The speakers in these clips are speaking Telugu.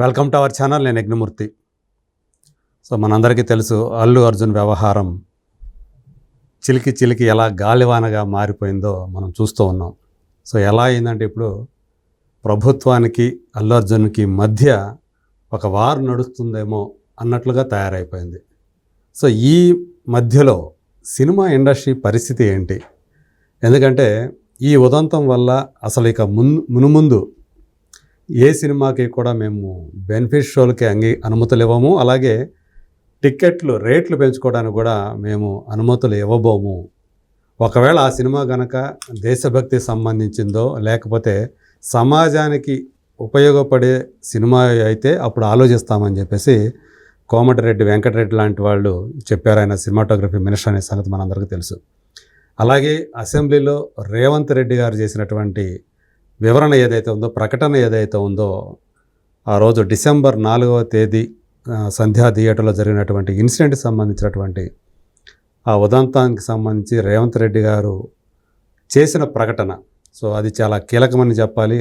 Welcome to our channel. నేను యజ్ఞమూర్తి. సో మనందరికీ తెలుసు అల్లు అర్జున్ వ్యవహారం చిలికి చిలికి ఎలా గాలివానగా మారిపోయిందో మనం చూస్తూ ఉన్నాం. సో ఎలా అయిందంటే ఇప్పుడు ప్రభుత్వానికి అల్లు అర్జున్కి మధ్య ఒక వార్ నడుస్తుందేమో అన్నట్లుగా తయారైపోయింది. సో ఈ మధ్యలో సినిమా ఇండస్ట్రీ పరిస్థితి ఏంటి? ఎందుకంటే ఈ ఉదంతం వల్ల అసలు ఇక మునుముందు ఏ సినిమాకి కూడా మేము బెనిఫిట్ షోలకి అనుమతులు ఇవ్వము, అలాగే టిక్కెట్లు రేట్లు పెంచుకోవడానికి కూడా మేము అనుమతులు ఇవ్వబోము. ఒకవేళ ఆ సినిమా కనుక దేశభక్తి సంబంధించిందో లేకపోతే సమాజానికి ఉపయోగపడే సినిమా అయితే అప్పుడు ఆలోచిస్తామని చెప్పేసి కోమటిరెడ్డి వెంకటరెడ్డి లాంటి వాళ్ళు చెప్పారు. ఆయన సినిమాటోగ్రఫీ మినిస్టర్ అనే సంగతి మనందరికీ తెలుసు. అలాగే అసెంబ్లీలో రేవంత్ రెడ్డి గారు చేసినటువంటి వివరణ ఏదైతే ఉందో, ప్రకటన ఏదైతే ఉందో, ఆ రోజు డిసెంబర్ 4వ తేదీ సంధ్యా థియేటర్లో జరిగినటువంటి ఇన్సిడెంట్కి సంబంధించినటువంటి ఆ ఉదంతానికి సంబంధించి రేవంత్ రెడ్డి గారు చేసిన ప్రకటన, సో అది చాలా కీలకమని చెప్పాలి.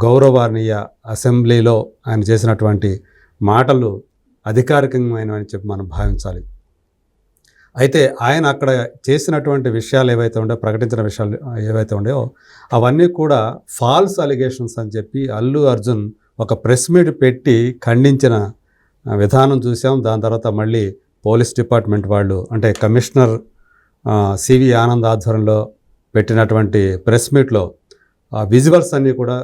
గౌరవనీయ అసెంబ్లీలో ఆయన చేసినటువంటి మాటలు అధికారికమైనవని చెప్పి మనం భావించాలి. అయితే ఆయన అక్కడ చేసినటువంటి విషయాలు ఏవైతే ఉండేవో, ప్రకటించిన విషయాలు ఏవైతే ఉండేవో అవన్నీ కూడా ఫాల్స్ అలిగేషన్స్ అని చెప్పి అల్లు అర్జున్ ఒక ప్రెస్ మీట్ పెట్టి ఖండించిన విధానం చూసాం. దాని తర్వాత మళ్ళీ పోలీస్ డిపార్ట్మెంట్ వాళ్ళు, అంటే కమిషనర్ సివి ఆనంద్ ఆధ్వర్యంలో పెట్టినటువంటి ప్రెస్ మీట్లో విజువల్స్ అన్నీ కూడా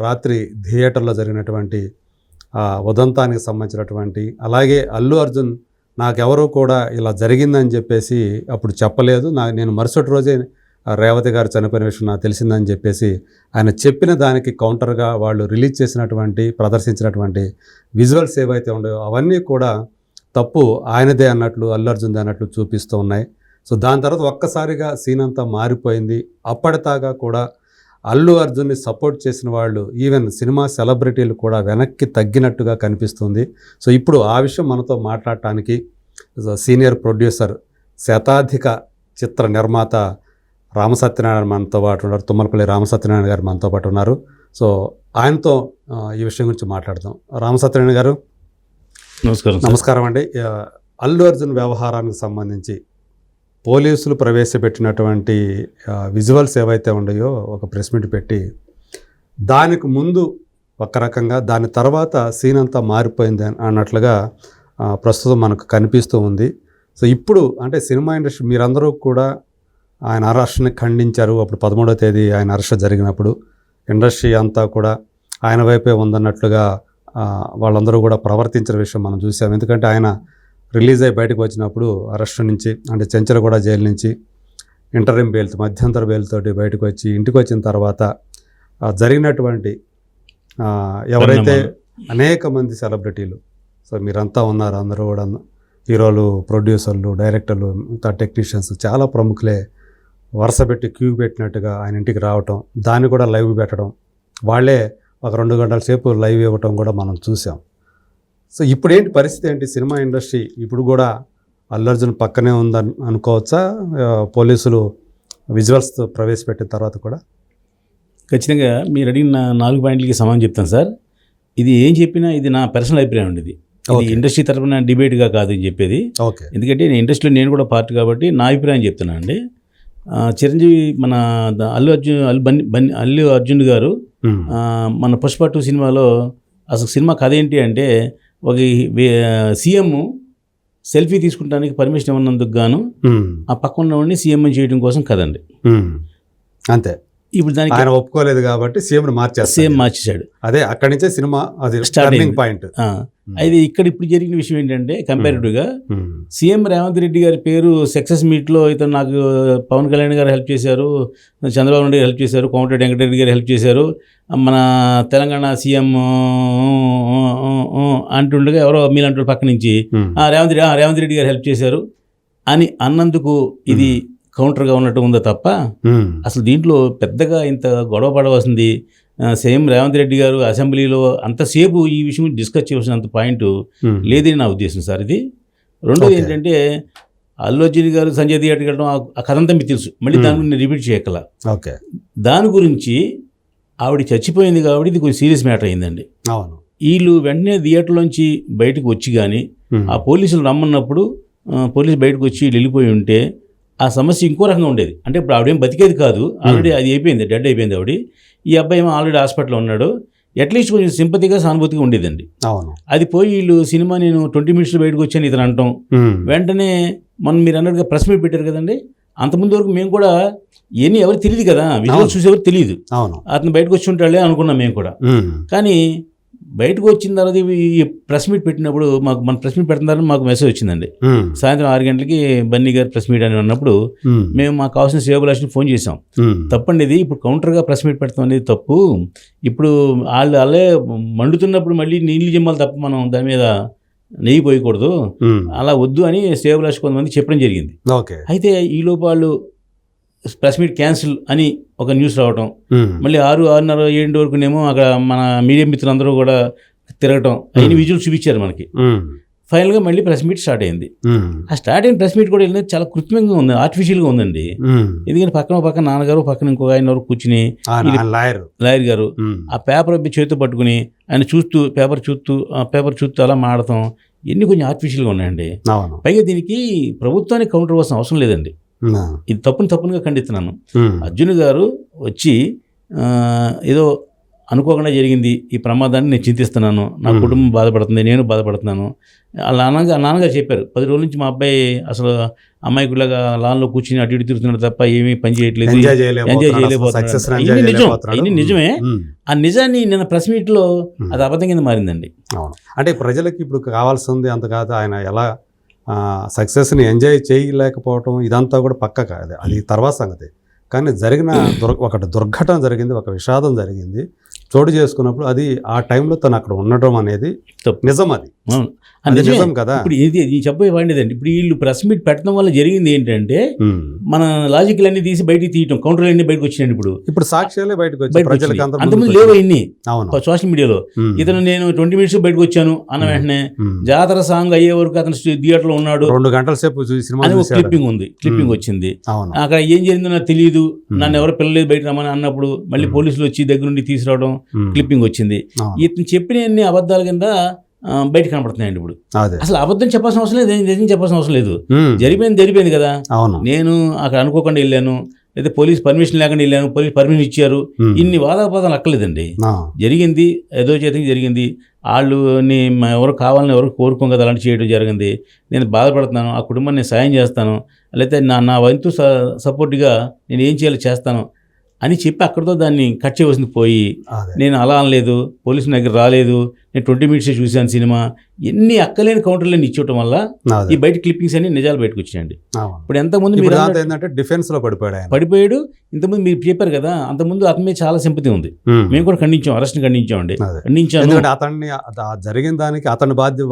రాత్రి థియేటర్లో జరిగినటువంటి ఉదంతానికి సంబంధించినటువంటి, అలాగే అల్లు అర్జున్ నాకెవరూ కూడా ఇలా జరిగిందని చెప్పేసి అప్పుడు చెప్పలేదు, నేను మరుసటి రోజే రేవతి గారు చనిపోయిన విషయం నాకు తెలిసిందని చెప్పేసి ఆయన చెప్పిన దానికి కౌంటర్గా వాళ్ళు రిలీజ్ చేసినటువంటి, ప్రదర్శించినటువంటి విజువల్స్ ఏవైతే ఉండేవో అవన్నీ కూడా తప్పు ఆయనదే అన్నట్లు, అల్లు అర్జున్దే అన్నట్లు చూపిస్తూ ఉన్నాయి. సో దాని తర్వాత ఒక్కసారిగా సీన్ అంతా మారిపోయింది. అప్పటిదాకా కూడా అల్లు అర్జున్ని సపోర్ట్ చేసిన వాళ్ళు, ఈవెన్ సినిమా సెలబ్రిటీలు కూడా వెనక్కి తగ్గినట్టుగా కనిపిస్తుంది. సో ఇప్పుడు ఆ విషయం మనతో మాట్లాడటానికి సీనియర్ ప్రొడ్యూసర్, శతాధిక చిత్ర నిర్మాత రామసత్యనారాయణ మనతో పాటు ఉన్నారు. తుమ్మలపల్లి రామసత్యనారాయణ గారు మనతో పాటు ఉన్నారు. సో ఆయనతో ఈ విషయం గురించి మాట్లాడదాం. రామసత్యనారాయణ గారు నమస్కారం. నమస్కారం అండి. అల్లు అర్జున్ వ్యవహారానికి సంబంధించి పోలీసులు ప్రవేశపెట్టినటువంటి విజువల్స్ ఏవైతే ఉన్నాయో ఒక ప్రెస్ మీట్ పెట్టి, దానికి ముందు ఒక రకంగా, దాని తర్వాత సీన్ అంతా మారిపోయింది అన్నట్లుగా ప్రస్తుతం మనకు కనిపిస్తూ ఉంది. సో ఇప్పుడు అంటే సినిమా ఇండస్ట్రీ మీరందరూ కూడా ఆయన అరెస్ట్ని ఖండించారు. అప్పుడు 13వ తేదీ ఆయన అరెస్ట్ జరిగినప్పుడు ఇండస్ట్రీ అంతా కూడా ఆయన వైపే ఉందన్నట్లుగా వాళ్ళందరూ కూడా ప్రవర్తించిన విషయం మనం చూసాం. ఎందుకంటే ఆయన రిలీజ్ అయ్యి బయటకు వచ్చినప్పుడు అరెస్ట్ నుంచి, అంటే చెంచలగూడ జైలు నుంచి ఇంటరిమ్ బెయిల్, మధ్యంతర బెయిల్తోటి బయటకు వచ్చి ఇంటికి వచ్చిన తర్వాత జరిగినటువంటి ఎవరైతే అనేక మంది సెలబ్రిటీలు, సో మీరంతా ఉన్నారు, అందరూ కూడా హీరోలు, ప్రొడ్యూసర్లు, డైరెక్టర్లు, ఇంకా టెక్నీషియన్స్, చాలా ప్రముఖులే వరుస పెట్టి క్యూ పెట్టినట్టుగా ఆయన ఇంటికి రావటం, దాన్ని కూడా లైవ్ పెట్టడం, వాళ్ళే ఒక 2 గంటల సేపు లైవ్ ఇవ్వటం కూడా మనం చూసాం. సో ఇప్పుడు ఏంటి పరిస్థితి ఏంటి? సినిమా ఇండస్ట్రీ ఇప్పుడు కూడా అల్లు అర్జున్ పక్కనే ఉందని అనుకోవచ్చా? పోలీసులు విజువల్స్ ప్రవేశపెట్టిన తర్వాత కూడా ఖచ్చితంగా మీరు అడిగిన 4 పాయింట్లకి సమానం చెప్తాను సార్. ఇది ఏం చెప్పినా ఇది నా పర్సనల్ అభిప్రాయం ఉండేది. ఇది ఇండస్ట్రీ తరఫున డిబేట్గా కాదు అని చెప్పేది. ఓకే. ఎందుకంటే నేను ఇండస్ట్రీలో నేను కూడా పార్ట్ కాబట్టి నా అభిప్రాయం చెప్తున్నాను అండి. చిరంజీవి మన అల్లు అర్జున్ గారు మన పుష్ప 2 సినిమాలో అసలు సినిమా కథ ఏంటి అంటే, ఒక సీఎం సెల్ఫీ తీసుకుంటానికి పర్మిషన్ ఇవ్వనందుకు గాను ఆ పక్కన ఉన్నవాడిని సీఎం చేయడం కోసం కదండి. అంతే. ఇప్పుడు దానికి ఆయన ఒప్పుకోలేదు కాబట్టి సీఎం మార్చేశాడు. అదే అక్కడి నుంచే సినిమా అది స్టార్టింగ్ పాయింట్. అయితే ఇక్కడ ఇప్పుడు జరిగిన విషయం ఏంటంటే, కంపారిటివ్గా సీఎం రేవంత్ రెడ్డి గారి పేరు సక్సెస్ మీట్లో ఇతను నాకు పవన్ కళ్యాణ్ గారు హెల్ప్ చేశారు, చంద్రబాబు నాయుడు హెల్ప్ చేశారు, కోమటిరెడ్డి వెంకటరెడ్డి గారు హెల్ప్ చేశారు, మన తెలంగాణ సీఎం అంటుండగా ఎవరో మీలాంటి పక్క నుంచి రేవంత్ రెడ్డి గారు హెల్ప్ చేశారు అని అన్నందుకు ఇది కౌంటర్గా ఉన్నట్టు ఉందో తప్ప అసలు దీంట్లో పెద్దగా ఇంత గొడవ పడవలసింది సేమ్ రేవంత్ రెడ్డి గారు అసెంబ్లీలో అంతసేపు ఈ విషయం డిస్కస్ చేయవలసినంత పాయింట్ లేదని నా ఉద్దేశం సార్. ఇది రెండోది ఏంటంటే, అల్లు అర్జున్ గారు సంజయ్ థియేటర్కి వెళ్ళడం ఆ కథ అంతా మీకు తెలుసు, మళ్ళీ దాని గురించి రిపీట్ చేయగల. ఓకే. దాని గురించి ఆవిడ చచ్చిపోయింది కాబట్టి ఇది కొంచెం సీరియస్ మ్యాటర్ అయిందండి. అవును. వీళ్ళు వెంటనే థియేటర్లోంచి బయటకు వచ్చి కానీ ఆ పోలీసులు రమ్మన్నప్పుడు పోలీసు బయటకు వచ్చి వెళ్ళిపోయి ఉంటే ఆ సమస్య ఇంకో రకంగా ఉండేది. అంటే ఇప్పుడు ఆవిడేం బతికేది కాదు, ఆల్రెడీ అది అయిపోయింది, డెడ్ అయిపోయింది ఆవిడ. ఈ అబ్బాయి ఏమో ఆల్రెడీ హాస్పిటల్లో ఉన్నాడు. అట్లీస్ట్ కొంచెం సింపతిగా సానుభూతిగా ఉండేదండి. అవును. అది పోయి వీళ్ళు సినిమా నేను 20 minutes బయటకు వచ్చాను ఇతను అంటాం. వెంటనే మనం మీరు అన్నట్టుగా ప్రెస్ మీట్ పెట్టారు కదండి, అంతకుముందు వరకు మేము కూడా ఇవన్నీ ఎవరు తెలియదు కదా, విజువల్ చూసేవారు తెలియదు. అతను బయటకు వచ్చి ఉంటాడే అనుకున్నాం మేము కూడా. కానీ బయటకు వచ్చిన తర్వాత ఈ ప్రెస్ మీట్ పెట్టినప్పుడు మాకు మన ప్రెస్ మీట్ పెట్టిన తర్వాత మాకు మెసేజ్ వచ్చిందండి. సాయంత్రం 6 గంటలకి బన్నీ గారు ప్రెస్ మీట్ అని అన్నప్పుడు మేము మాకు కావాల్సిన శ్రేయోభిలాషిని ఫోన్ చేసాం. తప్పండి ఇది, ఇప్పుడు కౌంటర్గా ప్రెస్ మీట్ పెడతాం అనేది తప్పు. ఇప్పుడు వాళ్ళు అలా మండుతున్నప్పుడు మళ్ళీ నీళ్ళు జిమ్మాలి తప్ప మనం దాని మీద నెయ్యి పోయకూడదు, అలా వద్దు అని శ్రేయోభిలాషి కొంతమంది చెప్పడం జరిగింది. అయితే ఈలోపు వాళ్ళు ప్రెస్ మీట్ క్యాన్సిల్ అని ఒక న్యూస్ రావటం, మళ్ళీ 6:30, 7 వరకునేమో అక్కడ మన మీడియా మిత్రులందరూ కూడా తిరగటం, అవన్నీ విజువల్ చూపించారు మనకి. ఫైనల్గా మళ్ళీ ప్రెస్ మీట్ స్టార్ట్ అయింది. ఆ స్టార్ట్ అయిన ప్రెస్ మీట్ కూడా వెళ్ళినది చాలా కృత్రిమంగా ఉంది, ఆర్టిఫిషియల్గా ఉందండి. ఎందుకంటే పక్కన నాన్నగారు, పక్కన ఇంకొక ఆయన వరకు కూర్చుని లాయర్ గారు ఆ పేపర్ చేతితో పట్టుకుని ఆయన పేపర్ చూస్తూ అలా మాడతాం, ఇవన్నీ కొంచెం ఆర్టిఫిషియల్గా ఉన్నాయండి. పైగా దీనికి ప్రభుత్వానికి కౌంటర్ ఇవ్వాల్సిన అవసరం లేదండి. ఇది తప్పుగా ఖండిస్తున్నాను. అర్జున్ గారు వచ్చి ఏదో అనుకోకుండా జరిగింది ఈ ప్రమాదాన్ని, నేను చింతిస్తున్నాను, నా కుటుంబం బాధపడుతుంది, నేను బాధపడుతున్నాను. నాన్నగారు చెప్పారు 10 రోజుల నుంచి మా అబ్బాయి అసలు అమ్మాయికులాగా లాన్లో కూర్చుని అటు ఇటు తిరుగుతున్నాడు తప్ప ఏమీ పని చేయట్లేదు, ఎంజాయ్ చేయలేకపోతున్నాడు. ఇది నిజమే. ఆ నిజాన్ని నిన్న ప్రెస్ మీట్లో అది అబద్ధం కింద మారిందండి. అంటే ప్రజలకి ఇప్పుడు కావాల్సింది అంత కాదు, ఆయన ఎలా సక్సెస్ని ఎంజాయ్ చేయలేకపోవటం ఇదంతా కూడా పక్క కాదు, అది తర్వాత సంగతి. కానీ జరిగిన ఒకటి దుర్ఘటన జరిగింది, ఒక విషాదం జరిగింది, చోటు చేసుకున్నప్పుడు అది ఆ టైంలో తను అక్కడ ఉండటం అనేది నిజం. అది నిజం కదా. ఇప్పుడు ఇది చెప్పేవాడిదండి. ఇప్పుడు వీళ్ళు ప్రెస్ మీట్ పెట్టడం వల్ల జరిగింది ఏంటంటే మన లాజిక్లు అన్ని తీసి బయటికి తీయటం, కౌంటర్లు అన్ని బయటకు వచ్చినాయి. ఇప్పుడు సాక్ష్యాలే బయటకు వచ్చాయి, అంతకుముందు లేవు అన్ని సోషల్ మీడియాలో. ఇతను నేను 20 minutes బయటకు వచ్చాను అన్న వెంటనే జాతర సాంగ్ అయ్యే వరకు అతను థియేటర్లో ఉన్నాడు, 2 గంటల సేపు క్లిప్పింగ్ వచ్చింది. అక్కడ ఏం జరిగిందో నాకు తెలియదు, నన్ను ఎవరు పిల్లలేదు బయట రమ్మని అన్నప్పుడు మళ్ళీ పోలీసులు వచ్చి దగ్గర నుండి తీసుకురావడం, క్లిప్పింగ్ వచ్చింది. ఇతను చెప్పిన అన్ని అబద్ధాల కింద బయట కనపడుతున్నాయండి. ఇప్పుడు అసలు అబద్ధం చెప్పాల్సిన అవసరం లేదు, నిజం చెప్పాల్సిన అవసరం లేదు. జరిపోయింది కదా. నేను అక్కడ అనుకోకుండా వెళ్ళాను, లేదా పోలీస్ పర్మిషన్ లేకుండా వెళ్ళాను, పోలీస్ పర్మిషన్ ఇచ్చారు, ఇన్ని వాదాపాదాలు అక్కర్లేదండి. జరిగింది ఏదో చేతికి జరిగింది, వాళ్ళు ఎవరు కావాలని ఎవరు కోరుకోం కదా అలాంటి చేయడం జరిగింది. నేను బాధపడుతున్నాను, ఆ కుటుంబాన్ని నేను సాయం చేస్తాను, లేకపోతే నా వంతు సపోర్ట్గా నేను ఏం చేయాలో చేస్తాను అని చెప్పి అక్కడితో దాన్ని కట్ చేయవలసింది పోయి, నేను అలా అనలేదు, పోలీసు దగ్గర రాలేదు, నేను 20 minutes చూశాను సినిమా, ఎన్ని అక్కలేని కౌంటర్లను ఇచ్చేయటం వల్ల ఈ బయట క్లిప్పింగ్స్ అన్ని నిజాలు బయటకు వచ్చాయండి. ఇప్పుడు ఎంతమంది మీరు డిఫెన్స్ లో పడిపోయాడు. ఇంతకుముందు మీరు చెప్పారు కదా, అంతకుముందు అతని మీద చాలా సింపతి ఉంది, మేము కూడా ఖండించాం, అరెస్ట్ ఖండించామండి. అతన్ని జరిగిన దానికి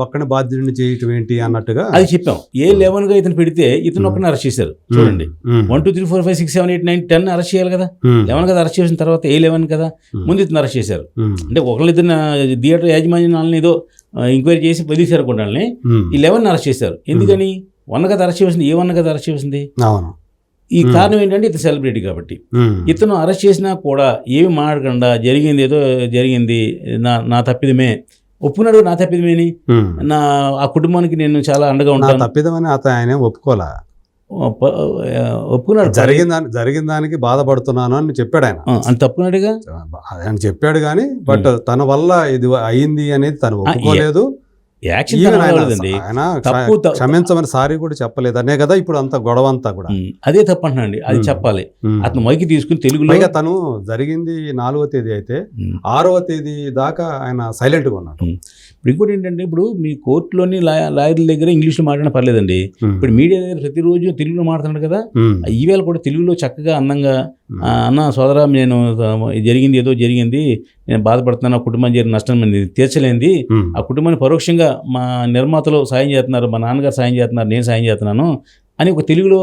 ఒక్కని బాధ్యుడిని చేయటం ఏంటి అన్నట్టుగా అది చెప్పాం. A11 గా ఇతను పెడితే ఇతను ఒక్కడిని అరెస్ట్ చేశారు. చూడండి, 1 2 3 4 5 6 7 8 9 10 అరెస్ట్ చేయాలి కదా. 11 కదా అరెస్ట్ చేసిన తర్వాత A11 కదా, ముందు ఇతను అరెస్ట్ చేశారు. అంటే ఒకళ్ళిద్దరిన థియేటర్ యాజమాన్యాలని ఏదో ఎంక్వైరీ చేసి వదిలేశారు కొండాలని, ఈ 11 అరెస్ట్ చేశారు. ఎందుకని 1 కదా అరెస్ట్ చేసింది, A1 కదా అరెస్ట్ చేసింది. ఈ కారణం ఏంటంటే ఇతను సెలబ్రిటీ కాబట్టి. ఇతను అరెస్ట్ చేసినా కూడా ఏమి మాట్లాడకుండా జరిగింది ఏదో జరిగింది, నా తప్పిదమే ఒప్పుకున్నాడు, నా తప్పిదమేని, ఆ కుటుంబానికి నేను చాలా అండగా ఉంటాను తప్పిదమని ఆయన ఒప్పుకోలే, ఒప్పుకున్నాడు. జరిగిన దానికి బాధపడుతున్నాను అని చెప్పాడు ఆయన. అని తప్పుకున్నాడుగా ఆయన చెప్పాడు కానీ, బట్ తన వల్ల ఇది అయింది అనేది తను ఒప్పుకోలేదు. క్షమించమని సారీ కూడా చెప్పలేదు అనే కదా ఇప్పుడు అంత గొడవ అంతా కూడా. అదే తప్పండి, అది చెప్పాలి. అతను మైకి తీసుకుని తెలుగులో తను జరిగింది 4వ తేదీ అయితే 6వ తేదీ దాకా ఆయన సైలెంట్ గా ఉన్నాడు. ఇప్పుడు ఇంకోటి ఏంటంటే, ఇప్పుడు మీ కోర్టులోని లాయర్ల దగ్గర ఇంగ్లీష్లో మాట్లాడిన పర్లేదండి. ఇప్పుడు మీడియా దగ్గర ప్రతిరోజు తెలుగులో మాట్లాడుతున్నాడు కదా, ఈవేళ కూడా తెలుగులో చక్కగా అందంగా, అన్న సోదరా నేను జరిగింది ఏదో జరిగింది, నేను బాధపడుతున్నాను, ఆ కుటుంబం జరిగిన నష్టం తీర్చలేంది, ఆ కుటుంబాన్ని పరోక్షంగా మా నిర్మాతలు సాయం చేస్తున్నారు, మా నాన్నగారు సాయం చేస్తున్నారు, నేను సాయం చేస్తున్నాను అని ఒక తెలుగులో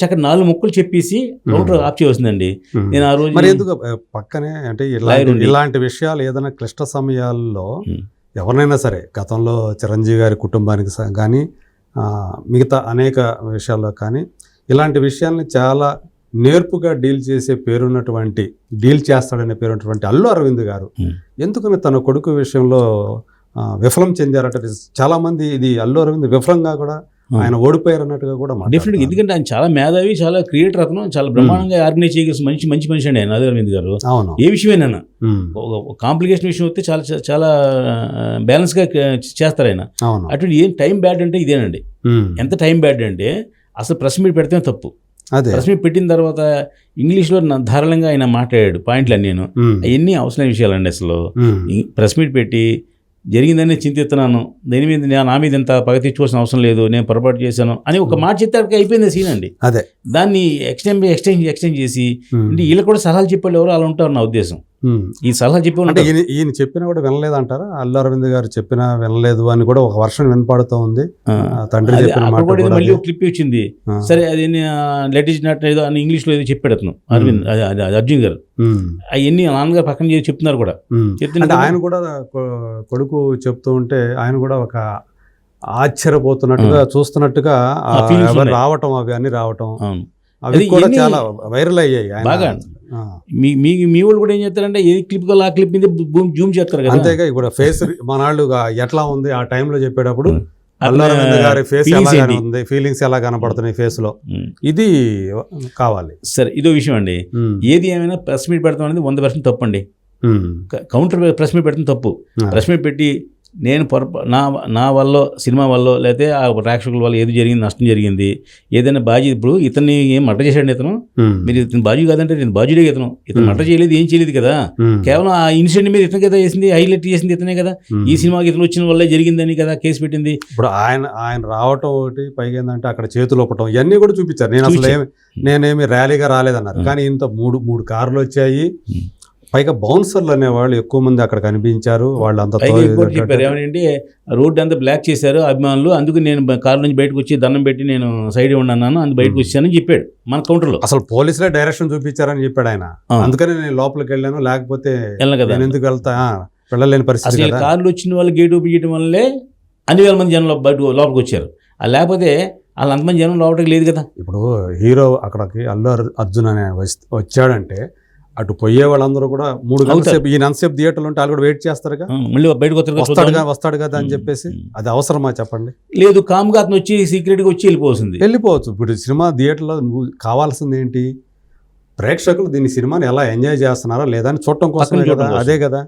చక్కగా 4 ముక్కలు చెప్పేసి కౌంటర్ ఆఫ్ చేయవలసిందండి. నేను ఆ రోజు ఎందుకు పక్కనే అంటే ఇలాంటి విషయాలు ఏదైనా క్లిష్ట సమయాల్లో ఎవరినైనా సరే, గతంలో చిరంజీవి గారి కుటుంబానికి కానీ మిగతా అనేక విషయాల్లో కానీ ఇలాంటి విషయాల్ని చాలా నేర్పుగా డీల్ చేస్తాడనే పేరున్నటువంటి అల్లు అరవింద్ గారు ఎందుకని తన కొడుకు విషయంలో విఫలం చెందారట. చాలా మంది ఇది అల్లు అరవింద్ విఫలంగా కూడా ఆయన ఓడిపోయారు అన్నట్టుగా కూడా డెఫినెట్గా, ఎందుకంటే ఆయన చాలా మేధావి, చాలా క్రియేటర్, అతను చాలా బ్రహ్మాండంగా ఆర్గనైజ్ చేయగలిసిన మంచి మనిషి అండి ఆయన అల్లు అరవింద్ గారు. అవును, ఏ విషయమైనా కాంప్లికేషన్ విషయం వస్తే చాలా చాలా బ్యాలెన్స్గా చేస్తారు ఆయన. అటువంటి ఏం టైం బ్యాడ్ అంటే ఇదేనండి. ఎంత టైం బ్యాడ్ అంటే అసలు ప్రెస్ మీట్ పెడితే తప్పు. ప్రెస్ మీట్ పెట్టిన తర్వాత ఇంగ్లీష్లో ధారాళంగా ఆయన మాట్లాడాడు పాయింట్లు అన్నీ. అవన్నీ అవసరమైన విషయాలండి. అసలు ప్రెస్ మీట్ పెట్టి జరిగిందని చింతిస్తున్నాను, దీని మీద నా మీద ఇంత పగ తెచ్చుకోవాల్సిన అవసరం లేదు, నేను పొరపాటు చేశాను అని ఒక మాట చెప్తే అయిపోయింది సీన్ అండి. అదే దాన్ని ఎక్స్టెండ్ చేసి అంటే వీళ్ళు కూడా సలహాలు చెప్పేవాళ్ళు ఎవరు అలా ఉంటారు నా ఉద్దేశం. ఈ సలహా చెప్పి ఈయన చెప్పినా కూడా వినలేదంటారా? అల్లు అరవింద్ గారు చెప్పినా వినలేదు అని కూడా ఒక వర్షన్ వినపడుతూ ఉంది. తండ్రి చెప్పిన మాట మళ్ళీ ఒక క్లిప్ వచ్చింది. సరే, అది లెట్ ఇస్ నాట్ ఏదో అని ఇంగ్లీష్లో ఏదో చెప్పాడు అతను అర్జున్ గారు. అవన్నీ నాన్నగారు పక్కన చేసి చెప్తున్నారు కూడా. చెప్తుంటే ఆయన కూడా కొడుకు చెప్తూ ఉంటే ఆయన కూడా ఒక ఆశ్చర్యపోతున్నట్టుగా చూస్తున్నట్టుగా రావటం, అవి అన్ని రావటం, అవి కూడా చాలా వైరల్ అయ్యాయి బాగా. మీ వాళ్ళు కూడా ఏం చేస్తారంటే ఏ క్లిప్ కల్లా ఆ క్లిప్ మీద జూమ్ చేస్తారు కదా. అంతేగా ఇప్పుడు ఫేస్ మనాళ్ళు ఎట్లా ఉంది ఆ టైంలో చెప్పేటప్పుడు అల్లు అరవింద్ గారి ఫేస్ ఎలా ఉంది, ఫీలింగ్స్ ఎలా కనపడుతున్నాయి ఫేస్ లో, ఇది కావాలి. సరే, ఇదో విషయం అండి. ఏది ఏమైనా ప్రెస్ మీట్ పెడతాం అనేది 100% తప్పండి. కౌంటర్ ప్రెస్ మీట్ పెడతాం తప్పు. ప్రెస్ మీట్ పెట్టి నేను నా వల్ల, సినిమా వల్ల, లేకపోతే ఆ ప్రేక్షకుల వల్ల ఏది జరిగింది, నష్టం జరిగింది, ఏదైనా బాజీ, ఇప్పుడు ఇతన్ని ఏం మర్డర్ చేశాడు ఇతను, మీరు ఇతను బాజీ కాదంటే నేను బాజీడే, ఇతను మర్డర్ చేయలేదు, ఏం చేయలేదు కదా, కేవలం ఆ ఇన్సిడెంట్ మీద ఇతను కదా వేసింది, హైలైట్ చేసింది ఇతనే కదా, ఈ సినిమాకి ఇతను వచ్చిన వల్లే జరిగిందని కదా కేసు పెట్టింది. ఇప్పుడు ఆయన రావటం ఒకటి, పైగా ఏంటంటే అక్కడ చేతులు ఒప్పటం, ఇవన్నీ కూడా చూపించారు. నేను అసలు నేనేమి ర్యాలీగా రాలేదన్నారు, కానీ ఇంత మూడు కార్లు వచ్చాయి, పైగా బౌన్సర్లు అనేవాళ్ళు ఎక్కువ మంది అక్కడ కనిపించారు. వాళ్ళంతా చెప్పారు ఏమంటే రోడ్డు అంతా బ్లాక్ చేశారు అభిమానులు, అందుకు నేను కారు నుంచి బయటకు వచ్చి దండం పెట్టి నేను సైడ్ ఉన్నాను, అందుకు బయటకు వచ్చానని చెప్పాడు మన కౌంటర్లో. అసలు పోలీసులే డైరెక్షన్ చూపించారని చెప్పాడు ఆయన. అందుకని నేను లోపలికి వెళ్ళాను, లేకపోతే నేను ఎందుకు వెళ్ళలేని పరిస్థితి. కార్లు వచ్చిన వాళ్ళు గేట్ ఓపెన్ చేయడం వల్లే అన్ని వేల మంది జనం లోపలికి వచ్చారు, లేకపోతే వాళ్ళు అంతమంది జనం లోపలికి లేదు కదా. ఇప్పుడు హీరో అక్కడికి అల్లు అర్జున్ అనే వచ్చాడంటే అటు పోయే వాళ్ళందరూ కూడా 3 గంటల సేపు ఈయన అంతసేపు థియేటర్లో ఉంటే వాళ్ళు కూడా వెయిట్ చేస్తారుగా, మళ్ళీ బయటకు వస్తాడు కదా అని చెప్పేసి. అది అవసరమా చెప్పండి? లేదు, కామ్గా అతను వచ్చి సీక్రెట్గా వచ్చి వెళ్ళిపోవచ్చు. ఇప్పుడు సినిమా థియేటర్లో నువ్వు కావాల్సింది ఏంటి? ప్రేక్షకులు దీన్ని సినిమాని ఎలా ఎంజాయ్ చేస్తున్నారా లేదా అని చూడటం కోసమే కదా. అదే కదా,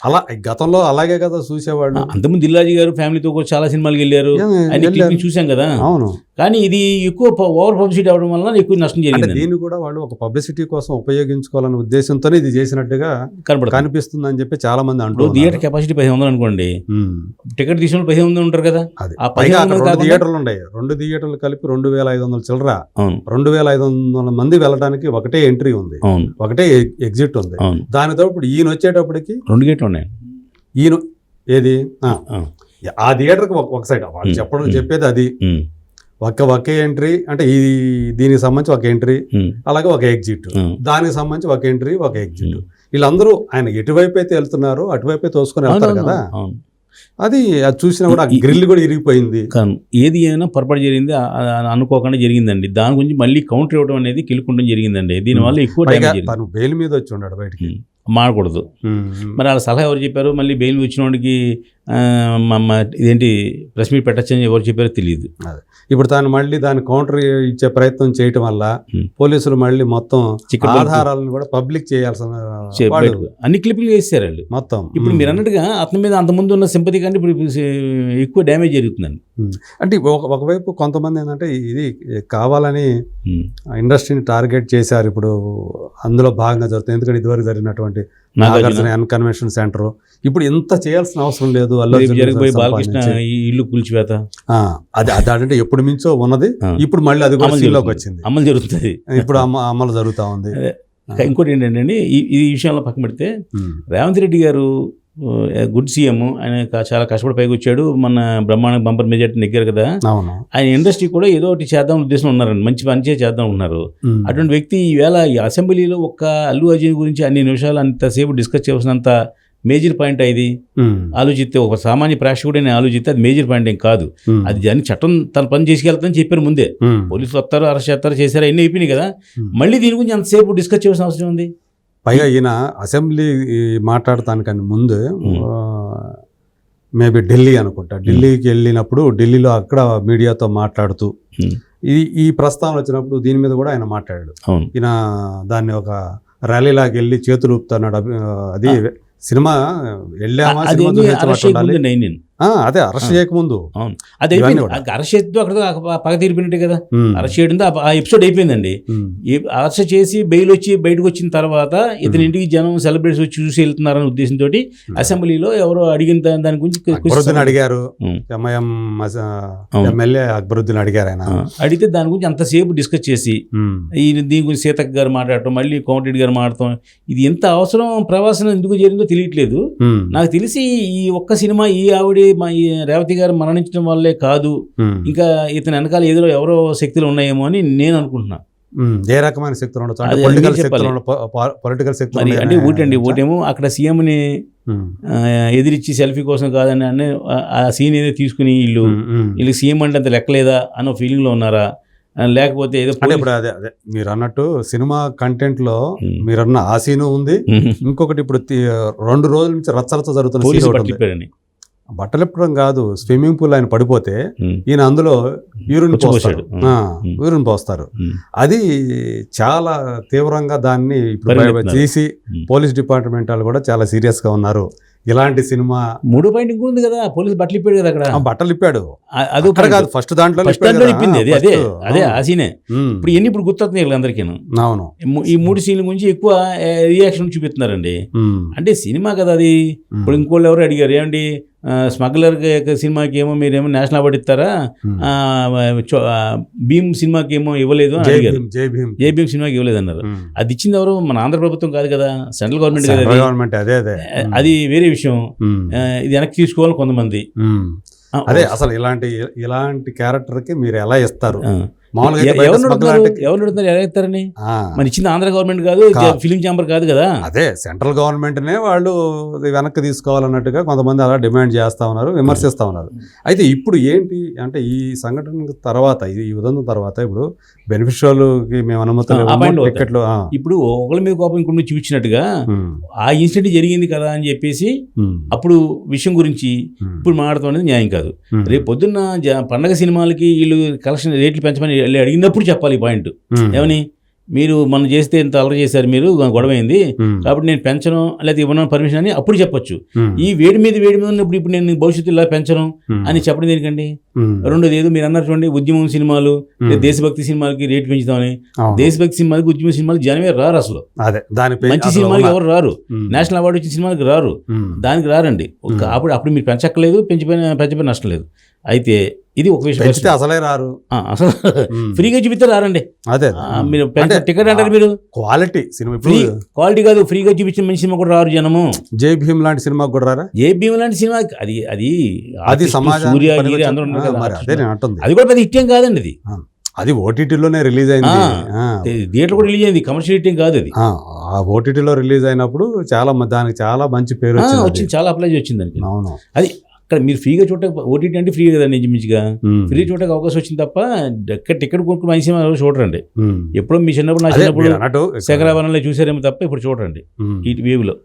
అలా గతంలో అలాగే కదా చూసేవాళ్ళు. అంతకుముందు దిల్రాజు గారు ఫ్యామిలీతో కూడా చాలా సినిమాలకు వెళ్ళారు, చూసాం కదా. అవును, కానీ ఇది ఎక్కువ ఓవర్ పబ్లిసిటీ అవడం వల్ల ఎక్కువ నష్టం జరిగింది. దీన్ని కూడా వాళ్ళు ఒక పబ్లిసిటీ కోసం ఉపయోగించుకోవాలనే ఉద్దేశంతోనే ఇది చేసినట్టుగా కనిపిస్తుంది అని చెప్పి చాలా మంది అంటారు. థియేటర్ కెపాసిటీ 1500 అనుకోండి, టికెట్ తీసుకుని 1500 ఉంటారు కదా. థియేటర్లు ఉన్నాయి, 2 థియేటర్లు కలిపి 2500 చిల్లర, 2500 మంది వెళ్ళడానికి ఒకటే ఎంట్రీ ఉంది, ఒకటే ఎగ్జిట్ ఉంది. దానితో ఇప్పుడు ఈయన వచ్చేటప్పటికి 2 గేట్లు ఉన్నాయి. ఈయన ఏది ఆ థియేటర్కి ఒక సైడ్ వాళ్ళు చెప్పేది అది ఒకే ఎంట్రీ, అంటే దీనికి సంబంధించి ఒక ఎంట్రీ, అలాగే ఒక ఎగ్జిట్, దానికి సంబంధించి ఒక ఎంట్రీ ఒక ఎగ్జిట్. వీళ్ళందరూ ఆయన ఎటువైపు అయితే వెళ్తున్నారో అటువైపే తోసుకొని వెళ్తారు కదా. అది చూసినా కూడా గ్రిల్ కూడా ఇరిగిపోయింది. ఏది అయినా పొరపాటు జరిగింది అనుకోకుండా జరిగిందండి. దాని గురించి మళ్ళీ కౌంటర్ ఇవ్వడం అనేది కిలుకుండం జరిగిందండి. దీనివల్ల ఎక్కువ తను బెయిల్ మీద వచ్చి ఉన్నాడు, బయటికి మాడకూడదు. మరి వాళ్ళ సలహా ఎవరు చెప్పారు? మళ్ళీ బెయిల్ వచ్చిన వాడికి ఇదేంటి ప్రెస్ మీట్ పెట్టచ్చని ఎవరు చెప్పారో తెలియదు. ఇప్పుడు దాన్ని కౌంటర్ ఇచ్చే ప్రయత్నం చేయటం వల్ల పోలీసులు మళ్ళీ మొత్తం ఆధారాలను కూడా పబ్లిక్ చేయాల్సిన అన్ని క్లిప్లు వేసారు వాళ్ళు మొత్తం. ఇప్పుడు మీరు అన్నట్టుగా అతని మీద అంతకుముందు ఉన్న సింపతి కంటే ఇప్పుడు ఎక్కువ డ్యామేజ్ జరుగుతుందండి. అంటే ఒకవైపు కొంతమంది ఏంటంటే ఇది కావాలని ఇండస్ట్రీని టార్గెట్ చేశారు. ఇప్పుడు అందులో భాగంగా జరుగుతుంది. ఎందుకంటే ఇదివరకు జరిగినటువంటి నాగార్జున కన్వెన్షన్ సెంటర్ ఇప్పుడు ఇంత చేయాల్సిన అవసరం లేదు. బాలకృష్ణ ఇల్లు కూల్చివేత అది అదంటే ఎప్పుడు మించో ఉన్నది, ఇప్పుడు మళ్ళీ అది కూడా సీన్లోకి వచ్చింది, అమలు జరుగుతుంది. ఇప్పుడు అమలు జరుగుతూ ఉంది. ఇంకోటి ఏంటంటే ఈ విషయంలో పక్కన పెడితే రేవంత్ రెడ్డి గారు గుడ్ సీఎం, ఆయన చాలా కష్టపడి పైకి వచ్చాడు, మన బ్రహ్మాండ బంపర్ మెజార్టీ నెగ్గారు కదా. ఆయన ఇండస్ట్రీ కూడా ఏదో ఒకటి చేద్దాం ఉద్దేశం ఉన్నారండి, మంచి పని చేద్దాం ఉన్నారు. అటువంటి వ్యక్తి ఈవేళ ఈ అసెంబ్లీలో ఒక్క అల్లు అర్జున్ గురించి అన్ని నిమిషాలు అంతసేపు డిస్కస్ చేసినంత మేజర్ పాయింట్ ఇది ఆలోచిస్తే ఒక సామాన్య ప్రేక్షకుడిని ఆలోచిస్తే అది మేజర్ పాయింట్ ఏం కాదు. అది దాన్ని చట్టం తన పని చేసుకెళ్తానని చెప్పారు ముందే. పోలీసులు వస్తారు, అరెస్ట్ చేస్తారు, చేశారు, అన్నీ అయిపోయినాయి కదా. మళ్ళీ దీని గురించి అంతసేపు డిస్కస్ చేయాల్సిన అవసరం ఉంది. పైగా ఈయన అసెంబ్లీ మాట్లాడటానికని ముందు మేబీ ఢిల్లీ అనుకుంటా, ఢిల్లీకి వెళ్ళినప్పుడు ఢిల్లీలో అక్కడ మీడియాతో మాట్లాడుతూ ఈ ప్రస్తావన వచ్చినప్పుడు దీని మీద కూడా ఆయన మాట్లాడాడు. ఈయన దాన్ని ఒక ర్యాలీలాగా వెళ్ళి చేతులు ఊపుతున్నాడు. అది సినిమా వెళ్ళామా, అదే అరెస్ట్ చేయకముందు అదే అరెస్ట్ చేస్తూ అక్కడ పగ తీరిపోయినట్టే కదా. అరెస్ట్ చేయడంతో ఆ ఎపిసోడ్ అయిపోయిందండి. అరెస్ట్ చేసి బెయిల్ వచ్చి బయటకు వచ్చిన తర్వాత ఇతని ఇంటికి జనం సెలబ్రిటీస్ వచ్చి చూసి వెళ్తున్నారనే ఉద్దేశంతో అసెంబ్లీలో ఎవరో అడిగిన దాని గురించి అడిగారు. ఎంఐఎం ఎమ్మెల్యే అక్బరుద్దీన్ అడిగారు. ఆయన అడిగితే దాని గురించి అంతసేపు డిస్కస్ చేసి దీని గురించి సీతక్క గారు మాట్లాడటం, మళ్ళీ కోమటిరెడ్డి గారు మాట్లాడటం, ఇది ఎంత అవసరం, ప్రవాసన ఎందుకు జరిగిందో తెలియట్లేదు. నాకు తెలిసి ఈ ఒక్క సినిమా ఈ ఆవిడ ఈ రేవతి గారు మరణించడం వల్లే కాదు, ఇంకా ఇతని వెనకాల ఏదో ఎవరో శక్తులు ఉన్నాయేమో అని నేను అనుకుంటున్నా. ఏ రకమైన శక్తులు ఉండొచ్చు అంటే ఒకటేమో అక్కడ సీఎంని ఎదిరించి సెల్ఫీ కోసం కాదని అనే ఆ సీన్ ఏదో తీసుకుని వీళ్ళు సీఎం అంటే అంత లెక్కలేదా అన్న ఫీలింగ్ లో ఉన్నారా, లేకపోతే ఏదో ఇప్పుడు అదే మీరు అన్నట్టు సినిమా కంటెంట్ లో మీరన్న ఆ సీను ఉంది. ఇంకొకటి ఇప్పుడు 2 రోజుల నుంచి రచ్చరచ్చ జరుగుతున్న బట్టలు ఇప్పడం కాదు, స్విమ్మింగ్ పూల్ ఆయన పడిపోతే ఈయన అందులో యూరిన్ పోస్తారు. అది చాలా తీవ్రంగా దాన్ని ఇప్పుడు చేసి పోలీస్ డిపార్ట్మెంట్ వాళ్ళు కూడా చాలా సీరియస్ గా ఉన్నారు. ఇలాంటి సినిమా 3 పాయింట్ ఇంకో ఉంది కదా, పోలీసు బట్టలు ఇప్పాడు కదా, అక్కడ బట్టలు ఇప్పాడు. అది కాదు, ఫస్ట్ దాంట్లో ఇప్పింది. అదే ఆ సీనే. ఇప్పుడు ఎన్ని ఇప్పుడు గుర్తొస్తున్నాయి అందరికీ. అవును, ఈ 3 సీన్ల గురించి ఎక్కువ రియాక్షన్ చూపిస్తున్నారండి. అంటే సినిమా కదా అది. ఇప్పుడు ఇంకోళ్ళు ఎవరు అడిగారు, ఏమండి స్మగ్లర్ సినిమాకి ఏమో మీరేమో నేషనల్ అవార్డు ఇస్తారా, భీమ్ సినిమాకి ఏమో ఇవ్వలేదు అని అడిగారు. జై భీమ్ సినిమాకి ఇవ్వలేదు అన్నారు. అది ఇచ్చింది ఎవరు? మన ఆంధ్ర ప్రభుత్వం కాదు కదా, సెంట్రల్ గవర్నమెంట్ కదా. అది వేరే విషయం. ఇది వెనక్కి తీసుకోవాలి కొంతమంది. అదే అసలు ఇలాంటి క్యారెక్టర్ కి మీరు ఎలా ఇస్తారు? ఎవరు ఎలా ఇస్తారని మరి ఇచ్చింది ఆంధ్ర గవర్నమెంట్ కాదు, ఫిలిం ఛాంబర్ కాదు కదా. అదే సెంట్రల్ గవర్నమెంట్ నే వాళ్ళు వెనక్కి తీసుకోవాలన్నట్టుగా కొంతమంది అలా డిమాండ్ చేస్తా ఉన్నారు, విమర్శిస్తా ఉన్నారు. అయితే ఇప్పుడు ఏంటి అంటే ఈ సంఘటన తర్వాత, ఈ ఉదంతం తర్వాత ఇప్పుడు బెనిఫిషియర్లకి మేము అనుమతులు టికెట్లు ఇప్పుడు ఒకళ్ళ మీద కోపం ఇంకొన్ని చూపించినట్టుగా ఆ ఇన్సిడెంట్ జరిగింది కదా అని చెప్పేసి అప్పుడు విషయం గురించి ఇప్పుడు మాట్లాడటం అనేది న్యాయం కాదు. రేపు పొద్దున్న పండగ సినిమాలకి వీళ్ళు కలెక్షన్ రేట్లు పెంచమని అడిగినప్పుడు చెప్పాలి ఈ పాయింట్. ఏమని, మీరు మనం చేస్తే ఇంత అలరి చేశారు, మీరు గొడవైంది కాబట్టి నేను పెంచను లేదా ఇవ్వను పర్మిషన్ అని అప్పుడు చెప్పొచ్చు. ఈ వేడి మీద ఉన్నప్పుడు ఇప్పుడు నేను భవిష్యత్తు ఇలా పెంచను అని చెప్పడం దేనికండి? రెండోది ఏదో మీరు అన్నారు చూడండి, ఉద్యమం సినిమాలు దేశభక్తి సినిమాలకి రేటు పెంచుతామని. దేశభక్తి సినిమాలకి ఉద్యమ సినిమాలకి జనమే రారు అసలు. మంచి సినిమాలకి ఎవరు రారు, నేషనల్ అవార్డు వచ్చిన సినిమాలకి రారు, దానికి రారండి. అప్పుడు మీరు పెంచక్కలేదు, పెంచిపోయిన నష్టం లేదు. అయితే ఇది ఒక విషయం, అసలే రారు, అసలు ఫ్రీగా చూపిస్తే రారండి. అదే మీరు టికెట్ అంటారు, మీరు క్వాలిటీ సినిమా క్వాలిటీ కాదు, ఫ్రీగా చూపించిన మంచి సినిమా కూడా రారు జనము. జై భీమ్ లాంటి సినిమాకి కూడా రారా? జై భీమ్ లాంటి సినిమా అది సూర్య అందరూ అది కూడా పెద్ద హిట్ ఏం కాదండి. అది ఓటీటీలోనే రిలీజ్ అయింది, థియేటర్ కూడా రిలీజ్ అయింది, కమర్షియల్ హిట్ ఏం కాదు అది. ఆ ఓటీటీలో రిలీజ్ అయినప్పుడు దానికి చాలా మంచి పేరు వచ్చింది, చాలా అప్లై వచ్చింది దానికి. అవును, అది అక్కడ మీరు ఫ్రీగా చూడటం, ఓటీటీ అంటే ఫ్రీ కదా, నిజమించిగా ఫ్రీ చూడటానికి అవకాశం వచ్చింది తప్ప టికెట్ కొనుక్కుని మంచి సినిమా చూడరండి. ఎప్పుడో మీ చిన్నప్పుడు నా చిన్నప్పుడు శేఖరాభరణంలో చూసారేమో తప్ప ఇప్పుడు చూడరండి ఈ వేవ్లో.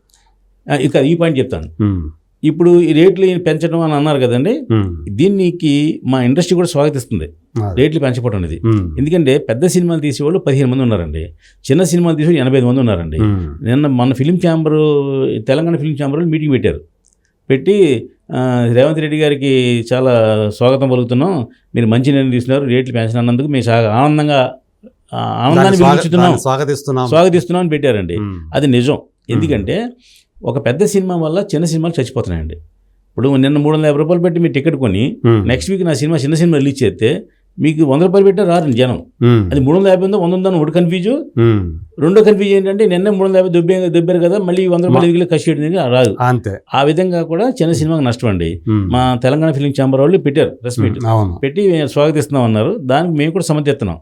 ఇక ఈ పాయింట్ చెప్తాను. ఇప్పుడు ఈ రేట్లు పెంచడం అని అన్నారు కదండి, దీనికి మా ఇండస్ట్రీ కూడా స్వాగతిస్తుంది రేట్లు పెంచకపోవడం అనేది. ఎందుకంటే పెద్ద సినిమాలు తీసేవాళ్ళు 15 మంది ఉన్నారండి, చిన్న సినిమాలు తీసేవాళ్ళు 85 మంది ఉన్నారండి. నిన్న మన ఫిలిం ఛాంబర్, తెలంగాణ ఫిలిం ఛాంబర్లో మీటింగ్ పెట్టి రేవంత్ రెడ్డి గారికి చాలా స్వాగతం పలుకుతున్నాం, మీరు మంచి నిర్ణయం తీసుకున్నారు, రేట్లు పెంచినందుకు మేము ఆనందాన్ని స్వాగతిస్తున్నాం అని పెట్టారండి. అది నిజం. ఎందుకంటే ఒక పెద్ద సినిమా వల్ల చిన్న సినిమాలు చచ్చిపోతున్నాయండి. ఇప్పుడు నిన్న 350 రూపాయలు పెట్టి మీరు టికెట్ కొని నెక్స్ట్ వీక్ నా చిన్న సినిమా రిలీజ్ చేస్తే మీకు 100 రూపాయలు పెట్టా రారండి జనం. అది 350 ఉందో 100 ఉందని ఒకటి కన్ఫ్యూజ్. రెండో కన్ఫ్యూజ్ ఏంటంటే నిన్న 350 దొబ్బారు కదా, మళ్ళీ 100 రూపాయలు ఖర్చు చేయడం రాదు. అంతే. ఆ విధంగా కూడా చిన్న సినిమాకి నష్టం అండి. మా తెలంగాణ ఫిలిం ఛాంబర్ వాళ్ళు పెట్టారు ప్రెస్ మీట్ పెట్టి స్వాగతిస్తున్నాం అన్నారు. దానికి మేము కూడా సమర్థిస్తున్నాం.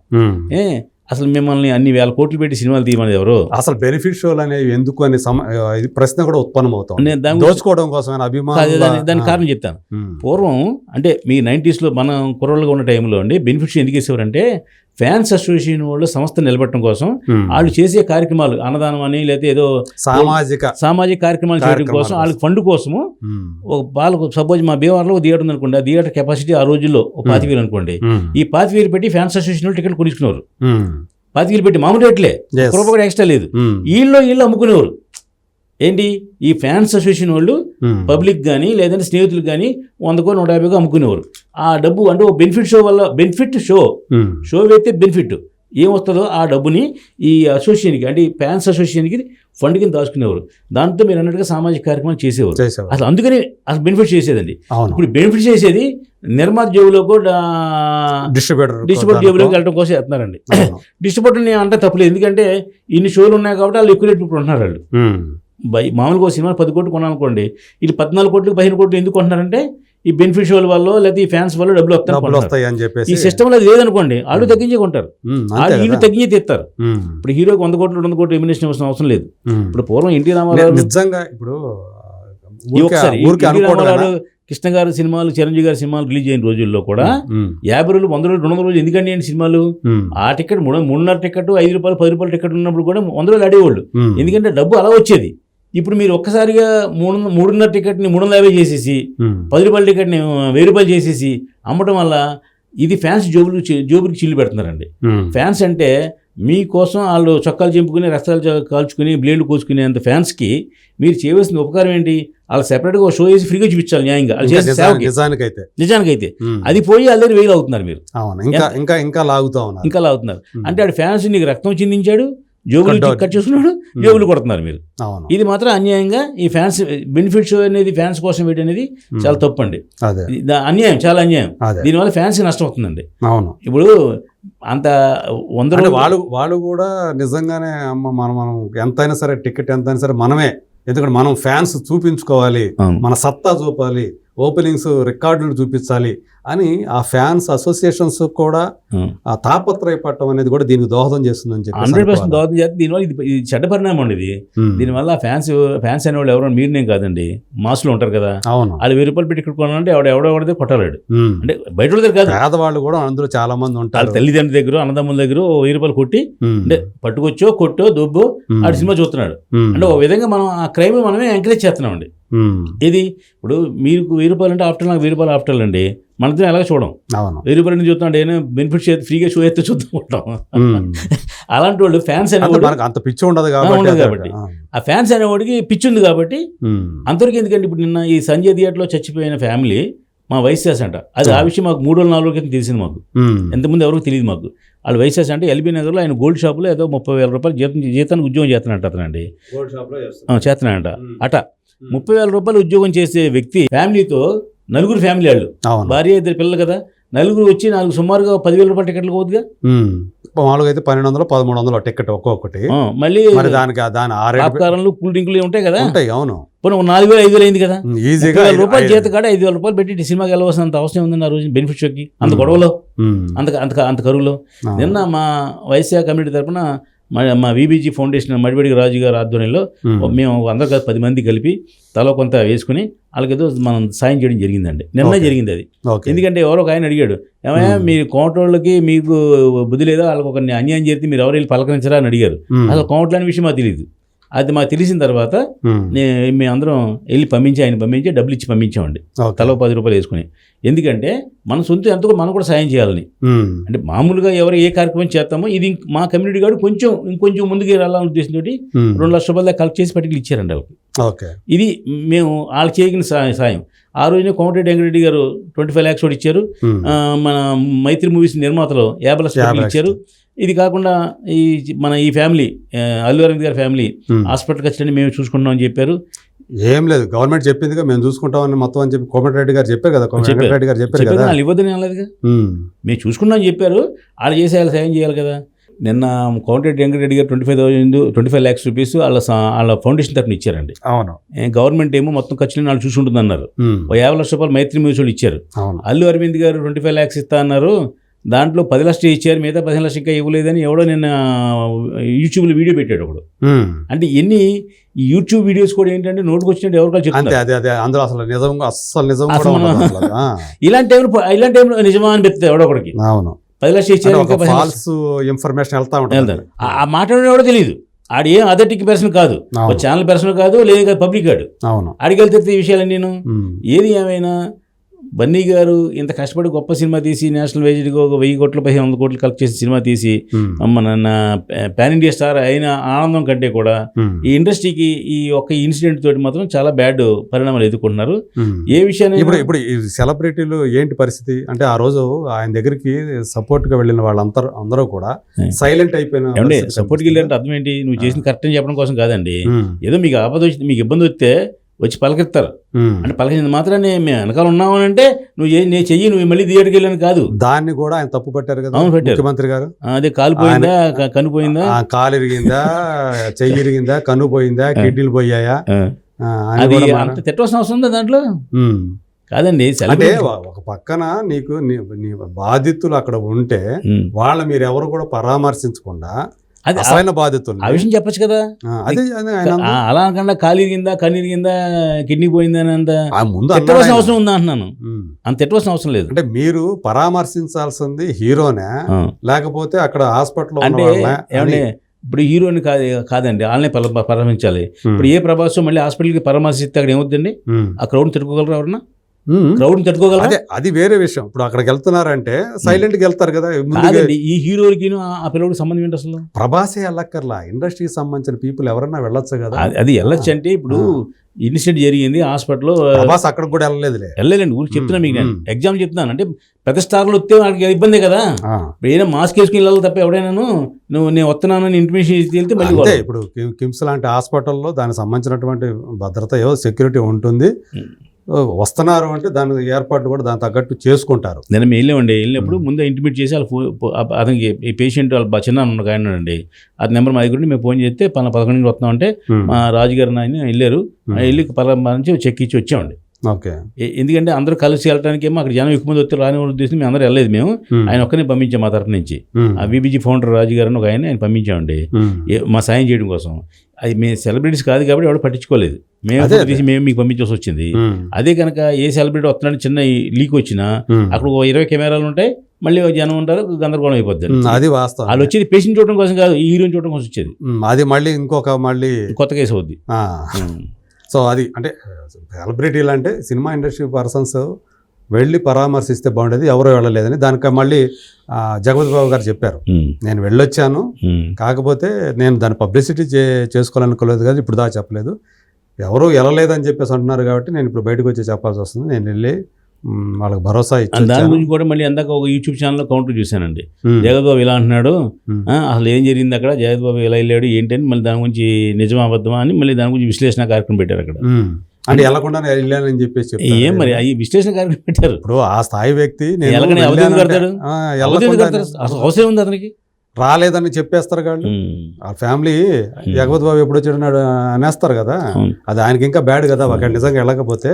అసలు మిమ్మల్ని అన్ని వేల కోట్లు పెట్టి సినిమాలు తీయమని ఎవరు? అసలు బెనిఫిట్ షోలు అనేవి ఎందుకు అనే ఇది ప్రశ్న కూడా ఉత్పన్నం అవుతుంది. నేను దాని గురించి- దోచుకోవడం కోసమైన కాదు, దాని అభిమానం. కారణం చెప్తాను. పూర్వం అంటే మీ 90s లో మనం కుర్రోళ్ళగా ఉన్న టైంలో అండి బెనిఫిట్స్ ఎందుకు ఇచ్చేవారంటే ఫ్యాన్స్ అసోసియేషన్ వాళ్ళు సంస్థ నిలబెట్టడం కోసం వాళ్ళు చేసే కార్యక్రమాలు అన్నదానం అని లేదా ఏదో సామాజిక కార్యక్రమాలు చేయడం కోసం వాళ్ళకి ఫండ్ కోసము వాళ్ళకు సపోజ్ మా భీమవరంలో థియేటర్ ఉంది అనుకోండి, ఆ థియేటర్ కెపాసిటీ ఆ రోజుల్లో 25,000 అనుకోండి, ఈ 25,000 పెట్టి ఫ్యాన్స్ అసోసియేషన్ టికెట్ కొనుక్కునేవారు. 25,000 పెట్టి మామూలు రేట్లే, రూపాయి కూడా ఎక్స్ట్రా లేదు. వీళ్ళు అమ్ముకునేవారు. ఏంటి ఈ ఫ్యాన్స్ అసోసియేషన్ వాళ్ళు పబ్లిక్ కానీ లేదంటే స్నేహితులకు కానీ 100కో 150కో అమ్ముకునేవారు. ఆ డబ్బు అంటే బెనిఫిట్ షో వల్ల బెనిఫిట్ షో అయితే బెనిఫిట్ ఏమొస్తుందో ఆ డబ్బుని ఈ అసోసియేషన్కి అంటే ఈ ఫ్యాన్స్ అసోసియేషన్కి ఫండ్ కింద దాచుకునేవారు. దాంతో మీరు అన్నట్టుగా సామాజిక కార్యక్రమాలు చేసేవారు. అసలు అందుకని అసలు బెనిఫిట్ చేసేదండి. ఇప్పుడు బెనిఫిట్ చేసేది నిర్మాత జేబులోకి డిస్ట్రిబ్యూటర్ జేబులోకి వెళ్ళడం కోసం చేస్తున్నారండి. డిస్ట్రిబ్యూటర్ని అంటే తప్పలేదు, ఎందుకంటే ఇన్ని షోలు ఉన్నాయి కాబట్టి వాళ్ళు ఎక్కువ రేటు కొంటున్నారు. వాళ్ళు మామూలుగా సినిమా 10 కోట్లు కొనాలనుకోండి, వీళ్ళు 14 కోట్లు 15 కోట్లు ఎందుకు కొంటున్నారంటే ఈ బెనిఫిట్ షోల వల్ల లేకపోతే ఈ ఫ్యాన్స్ వల్ల డబ్బులు వస్తాయి అని చెప్పేసి. ఈ సిస్టమ్ అది లేదనుకోండి, వాళ్ళు తగ్గించే కొంటారు, వీళ్ళు తగ్గించే తీస్తారు. ఇప్పుడు హీరోకి 100 కోట్లు 200 కోట్లు ఎమినేషన్ అవసరం లేదు. ఇప్పుడు పూర్వం ఎన్టీ రామారావు నిజంగా ఇప్పుడు కృష్ణ గారి సినిమాలు చిరంజీవి గారి సినిమాలు రిలీజ్ అయిన రోజుల్లో కూడా 50 రోజులు 100 రోజులు 200 రోజులు ఎందుకండి ఏంటి సినిమాలు? ఆ టికెట్ 3.5 టికెట్ 5 రూపాయలు 10 రూపాయల టికెట్ ఉన్నప్పుడు కూడా 100 రోజులు ఆడేవాళ్ళు, ఎందుకంటే డబ్బు అలా వచ్చేది. ఇప్పుడు మీరు ఒక్కసారిగా 3.5 టికెట్ని 350 చేసేసి 10 రూపాయల టికెట్ని 1000 రూపాయలు చేసేసి అమ్మటం వల్ల ఇది ఫ్యాన్స్ జోబుకి చిల్లు పెడుతున్నారండి. ఫ్యాన్స్ అంటే మీకోసం వాళ్ళు చొక్కాలు చింపుకుని రక్తాలు కాల్చుకుని బ్లేడ్లు కోసుకునేంత ఫ్యాన్స్కి మీరు చేయవలసిన ఉపకారం ఏంటి? వాళ్ళు సెపరేట్గా షో వేసి ఫ్రీగా చూపించాలి న్యాయంగా. నిజానికైతే అది పోయి వాళ్ళ దగ్గర వేలు అవుతున్నారు మీరు, ఇంకా లాగుతున్నారు. అంటే ఆడు ఫ్యాన్స్ నీకు రక్తం చిందించాడు, జోబులు కట్ చేసుకున్నాడు, జోబులు కొడుతున్నారు మీరు. ఇది మాత్రం అన్యాయంగా ఈ ఫ్యాన్స్ బెనిఫిట్ షో అనేది ఫ్యాన్స్ కోసం ఏంటి అనేది చాలా తప్పండి. అన్యాయం, చాలా అన్యాయం. దీనివల్ల ఫ్యాన్స్ నష్టం అవుతుందండి. ఇప్పుడు అంత 100 వాళ్ళు కూడా నిజంగానే మనం ఎంతైనా సరే టికెట్ ఎంతైనా సరే మనమే, ఎందుకంటే మనం ఫ్యాన్స్ చూపించుకోవాలి, మన సత్తా చూపాలి, ఓపెనింగ్స్ రికార్డులు చూపించాలి అని ఆ ఫ్యాన్స్ అసోసియేషన్స్ కూడా ఆ తాపత్రయపడటం అనేది కూడా దీనికి దోహదం చేస్తుందని చెప్పి 100% దోహదం చేస్తే దీనివల్ల ఇది చెడ్డ పరిణామం అండి. ఇది దీనివల్ల ఫ్యాన్స్ అనేవాళ్ళు ఎవరో మీరునేం కాదండి, మాసులు ఉంటారు కదా, వాళ్ళు 1000 రూపాయలు పెట్టి ఇక్కడ కొనాలంటే ఎవడెవడితే కొట్టాలాడు. అంటే బయట దగ్గర కాదు, పేదవాళ్ళు కూడా అందులో చాలా మంది ఉంటారు. తల్లిదండ్రుల దగ్గర అన్నదమ్ముల దగ్గర 1000 రూపాయలు కొట్టి అంటే పట్టుకొచ్చో కొట్టో దుబ్బో ఆడు సినిమా చూస్తున్నాడు. అంటే ఒక విధంగా మనం ఆ క్రైమ్ మనమే ఎంకరేజ్ చేస్తున్నామండి. ఇది ఇప్పుడు మీకు 1000 రూపాయలు అంటే ఆఫ్టర్ నాకు 1000 రూపాయలు ఆఫ్టర్ అండి, మనతో ఎలాగ చూడం. 1000 రూపాయలు నుంచి చూస్తున్నాడు, ఏమైనా బెనిఫిట్ ఫ్రీగా షో అయితే చూద్దాం. అలాంటి వాళ్ళు ఫ్యాన్స్ అనేవాడు అంత పిచ్చి ఉండదు కాబట్టి ఆ ఫ్యాన్స్ అనేవాడికి పిచ్చి ఉంది కాబట్టి అంతవరకు. ఎందుకంటే ఇప్పుడు నిన్న ఈ సంజయ్ థియేటర్లో చచ్చిపోయిన ఫ్యామిలీ మా వైశ్యాస్ అంట. అది ఆ విషయం మాకు 3 రోజులు 4 రోజుల క్రితం తెలిసింది. మాకు ఎంతమంది ఎవరికి తెలియదు. మాకు వాళ్ళు వైశ్యాస్ అంటే ఎల్బీ నగర్లో ఆయన గోల్డ్ షాప్లో ఏదో 30,000 రూపాయలు జీతానికి ఉద్యోగం చేస్తున్నాడంట. అతనండి చేస్తున్నాడంట అట. 30,000 రూపాయలు ఉద్యోగం చేసే వ్యక్తి ఫ్యామిలీతో, నలుగురు ఫ్యామిలీ వాళ్ళు, భార్య 2 పిల్లలు కదా, నలుగురు వచ్చి సుమారుగా 10,000 రూపాయల టికెట్లు అవుతుందిగా. మామూలుగా అయితే 1200 1300 టికెట్ ఒక్కొక్కటి. మళ్ళీ దానికి ఆకారంలో కూల్ డ్రింకులు ఉంటాయి కదా. అవును, 4,000 5,000 అయింది కదా. ఈజీగా 5,000 రూపాయలు చేత కాడ 5,000 రూపాయలు పెట్టి సినిమాకి వెళ్ళవలసినంత అవసరం ఉందండి ఆ రోజు బెనిఫిట్ షోకి. అంత గొడవలో, అంత కరువులో. నిన్న మా వైశ్య కమ్యూనిటీ తరఫున మా విబిజీ ఫౌండేషన్ మడిబడి రాజు గారి ఆధ్వర్యంలో మేము అందరూ 10 మంది కలిపి తలో కొంత వేసుకుని వాళ్ళకేదో మనం సాయం చేయడం జరిగిందండి. నిన్న జరిగింది అది. ఎందుకంటే ఎవరో ఒక ఆయన అడిగాడు, ఏమయ్యా మీరు కోమటోళ్ళకి మీకు బుద్ధి లేదా, వాళ్ళకి ఒక అన్యాయం చేస్తే మీరు ఎవరు వెళ్ళి పలకరించరా అని అడిగారు. అసలు కోమటోళ్ళ అనే విషయం మాకు తెలియదు. అది మాకు తెలిసిన తర్వాత మేము అందరం వెళ్ళి ఆయన పంపించి డబ్బులు ఇచ్చి పంపించామండి, తలో 10 రూపాయలు వేసుకుని. ఎందుకంటే మన సొంత ఎంతో మనం కూడా సాయం చేయాలని. అంటే మామూలుగా ఎవరు ఏ కార్యక్రమం చేస్తామో ఇది మా కమ్యూనిటీ గారు ఇంకొంచెం ముందుకు వెళ్ళాలనే ఉద్దేశంతో 2 లక్షల రూపాయలు కలెక్ట్ చేసి పట్టుకుని ఇచ్చారండి వాళ్ళకి. ఇది మేము వాళ్ళు చేయగిన సాయం. ఆ రోజునే కోమటిరెడ్డి వెంకటరెడ్డి గారు 25 lakhs కూడా ఇచ్చారు. మన మైత్రి మూవీస్ నిర్మాతలు 50 లక్షలు ఇచ్చారు. ఇది కాకుండా ఈ ఫ్యామిలీ అల్లు అరవింద్ గారి ఫ్యామిలీ హాస్పిటల్కి వచ్చి మేము చూసుకుంటాం అని చెప్పారు. ఏం లేదు, గవర్నమెంట్ చెప్పిందిగా మేము చూసుకుంటామని మొత్తం అని చెప్పి కోమటిరెడ్డి గారు చెప్పారు కదా. కోమటిరెడ్డి గారు చెప్పారు కదా, వాళ్ళు ఇవ్వదని అనలేదుగా, మేము చూసుకున్నామని చెప్పారు. వాళ్ళు చేసే వాళ్ళు సాయం చేయాలి కదా. నిన్న కోమటిరెడ్డి వెంకటరెడ్డి గారు 25 lakhs రూపీస్ వాళ్ళ ఫౌండేషన్ తరఫున ఇచ్చారండి. అవును, గవర్నమెంట్ ఏమో మొత్తం ఖర్చులను వాళ్ళు చూసుకుంటుంది అన్నారు. 50 లక్షల రూపాయలు మైత్రి మూవీస్ వాళ్ళు ఇచ్చారు. అల్లు అరవింద్ గారు 25 lakhs ఇస్తా అన్నారు. దాంట్లో 10 లక్షలు ఇచ్చారు, మిగతా 15 లక్షలు ఇంకా ఇవ్వలేదని ఎవడో నిన్న యూట్యూబ్లో వీడియో పెట్టాడు ఒకడు. అంటే ఎన్ని ఈ యూట్యూబ్ వీడియోస్ కూడా ఏంటంటే నోటుకు వచ్చినట్టు ఎవరికాలు చెప్తారు. అదే అందులో అసలు నిజం కూడా ఉండదు. ఇలాంటి టైంలో నిజమా అని చెప్తే ఎవడొకడికి. అవును, 10 లక్షలు ఇచ్చారు, ఫాల్స్ ఇన్ఫర్మేషన్ వెళ్తారు. ఆ మాట్లాడే ఎవడో తెలియదు. ఆడు ఏం అథెంటిక్ పర్సన్ కాదు, ఛానల్ పర్సన్ కాదు, లేదు కాదు పబ్లిక్ కాడు. అవును, ఆడికి వెళ్తే ఈ విషయాలు నేను ఏది ఏమైనా బన్నీ గారు ఇంత కష్టపడి గొప్ప సినిమా తీసి నేషనల్ వేజ్కి ఒక 1000 కోట్లు 100 కోట్లు కలెక్ట్ చేసి సినిమా తీసి మన పాన్ ఇండియా స్టార్ అయిన ఆనందం కంటే కూడా ఈ ఇండస్ట్రీకి ఈ ఒక్క ఇన్సిడెంట్ తోటి మాత్రం చాలా బ్యాడ్ పరిణామాలు ఎదుర్కొంటున్నారు. ఏ విషయాన్ని ఇప్పుడు ఈ సెలబ్రిటీలు ఏంటి పరిస్థితి అంటే, ఆ రోజు ఆయన దగ్గరికి సపోర్ట్ గా వెళ్ళిన వాళ్ళందరూ కూడా సైలెంట్ అయిపోయిన. సపోర్ట్కి వెళ్ళారంటే అర్థం ఏంటి? నువ్వు చేసిన కరెక్ట్ అని చెప్పడం కోసం కాదండి. ఏదో మీకు ఆపద వచ్చి మీకు ఇబ్బంది వస్తే వచ్చి పలకెత్తారు. అంటే పలకింది మాత్రాన్ని మేము వెనకాల ఉన్నామని అంటే నేను చెయ్యి నువ్వు మళ్ళీ థియేటర్కి వెళ్ళాను కాదు. దాన్ని కూడా ఆయన తప్పు పెట్టారు కదా. అవును, పెట్టారు ముఖ్యమంత్రి గారు. అదే కాలు పోయిందా, కన్ను పోయిందా, కాలు ఇరిగిందా, చెయ్యి ఇరిగిందా, కన్ను పోయిందా, కిడ్నీలు పోయాయా, అది అంత తిట్టవలసిన అవసరం ఉందా దాంట్లో? కాదండి. అంటే ఒక పక్కన నీకు నీ బాధితులు అక్కడ ఉంటే వాళ్ళ మీరు ఎవరు కూడా పరామర్శించకుండా అసలైన బాధితులు ఆ విషయం చెప్పచ్చు కదా. అలా అనకుండా కాలు ఇరిగిందా, కన్ను ఇరిగిందా, కిడ్నీ పోయిందా అని అంత తిట్టవలసిన అవసరం ఉందా అంటున్నాను. అంత తిట్టవలసిన అవసరం లేదు. అంటే మీరు పరామర్శించాల్సింది హీరోనే, లేకపోతే అక్కడ హాస్పిటల్ అంటే ఏమంటే ఇప్పుడు హీరోని కాదండి, వాళ్ళనే పరామర్శించాలి. ఇప్పుడు ఏ ప్రభాస్ మళ్ళీ హాస్పిటల్కి పరామర్శిస్తే అక్కడ ఏమవుతుందండి? ఆ క్రౌడ్ తిట్టుకోగలరు ఎవరన్నా? క్రౌడ్ తట్టుకోగలరా? అది వేరే విషయం. ఇప్పుడు అక్కడికి వెళ్తున్నారంటే సైలెంట్ గా వెళ్తారు కదా. ఈ హీరోకి ఆ పిల్లడికి సంబంధం ఏంటి అసలు? ప్రభాసే వెళ్ళక్కర్లా, ఇండస్ట్రీకి సంబంధించిన పీపుల్ ఎవరన్నా వెళ్ళొచ్చు కదా. అది వెళ్ళొచ్చు అంటే ఇప్పుడు ఇన్సిడెంట్ జరిగింది హాస్పిటల్లో, ప్రభాస్ అక్కడ కూడా వెళ్ళలేదండి. ఊరికి చెప్తున్నా మీకు, నేను ఎగ్జామ్ చెప్తున్నాను. అంటే పెద్ద స్టార్లు వస్తే వాళ్ళకి ఇబ్బంది కదా. ఏదైనా మాస్క్ వేసుకుని వెళ్ళాలి తప్ప ఎవడైనా నేను వస్తున్నాను ఇంటిమేషన్ వెళ్తే మళ్ళీ ఇప్పుడు కిమ్స్ లాంటి హాస్పిటల్లో దానికి సంబంధించినటువంటి భద్రత సెక్యూరిటీ ఉంటుంది. వస్తున్నారు అంటే దాని ఏర్పాటు కూడా దాని తగ్గట్టు చేసుకుంటారు. నేను వెళ్ళినప్పుడు ముందే ఇంటిమేట్ చేసి అతనికి ఈ పేషెంట్ వాళ్ళ చిన్న ఆయన అండి, అది నెంబర్ మా దగ్గర మేము ఫోన్ చేస్తే 11 వస్తున్నాం అంటే మా రాజుగారు ఆయన వెళ్ళారు. వెళ్ళి నుంచి చెక్ ఇచ్చి వచ్చామండి. ఓకే, ఎందుకంటే అందరూ కలిసి వెళ్ళడానికి ఏమో అక్కడ జనం ఎక్కువ మంది వస్తే రాని ఉద్దేశం మేము అందరూ వెళ్ళలేదు. మేము ఆయన ఒక్కరిని పంపించాం మా తరఫు నుంచి. ఆ బీబీజీ ఫౌండర్ రాజు గారు ఒక ఆయన పంపించామండి మా సాయం చేయడం కోసం. అది మేము సెలబ్రిటీస్ కాదు కాబట్టి ఎవరు పట్టించుకోలేదు. మేము మీకు పంపించాల్సి వచ్చింది. అదే కనుక ఏ సెలబ్రిటీ వస్తున్నాడు చిన్న లీక్ వచ్చినా అక్కడ 20 కెమెరాలు ఉంటాయి, మళ్ళీ జనం ఉంటారు, గందరగోళం అయిపోద్ది. అది వాస్తవం. వాళ్ళు వచ్చేది పేషెంట్ చూడడం కోసం కాదు, ఈ హీరోని చూడడం కోసం వచ్చేది. అది మళ్ళీ మళ్ళీ కొత్త కేసు అవుద్ది. సో అది అంటే సెలబ్రిటీలు అంటే సినిమా ఇండస్ట్రీ పర్సన్స్ వెళ్ళి పరామర్శిస్తే బాగుండేది, ఎవరో వెళ్ళలేదని. దానికి మళ్ళీ జగపతి బాబు గారు చెప్పారు, నేను వెళ్ళొచ్చాను, కాకపోతే నేను దాన్ని పబ్లిసిటీ చేసుకోవాలనుకోలేదు కదా, ఇప్పుడు దాకా చెప్పలేదు, ఎవరూ వెళ్ళలేదని చెప్పేసి అంటున్నారు కాబట్టి నేను ఇప్పుడు బయటకు వచ్చి చెప్పాల్సి వస్తుంది, నేను వెళ్ళి వాళ్ళకి భరోసా ఇచ్చాను. దాని గురించి కూడా మళ్ళీ అందాక ఒక యూట్యూబ్ ఛానల్లో కౌంటర్ చూశానండి. జగత్ బాబు ఇలా అంటున్నాడు, అసలు ఏం జరిగింది అక్కడ, జగత్ బాబు ఇలా వెళ్ళాడు ఏంటని మళ్ళీ దాని గురించి నిజమా అబద్ధమా అని మళ్ళీ దాని గురించి విశ్లేషణ కార్యక్రమం పెట్టారు అక్కడ. అంటే వెళ్ళకుండా వెళ్ళానని చెప్పేసి ఏం మరి ఈ విశ్లేషణ కార్యక్రమం పెట్టారు. ఇప్పుడు ఆ స్థాయి వ్యక్తి అవసరం ఉంది అతనికి, రాలేదని చెప్పేస్తారు కాళ్ళు. ఆ ఫ్యామిలీ జగపతి బాబు ఎప్పుడు వచ్చాడు అనేస్తారు కదా, అది ఆయనకి ఇంకా బ్యాడ్ కదా అక్కడ నిజంగా వెళ్ళకపోతే.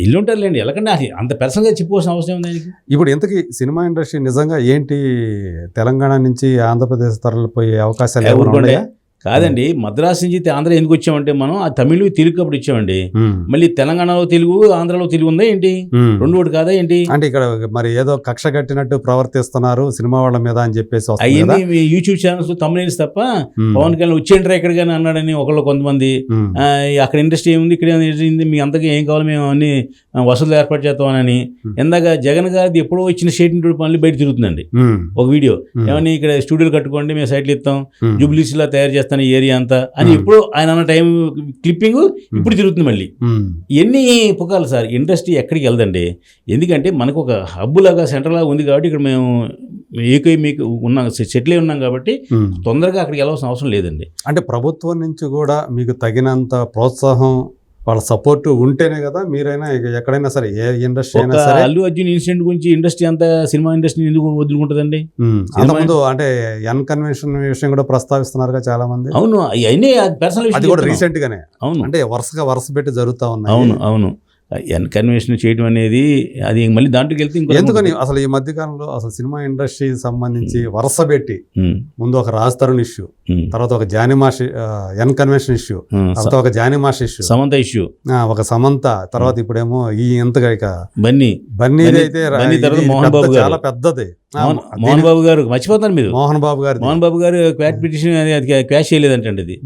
ఇల్లు ఉంటారులేండి, వెళ్ళకండి అంత పర్సనల్గా చెప్పుకోవాల్సిన అవసరం ఉంది ఆయనకి. ఇప్పుడు ఇంతకీ సినిమా ఇండస్ట్రీ నిజంగా ఏంటి, తెలంగాణ నుంచి ఆంధ్రప్రదేశ్ తరలిపోయే అవకాశాలు ఎవరు ఉన్నాయా? కాదండి, మద్రాసు నుంచి ఆంధ్ర ఎందుకు వచ్చామంటే మనం ఆ తమిళ తెలుగు అప్పుడు ఇచ్చామండి. మళ్ళీ తెలంగాణలో తెలుగు, ఆంధ్రలో తెలుగు ఉందా ఏంటి, రెండు ఒకటి కాదా ఏంటి? అంటే ఇక్కడ మరి ఏదో కక్ష కట్టినట్టు ప్రవర్తిస్తున్నారు సినిమా వాళ్ళ మీద అని చెప్పేసి అయ్యింది యూట్యూబ్ ఛానల్స్ తమిళ తప్ప. పవన్ కళ్యాణ్ వచ్చేంటారా ఎక్కడికైనా అన్నాడని ఒకళ్ళు కొంతమంది, అక్కడ ఇండస్ట్రీ ఏముంది ఇక్కడ ఇండస్ట్రీ మీ అంతగా ఏం కావాలి మేము అన్ని వసతులు ఏర్పాటు చేస్తామని. ఇందాక జగన్ గారిది ఎప్పుడో ఇచ్చిన స్టేట్మెంట్ పనులు బయట తిరుగుతుందండి ఒక వీడియో, ఏమని ఇక్కడ స్టూడియోలు కట్టుకోండి మేము సైట్లు ఇస్తాం, జూబ్లీస్ లా తయారు చేస్తాం ఏరియా అంతా అని ఇప్పుడు ఆయన అన్న టైం క్లిప్పింగ్ ఇప్పుడు తిరుగుతుంది మళ్ళీ. ఎన్ని పుకాలు సార్, ఇండస్ట్రీ ఎక్కడికి వెళ్దండి. ఎందుకంటే మనకు ఒక హబ్బు లాగా సెంటర్ లాగా ఉంది కాబట్టి ఇక్కడ మేము మీకు ఉన్నాం, సెటిల్ అయి ఉన్నాం కాబట్టి తొందరగా అక్కడికి వెళ్ళాల్సిన అవసరం లేదండి. అంటే ప్రభుత్వం నుంచి కూడా మీకు తగినంత ప్రోత్సాహం వాళ్ళ సపోర్ట్ ఉంటేనే కదా మీరైనా ఎక్కడైనా సరే ఏ ఇండస్ట్రీ అయినా సరే. అల్లు అర్జున్ ఇన్సిడెంట్ గురించి ఇండస్ట్రీ అంతా సినిమా ఇండస్ట్రీ ఎందుకు వదులుకుంటుందండి? అంతకుముందు అంటే అన్కన్వెన్షన్ విషయం కూడా ప్రస్తావిస్తున్నారు చాలా మంది. అవును, అవన్నీ పర్సనల్, అది కూడా రీసెంట్ గానే. అవును, అంటే వరుస పెట్టి జరుగుతా ఉన్నాయి. అవును కన్వెన్షన్ చేయడం అనేది అది మళ్ళీ దాంట్లోకి వెళ్తే ఇంకో ఎందుకని అసలు ఈ మధ్య కాలంలో అసలు సినిమా ఇండస్ట్రీ సంబంధించి వరుస పెట్టి ముందు ఒక రాజ్ తరుణ్ ఇష్యూ, తర్వాత ఒక జానిమాష్ ఎన్ కన్వెన్షన్ ఇష్యూ, తర్వాత ఒక జానిమాష్ ఇష్యూ, సమంత ఇష్యూ, ఒక సమంత, తర్వాత ఇప్పుడేమో ఈ ఎంతగా ఇక బన్నీ అయితే చాలా పెద్దది. మోహన్ బాబు గారు మర్చిపోతారు మీరు, మోహన్ బాబు గారు క్వాట్ పిటిషన్ క్వాష్ చేయలేదంటే అది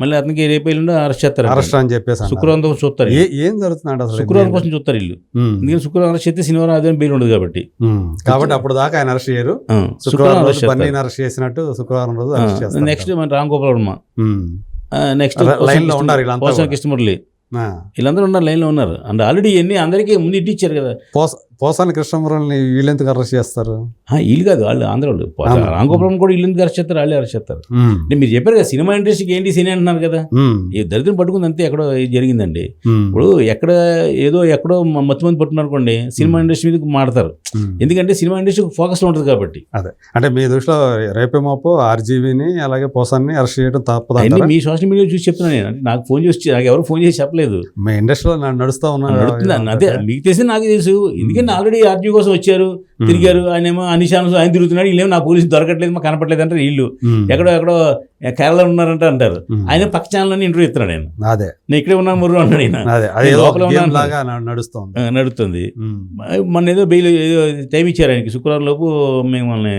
మళ్ళీ అతనికి రేపు అరెస్ట్ చేస్తారు, అరెస్ట్ అని చెప్పేసి శుక్రవారం చూస్తారు ఏం జరుగుతున్నాడు అసలు, శుక్రవారం కోసం చూస్తారు వీళ్ళు. ఎందుకంటే శుక్రవారం అరెస్ట్ చేస్తే శనివారం ఆదివారం బెయిల్ ఉండదు కాబట్టి అప్పుడు దాకా ఆయన అరెస్ట్ చేయరు. శుక్రవారం అరెస్ట్ చేసినట్టు శుక్రవారం రోజు అరెస్ట్ చేస్తారు. నెక్స్ట్ మన రామ్ గోపాల్ వర్మ, నెక్స్ట్ లైన్ లో ఉన్నారు కృష్ణమురళి, వీళ్ళందరూ ఉన్నారు, లైన్ లో ఉన్నారు. అండ్ ఆల్రెడీ ఇవన్నీ అందరికీ ముందు ఇట్టిచ్చారు కదా. పోసాని కృష్ణమురళిని వీళ్ళెందుకు అరెస్ట్ చేస్తారు? వీళ్ళు కాదు, వాళ్ళు ఆంధ్ర వాళ్ళు. రామ్ గోపాల్ కూడా వీళ్ళు ఎందుకు అరెస్ట్ చేస్తారు, వాళ్ళే అరెస్ట్ చేస్తారు. మీరు చెప్పారు కదా సినిమా ఇండస్ట్రీకి ఏంటి సినీ అంటున్నారు కదా, ఈ దరిద్రం పట్టుకుంది అంతే. ఎక్కడో జరిగిందండి. ఇప్పుడు ఎక్కడో మొత్తం మంది పట్టుకున్నారు అనుకోండి, సినిమా ఇండస్ట్రీ మీద మాడతారు. ఎందుకంటే సినిమా ఇండస్ట్రీ ఫోకస్ లో ఉంటుంది కాబట్టి. అదే అంటే మీ దృష్టిలో రేపేమోపో ఆర్జీవీని అలాగే పోసాన్ని అరెస్ట్ చేయడం తప్పదు. మీ సోషల్ మీడియా చూసి చెప్తున్నాను నేను. అంటే నాకు ఫోన్ చేసి, నాకు ఎవరు ఫోన్ చేసి చెప్పలేదు. మీ ఇండస్ట్రీలో నడుస్తా ఉన్నాను. అదే మీకు తెలిసి నాకు తెలుసు. ఎందుకంటే ఆల్రెడీ ఆర్జీ కోసం వచ్చారు, తిరిగారు. ఆయనేమో అనిశాను ఆయన తిరుగుతున్నాడు, వీళ్ళేమో నా పోలీసు దొరకట్లేదు, మాకు కనపట్లేదు అంటారు వీళ్ళు. ఎక్కడో కేరళ ఉన్నారంటే అంటారు. ఆయన పక్క ఛానల్ ఇంటర్వ్యూ ఇస్తున్నాడు. నేను ఇక్కడే ఉన్నాను ముర్రు అన్నాడు. నడుస్తుంది. మొన్న ఏదో బెయిల్ టైం ఇచ్చారు ఆయనకి, శుక్రవారం లోపు మిమ్మల్ని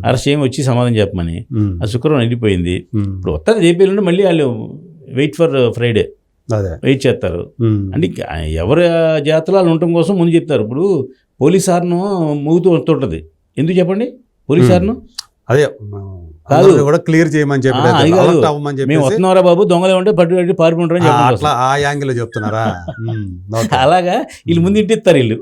అరెస్ట్ చేయమని వచ్చి సమాధానం చెప్పమని. ఆ శుక్రవారం వెళ్ళిపోయింది. ఇప్పుడు వస్తారు రేపు నుండి మళ్ళీ వాళ్ళు వెయిట్ ఫర్ ఫ్రైడే వెయిట్ చేస్తారు. అంటే ఎవరి జాతరలో వాళ్ళు ఉండటం కోసం ముందు చెప్తారు. ఇప్పుడు పోలీస్ హార్ను మోగుతూ వస్తుంటది. ఎందుకు చెప్పండి? పోలీస్ హార్ను అదే కాదు కూడా క్లియర్ చేయమని చెప్పి మేము వస్తున్నారా బాబు, దొంగలే ఉంటే పట్టు పారిపోంటారని ఆ యాంగిల్ చెప్తున్నారా? అలాగా వీళ్ళు ముందు ఇంటిస్తారు, వీళ్ళు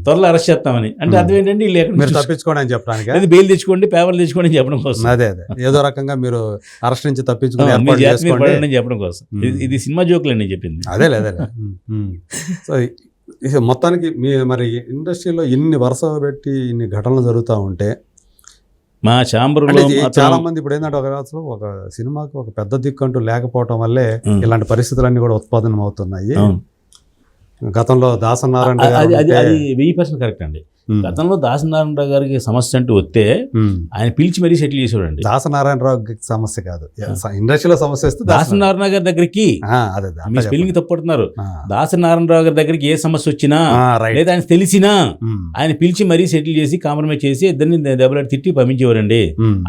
త్వరలో అరెస్ట్ చేస్తామని. అంటే అర్థం ఏంటంటే వీళ్ళు ఎక్కడ తప్పించుకోండి అని చెప్పడానికి, బెయిల్ తెచ్చుకోండి, పేపర్లు తెచ్చుకోండి అని చెప్పడం కోసం. అదే ఏదో రకంగా మీరు అరెస్ట్ నుంచి తప్పించుకోండి చెప్పడం కోసం. ఇది సినిమా జోకులు అని చెప్పింది. అదే సో మొత్తానికి మరి ఇండస్ట్రీలో ఇన్ని వరుస పెట్టి ఇన్ని ఘటనలు జరుగుతూ ఉంటే మా ఛాంబర్లో చాలా మంది ఇప్పుడు ఏంటంటే ఒక సినిమాకి ఒక పెద్ద దిక్కు అంటూ లేకపోవటం వల్లే ఇలాంటి పరిస్థితులన్నీ కూడా ఉత్పాదనం అవుతున్నాయి. గతంలో దాసనారాయణ 1000% కరెక్ట్ అండి. గతంలో దాసనారాయణరావు గారికి సమస్య అంటూ వస్తే ఆయన పిలిచి మరీ సెటిల్ చేసేవాడండి. దాసనారాయణరావు సమస్య కాదు, ఇండస్ట్రీలో సమస్య వస్తే దాసనారాయణ గారి దగ్గరికి స్పెల్లింగ్ తప్పుడుతున్నారు. దాసనారాయణరావు గారి దగ్గరికి ఏ సమస్య వచ్చినా లేదా ఆయన తెలిసినా ఆయన పిలిచి మరీ సెటిల్ చేసి కాంప్రమైజ్ చేసి ఇద్దరిని దెబ్బలాడి తిట్టి పంపించేవారండి.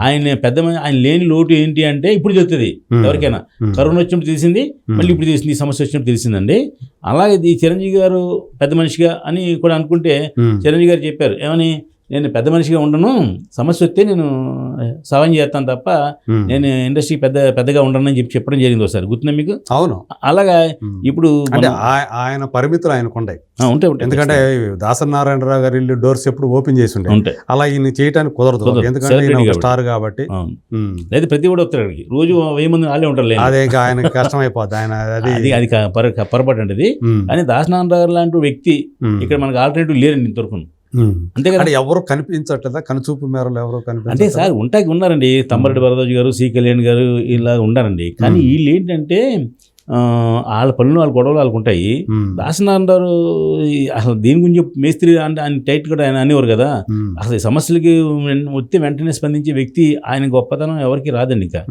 ఆయన లేని లోటు ఏంటి అంటే ఇప్పుడు తెలుస్తుంది ఎవరికైనా. కరోనా వచ్చినప్పుడు తెలిసింది, మళ్ళీ ఇప్పుడు తెలిసింది, ఈ సమస్య వచ్చినప్పుడు తెలిసిందండి. అలాగే ఈ చిరంజీవి గారు పెద్ద మనిషిగా అని కూడా అనుకుంటే చిరంజీవి గారు చెప్పారు ఏమని, నేను పెద్ద మనిషిగా ఉండను, సమస్య వస్తే నేను సహాయం చేస్తాను తప్ప నేను ఇండస్ట్రీ పెద్దగా ఉండనని చెప్పడం జరిగింది ఒకసారి, గుర్తున్నా మీకు? అవును. అలాగా ఇప్పుడు ఆయన పరిమితులు ఆయనకు ఉంటాయి. ఉంటాయి. ఎందుకంటే దాసనారాయణరావు గారి ఇల్లు డోర్స్ ఎప్పుడు ఓపెన్ చేసి ఉంటాయి. అలా ఈయన చేయడానికి కుదరదు, ఎందుకంటే స్టార్ కాబట్టి. లేదా ప్రతి కూడా వస్తారు అక్కడికి, రోజు 1000 మంది వాళ్ళే ఉంటారు. అదే ఆయన కష్టం అయిపోద్ది. ఆయన అది పొరపాటు అంటది. కానీ దాసనారాయణరావు లాంటి వ్యక్తి ఇక్కడ మనకు ఆల్టర్నేటివ్ లేరండి ఇంతవరకు. అంతే కదా, ఎవరు కనిపించట్లేదా? కనుచూపు మేరలు ఎవరు కనిపించ అంటే సార్ ఉన్నారండి. తమ్మరెడ్డి వరదరాజు గారు, సి కళ్యాణ్ గారు ఇలా ఉన్నారండి. కానీ వీళ్ళు ఏంటంటే వాళ్ళ పనులు వాళ్ళ గొడవలు వాళ్ళకు ఉంటాయి. దాసనారాయణరావు అసలు దేని గురించి మేస్త్రి అంటే ఆయన టైట్ కూడా ఆయన అనేవారు కదా. అసలు సమస్యలకి వస్తే వెంటనే స్పందించే వ్యక్తి. ఆయన గొప్పతనం ఎవరికి రాదండి. ఇంకా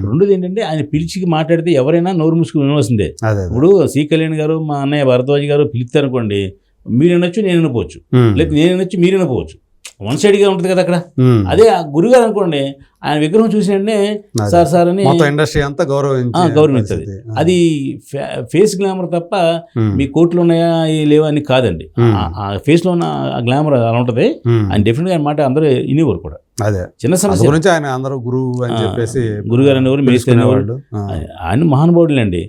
రెండోది ఏంటంటే ఆయన పిలిచికి మాట్లాడితే ఎవరైనా నోరు మూసుకుని వినవలసిందే. ఇప్పుడు సి కళ్యాణ్ గారు, మా అన్నయ్య భరద్వాజ్ గారు పిలుస్తారు అనుకోండి, మీరు వినొచ్చు, నేను వినపోవచ్చు, లేదా నేను వినొచ్చు, మీరు వినపోవచ్చు. వన్ సైడ్గా ఉంటుంది కదా అక్కడ. అదే ఆ గురుగారు అనుకోండి, ఆయన విగ్రహం చూసినంటే సార్ అని ఇండస్ట్రీ అంతా గౌరవించదు. అది ఫేస్ గ్లామర్ తప్ప మీ కోట్లు ఉన్నాయా లేవా అని కాదండి. ఆ ఫేస్ లో ఉన్న గ్లామర్ అలా ఉంటుంది. ఆయన డెఫినెట్ గా మాట అందరూ వినేవారు కూడా. అదే చిన్న సమస్య గురించి ఆయన అందరూ గురువు అని చెప్పేసి గురుగారు అనేవారు, మేస్త్రి అనేవాళ్ళు. ఆయన మహానుభావుడులేండి.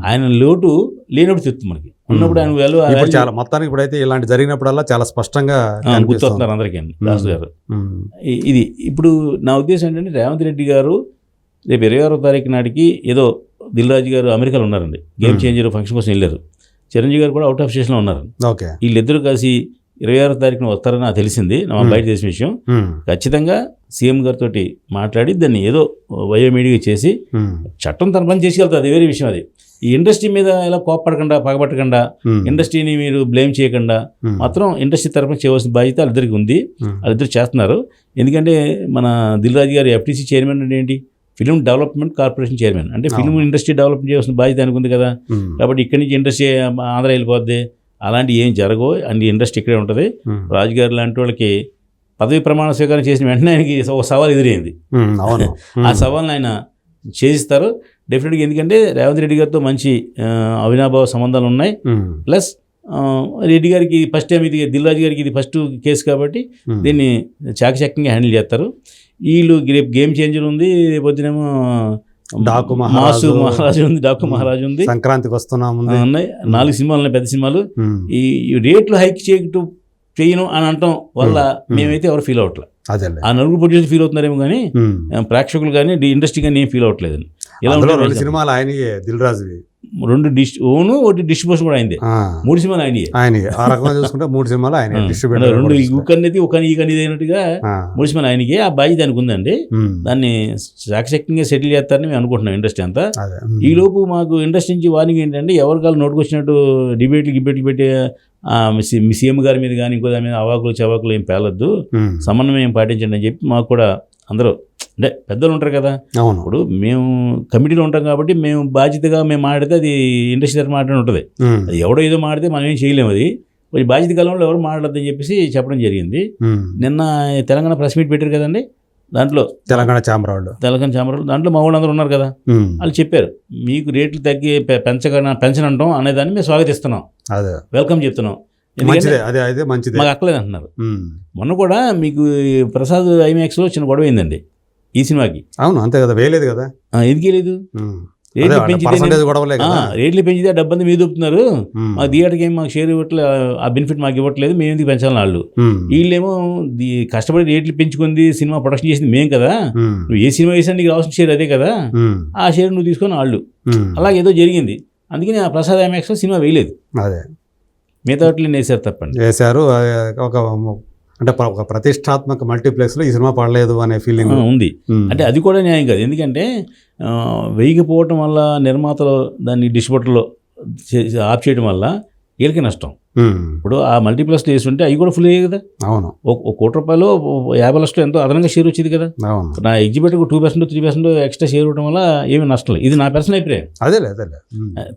ఆయన లోటు లేనప్పుడు చెప్తుంది మనకి, ఉన్నప్పుడు ఆయన చాలా మొత్తానికి ఇప్పుడైతే ఇలాంటి జరిగినప్పుడల్లా చాలా స్పష్టంగా గుర్తొస్తున్నారు అందరికీ దాసు గారు. ఇది ఇప్పుడు నా ఉద్దేశం ఏంటంటే, రేవంత్ రెడ్డి గారు రేపు 26వ తారీఖు నాటికి ఏదో దిల్ రాజు గారు అమెరికాలో ఉన్నారండి, గేమ్ చేంజర్ ఫంక్షన్ కోసం వెళ్ళారు. చిరంజీవి గారు కూడా అవుట్ ఆఫ్ స్టేషన్లో ఉన్నారు. వీళ్ళిద్దరూ కలిసి 26వ తారీఖున వస్తారని నాకు తెలిసింది, నా బయట తెలిసిన విషయం. ఖచ్చితంగా సీఎం గారితో మాట్లాడి దాన్ని ఏదో వయోమీడిగా చేసి చట్టం తన పని చేసుకెళ్తుంది, అది వేరే విషయం. అది ఈ ఇండస్ట్రీ మీద ఇలా కోప్పడకుండా పగబట్టకుండా ఇండస్ట్రీని మీరు బ్లేమ్ చేయకుండా మాత్రం ఇండస్ట్రీ తరఫున చేయవలసిన బాధ్యత వాళ్ళిద్దరికి ఉంది. వాళ్ళిద్దరు చేస్తున్నారు. ఎందుకంటే మన దిల్ రాజు గారు FTC చైర్మన్ అంటే ఏంటి, ఫిల్మ్ డెవలప్మెంట్ కార్పొరేషన్ చైర్మన్, అంటే ఫిల్మ్ ఇండస్ట్రీ డెవలప్ చేయాల్సిన బాధ్యత అనుకుంది కదా. కాబట్టి ఇక్కడి నుంచి ఇండస్ట్రీ ఆంధ్ర వెళ్ళిపోద్ది, అలాంటి ఏం జరగవు, అన్ని ఇండస్ట్రీ ఇక్కడే ఉంటుంది. రాజుగారు లాంటి వాళ్ళకి పదవి ప్రమాణ స్వీకారం చేసిన వెంటనే ఆయనకి ఒక సవాల్ ఎదురైంది. ఆ సవాల్ని ఆయన చేయిస్తారు డెఫినెట్గా. ఎందుకంటే రేవంత్ రెడ్డి గారితో మంచి అవినాభావ సంబంధాలు ఉన్నాయి. ప్లస్ రెడ్డి గారికి ఫస్ట్ టైం ఇది, దిల్ రాజు గారికి ఇది ఫస్ట్ కేసు కాబట్టి దీన్ని చాకచక్యంగా హ్యాండిల్ చేస్తారు. వీళ్ళు రేపు గేమ్ చేంజర్ ఉంది, రేపొద్దునేమో మాసు మహారాజు ఉంది, డాకు మహారాజు ఉంది, సంక్రాంతికి వస్తున్నాము ఉన్నాయి. 4 సినిమాలు ఉన్నాయి, పెద్ద సినిమాలు. ఈ రేట్లు హైక్ చేయను అని అనటం వల్ల మేమైతే ఎవరు ఫీల్ అవ్వట్లేదు. ఆ నలుగురు ప్రొడ్యూసర్ ఫీల్ అవుతున్నారేమో కానీ ప్రేక్షకులు కానీ ఇండస్ట్రీ కానీ ఏం ఫీల్ అవ్వట్లేదు. ఇలా 2 సినిమాలు ఆయనయే, దిల్ రాజువి 2 ఓను, ఒకటి డిస్ట్రిబ్యూషన్ కూడా అయింది. 3 సినిమాలు ఆయనయే. ఆ రకంగా చూసుకుంటే 3 సినిమాలు ఆయన డిస్ట్రిబ్యూటర్, 2 ఊకనేది ఒక ఈ కనేది అయినట్టుగా 3 సినిమాలు ఆయనకి. ఆ బాధ్యత దానికి ఉందండి. దాన్ని చాకచక్యంగా సెటిల్ చేస్తారని మేము అనుకుంటున్నాం ఇండస్ట్రీ అంతా. ఈ లోపు మాకు ఇండస్ట్రీ నుంచి వార్నింగ్ ఏంటంటే ఎవరికాలు నోటుకు వచ్చినట్టు గిబేట్లు పెట్టి సీఎం గారి మీద కానీ ఇంకో దాని మీద అవాకులు చవాకులు ఏం పేలొద్దు, సమన్వయం పాటించండి అని చెప్పి మాకు కూడా అందరూ అంటే పెద్దలు ఉంటారు కదా. ఇప్పుడు మేము కమిటీలో ఉంటాం కాబట్టి మేము బాధ్యతగా మేము మాట్లాడితే అది ఇండస్ట్రీ తరఫున మాట్లాడి ఉంటుంది. అది ఎవడో ఏదో మాడితే మనం ఏం చేయలేము. అది కొంచెం బాధ్యత కాలంలో ఎవరు మాట్లాడద్దని చెప్పేసి చెప్పడం జరిగింది. నిన్న తెలంగాణ ప్రెస్ మీట్ పెట్టారు కదండి, దాంట్లో తెలంగాణ ఛాంబర్ దాంట్లో మా వాళ్ళు అందరూ ఉన్నారు కదా. వాళ్ళు చెప్పారు మీకు రేట్లు తగ్గి పెంచనంటాం అనేదాన్ని మేము స్వాగతిస్తున్నాం, వెల్కమ్ చెప్తున్నాం. మాకు అక్కలేదు అంటున్నారు. మొన్న కూడా మీకు ప్రసాద్ ఐమాక్స్లో చిన్న గొడవ అయిందండి ఈ సినిమాకి. అవును, అంతే కదా, వేయలేదు కదా. ఎందుకు లేదు, రేట్లు పెంచితే ఆ డబ్బంతా మీద దొప్పుతున్నారు. మా థియేటర్కి ఏం మాకు షేర్ ఇవ్వట్లేదు, ఆ బెనిఫిట్ మాకు ఇవ్వట్లేదు, మేము ఎందుకు పెంచాలని వాళ్ళు. వీళ్ళేమో కష్టపడి రేట్లు పెంచుకుంది సినిమా ప్రొడక్షన్ చేసింది మేము కదా, నువ్వు ఏ సినిమా వేసినా నీకు రావాల్సిన షేర్ అదే కదా, ఆ షేర్ నువ్వు తీసుకొని వాళ్ళు. అలాగే ఏదో జరిగింది, అందుకని ఆ ప్రసాద్ ఐమాక్స్లో సినిమా వేయలేదు. అదే మిగతా వాటిని వేసారు, తప్పండి వేశారు. అంటే ఒక ప్రతిష్టాత్మక మల్టీప్లెక్స్లో ఈ సినిమా పడలేదు అనే ఫీలింగ్ ఉంది. అంటే అది కూడా న్యాయం కాదు, ఎందుకంటే వేయకపోవటం వల్ల నిర్మాతలు దాన్ని డిస్ట్రిబ్యూటర్లో ఆఫ్ చేయడం వల్ల వీళ్ళకి నష్టం. ఇప్పుడు ఆ మల్టీప్లెక్స్లో వేస్తుంటే అవి కూడా ఫుల్ అయ్యాయి కదా. అవును, ₹1 కోటి 50 లక్షలు ఎంతో అదనంగా షేర్ వచ్చేది కదా. నా ఎగ్జిబిటర్కు 2% 3% ఎక్స్ట్రా షేర్ ఇవ్వడం వల్ల ఏమీ నష్టం లేదు. ఇది నా పర్సనల్ అభిప్రాయం, అదేలే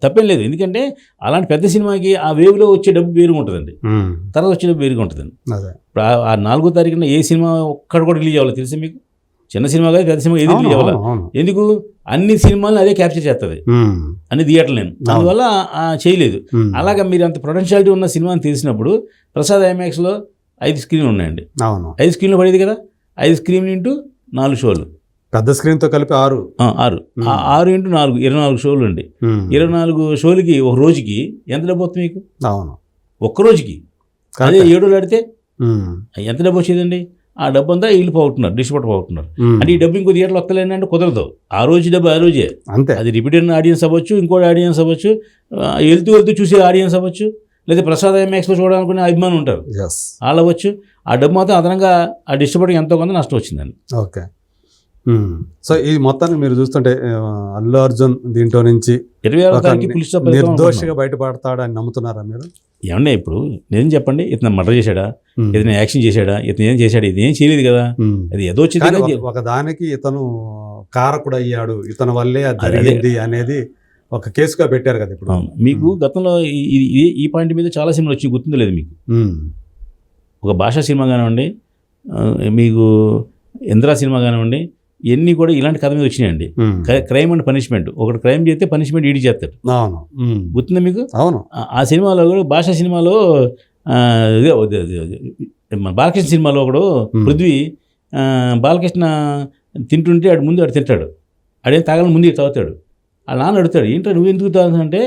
తప్పేం లేదు. ఎందుకంటే అలాంటి పెద్ద సినిమాకి ఆ వేవ్లో వచ్చే డబ్బు వేరుగా ఉంటుందండి, తర్వాత వచ్చే డబ్బు వేరుగా ఉంటుందండి. ఇప్పుడు ఆ 4వ తారీఖున ఏ సినిమా ఒక్కడ కూడా రిలీజ్ అవ్వాలి తెలుసా మీకు? చిన్న సినిమా కాదు, పెద్ద సినిమా ఏది రిలీజ్ అవ్వాలి. ఎందుకు? అన్ని సినిమాలను అదే క్యాప్చర్ చేస్తుంది, అన్ని థియేటర్లు నేను, అందువల్ల చేయలేదు. అలాగా మీరు అంత పొటెన్షియాలిటీ ఉన్న సినిమాని తెలిసినప్పుడు ప్రసాద్ ఐమాక్స్లో 5 స్క్రీన్లు ఉన్నాయండి. 5 స్క్రీన్లు పడేది కదా, 5 స్క్రీన్లు ఇంటూ 4 షోలు, పెద్ద స్క్రీన్తో కలిపి 6 ఇంటూ 4 24 షోలు అండి. 24 షోలకి ఒక రోజుకి ఎంత డబ్బు వస్తుంది మీకు? ఒక్క రోజుకి అదే 7 రోజులు ఆడితే ఎంత డబ్బు వచ్చేదండి? ఆ డబ్బు అంతా వీళ్ళు పోగొట్టున్నారు, డిస్ట్రిబ్యూటర్ పోగొట్టున్నారు. అంటే ఈ డబ్బు ఇంకో థియేటర్లో వస్తలేనంటే కుదరదు. ఆ రోజు డబ్బు ఆ రోజే, అంతే. అది రిపీటెడ్ ఆడియన్స్ అవ్వచ్చు, ఇంకోటి ఆడియన్స్ అవ్వచ్చు, వెళ్తూ చూసే ఆడియన్స్ అవ్వచ్చు, లేదా ప్రసాద్ ఐమాక్స్లో చూడాలనుకునే అభిమానులు ఉంటారు, వాళ్ళు అవ్వచ్చు. ఆ డబ్బు మాత్రం అదనంగా ఆ డిస్ట్రిబ్యూటర్కి ఎంతో కొంత నష్టం వచ్చిందండి. ఓకే. సో ఈ మొత్తాన్ని మీరు చూస్తుంటే అల్లు అర్జున్ దీంట్లో నుంచి 26వ తారీఖు నిర్దోషిగా బయటపడతాడని నమ్ముతున్నారా మీరు? ఏమన్నా ఇప్పుడు నేను చెప్పండి, ఇతను మర్డర్ చేశాడా, ఇతను యాక్షన్ చేశాడా, ఇతను ఏం చేశాడు? ఇది ఏం చేయలేదు కదా, అది ఏదో వచ్చింది. ఒక దానికి ఇతను కారకుడు అయ్యాడు, ఇతని వల్లే అది జరిగింది అనేది ఒక కేసుగా పెట్టారు కదా ఇప్పుడు. మీకు గతంలో ఈ పాయింట్ మీద చాలా సినిమాలు వచ్చి గుర్తుందో లేదు మీకు? ఒక భాషా సినిమా కానివ్వండి, మీకు ఇంద్రా సినిమా కానివ్వండి, ఇవన్నీ కూడా ఇలాంటి కథ మీద వచ్చినాయండి. క్రైమ్ అండ్ పనిష్మెంట్, ఒకటి క్రైమ్ చేస్తే పనిష్మెంట్ ఈడీ చేస్తాడు. గుర్తుందా మీకు? అవును. ఆ సినిమాలో కూడా భాషా సినిమాలో మన బాలకృష్ణ సినిమాలో ఒకడు పృథ్వీ బాలకృష్ణ తింటుంటే ఆడు ముందు ఆడు తింటాడు, ఆడేం తాగాలని ముందు తాగుతాడు. వాళ్ళ నాన్న అడుగుతాడు, ఏంటో నువ్వు ఎందుకు తాగుతానంటే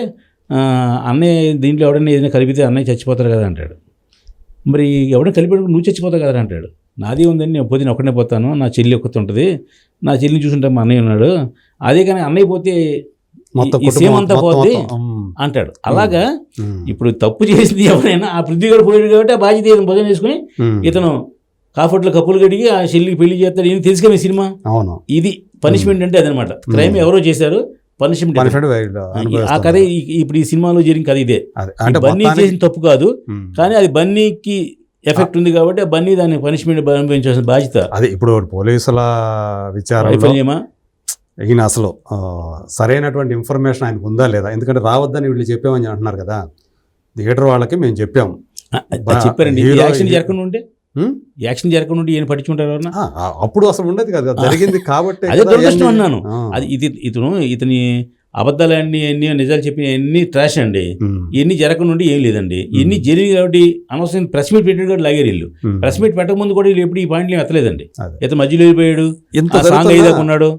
అన్నయ్య దీంట్లో ఎవడన్నా ఏదైనా కలిపితే అన్నయ్య చచ్చిపోతారు కదా అంటాడు. మరి ఎవడైనా కలిపి నువ్వు చచ్చిపోతావు కదా అంటాడు. నాది ఉందని నేను పొద్దున ఒక్కడే పోతాను, నా చెల్లి ఒక్కటి ఉంటుంది, నా చెల్లిని చూసుంటే మా అన్నయ్య ఉన్నాడు, అదే కానీ అన్నయ్య పోతే సేమ్ అంతా పోద్ది అంటాడు. అలాగా ఇప్పుడు తప్పు చేసింది ఎవరైనా ఆ పృథ్వీ గారు పోయాడు కాబట్టి ఆ బాధ్యత ఏదైనా భోజనం చేసుకుని ఇతను కాఫట్లో కప్పులు కడిగి ఆ చెల్లికి పెళ్లి చేస్తాడు. ఇది తెలుసుగా మీ సినిమా. ఇది పనిష్మెంట్ అంటే అదనమాట. క్రైమ్ ఎవరో చేశారు, పనిష్మెంట్. పనిష్మెంట్ ఆ కథ ఇప్పుడు ఈ సినిమాలో జరిగిన కథ ఇదే. అంటే బన్నీ చేసిన తప్పు కాదు, కానీ అది బన్నీకి ఎఫెక్ట్ ఉంది కాబట్టి ఆ బన్నీ దాన్ని పనిష్మెంట్ అనుభవించాల్సిన బాధ్యత. అదే ఇప్పుడు పోలీసుల విచారణలో వైఫల్యమా ఈయన అసలు సరైనటువంటి ఇన్ఫర్మేషన్ ఆయనకు ఉందా లేదా, ఎందుకంటే రావద్దని వీళ్ళు చెప్పామని అంటున్నారు కదా థియేటర్ వాళ్ళకి, మేము చెప్పాం చెప్పారండి. యాక్షన్ జరగకుండా ఉంటే యాక్షన్ జరగకుండా ఉంటే ఏం పట్టించుకుంటారు ఎవరన్నా? అప్పుడు అసలు ఉండదు కదా, జరిగింది కాబట్టి అదే దురదృష్టం అన్నాను. అది ఇతని అబద్ధాలన్నీ ఎన్ని నిజాలు చెప్పిన ఎన్ని ట్రాష్ అండి. ఇవన్నీ జరగకుండా ఏం లేదండి. ఇవన్నీ జరిగి కాబట్టి అనవసరం ప్రెస్ మీట్ పెట్టాడు కూడా లాగారు వీళ్ళు. ప్రెస్ మీట్ పెట్టక ముందు కూడా వీళ్ళు ఎప్పుడు ఈ పాయింట్లు ఎత్తలేదండి. ఇతను మధ్యలో వెళ్ళిపోయాడు, సాంగ్ అయ్యేదాకా ఉన్నాడు,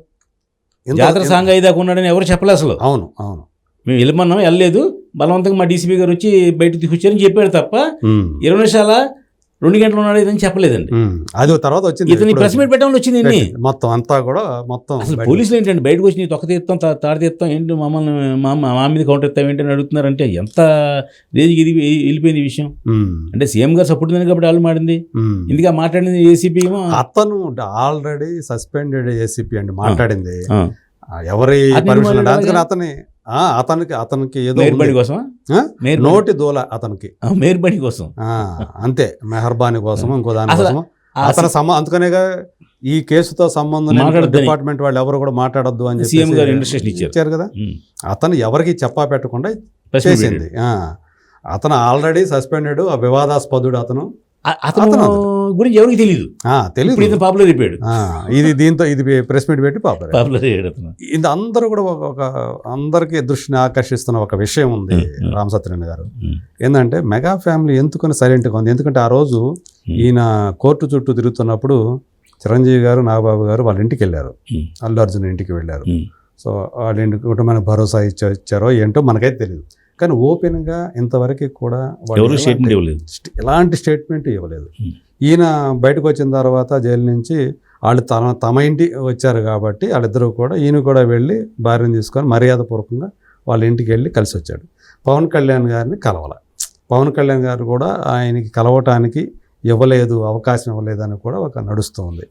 జాతర సాంగ్ అయ్యేదాకా ఉన్నాడని ఎవరు చెప్పలేదు అసలు. అవును అవును, మేము వెళ్ళమన్నాం, వెళ్ళలేదు, బలవంతంగా మా డీసీపీ గారు వచ్చి బయటకు తీసుకొచ్చారని చెప్పాడు తప్ప 20 నిమిషాల 2 గంటలు ఉన్నాడు ఇదని చెప్పలేదండి. అది తర్వాత వచ్చింది, ఇతని ప్రెస్ మీట్ పెట్టడం వచ్చింది మొత్తం అంతా కూడా మొత్తం. అసలు పోలీసులు ఏంటండి బయటకు వచ్చి నీ తొక్క తీస్తాం తాడు తీస్తాం ఏంటి మమ్మల్ని మా మీద కౌంటర్ ఇస్తాం ఏంటని అడుగుతున్నారంటే ఎంత రేంజ్కి ఇది వెళ్ళిపోయింది ఈ విషయం. అంటే సీఎం గారు సపోర్ట్ ఉంది కాబట్టి వాళ్ళు మాడింది. ఇందుకే మాట్లాడింది ఏసీపీ ఏమో. అతను ఆల్రెడీ సస్పెండెడ్ ఏసీపీ అండి మాట్లాడింది, ఎవరి పర్మిషన్ అందుకని అతనికి ఏదో మేర్బడి కోసం, నోటి దూల అతనికి మేర్బడి కోసం అంతే, మెహర్బానీ కోసం ఇంకో దానికోసం అతను అందుకనేగా ఈ కేసుతో సంబంధం డిపార్ట్మెంట్ వాళ్ళు ఎవరు కూడా మాట్లాడొద్దు అని చెప్పి ఇచ్చారు కదా. అతను ఎవరికి చెప్పా పెట్టకుండా చేసింది. అతను ఆల్రెడీ సస్పెండెడ్, వివాదాస్పదుడు అతను గురించి ఎవరికి తెలియదు. పాపులర్ అయిపోయాడు. ఇది ప్రెస్ మీట్ పెట్టి పాపులర్ అయ్యాడు. ఇది అందరూ కూడా అందరికీ దృష్టిని ఆకర్షిస్తున్న ఒక విషయం ఉంది రామ్ సత్యనారాయణ గారు. ఏంటంటే మెగా ఫ్యామిలీ ఎందుకని సైలెంట్గా ఉంది, ఎందుకంటే ఆ రోజు ఈయన కోర్టు చుట్టూ తిరుగుతున్నప్పుడు చిరంజీవి గారు, నాగబాబు గారు వాళ్ళ ఇంటికి వెళ్ళారు, అల్లు అర్జున్ ఇంటికి వెళ్ళారు. సో వాళ్ళ ఇంటికి కుటుంబానికి భరోసా ఇచ్చారో ఏంటో మనకైతే తెలియదు, కానీ ఓపెన్గా ఇంతవరకు కూడా ఎలాంటి స్టేట్మెంట్ ఇవ్వలేదు. ఈయన బయటకు వచ్చిన తర్వాత జైలు నుంచి వాళ్ళు తమ ఇంటి వచ్చారు కాబట్టి వాళ్ళిద్దరూ కూడా ఈయన కూడా వెళ్ళి భార్యను తీసుకొని మర్యాదపూర్వకంగా వాళ్ళ ఇంటికి వెళ్ళి కలిసి వచ్చాడు. పవన్ కళ్యాణ్ గారిని కలవాలి, పవన్ కళ్యాణ్ గారు కూడా ఆయనకి కలవటానికి అవకాశం ఇవ్వలేదని కూడా ఒక నడుస్తూ ఉంది.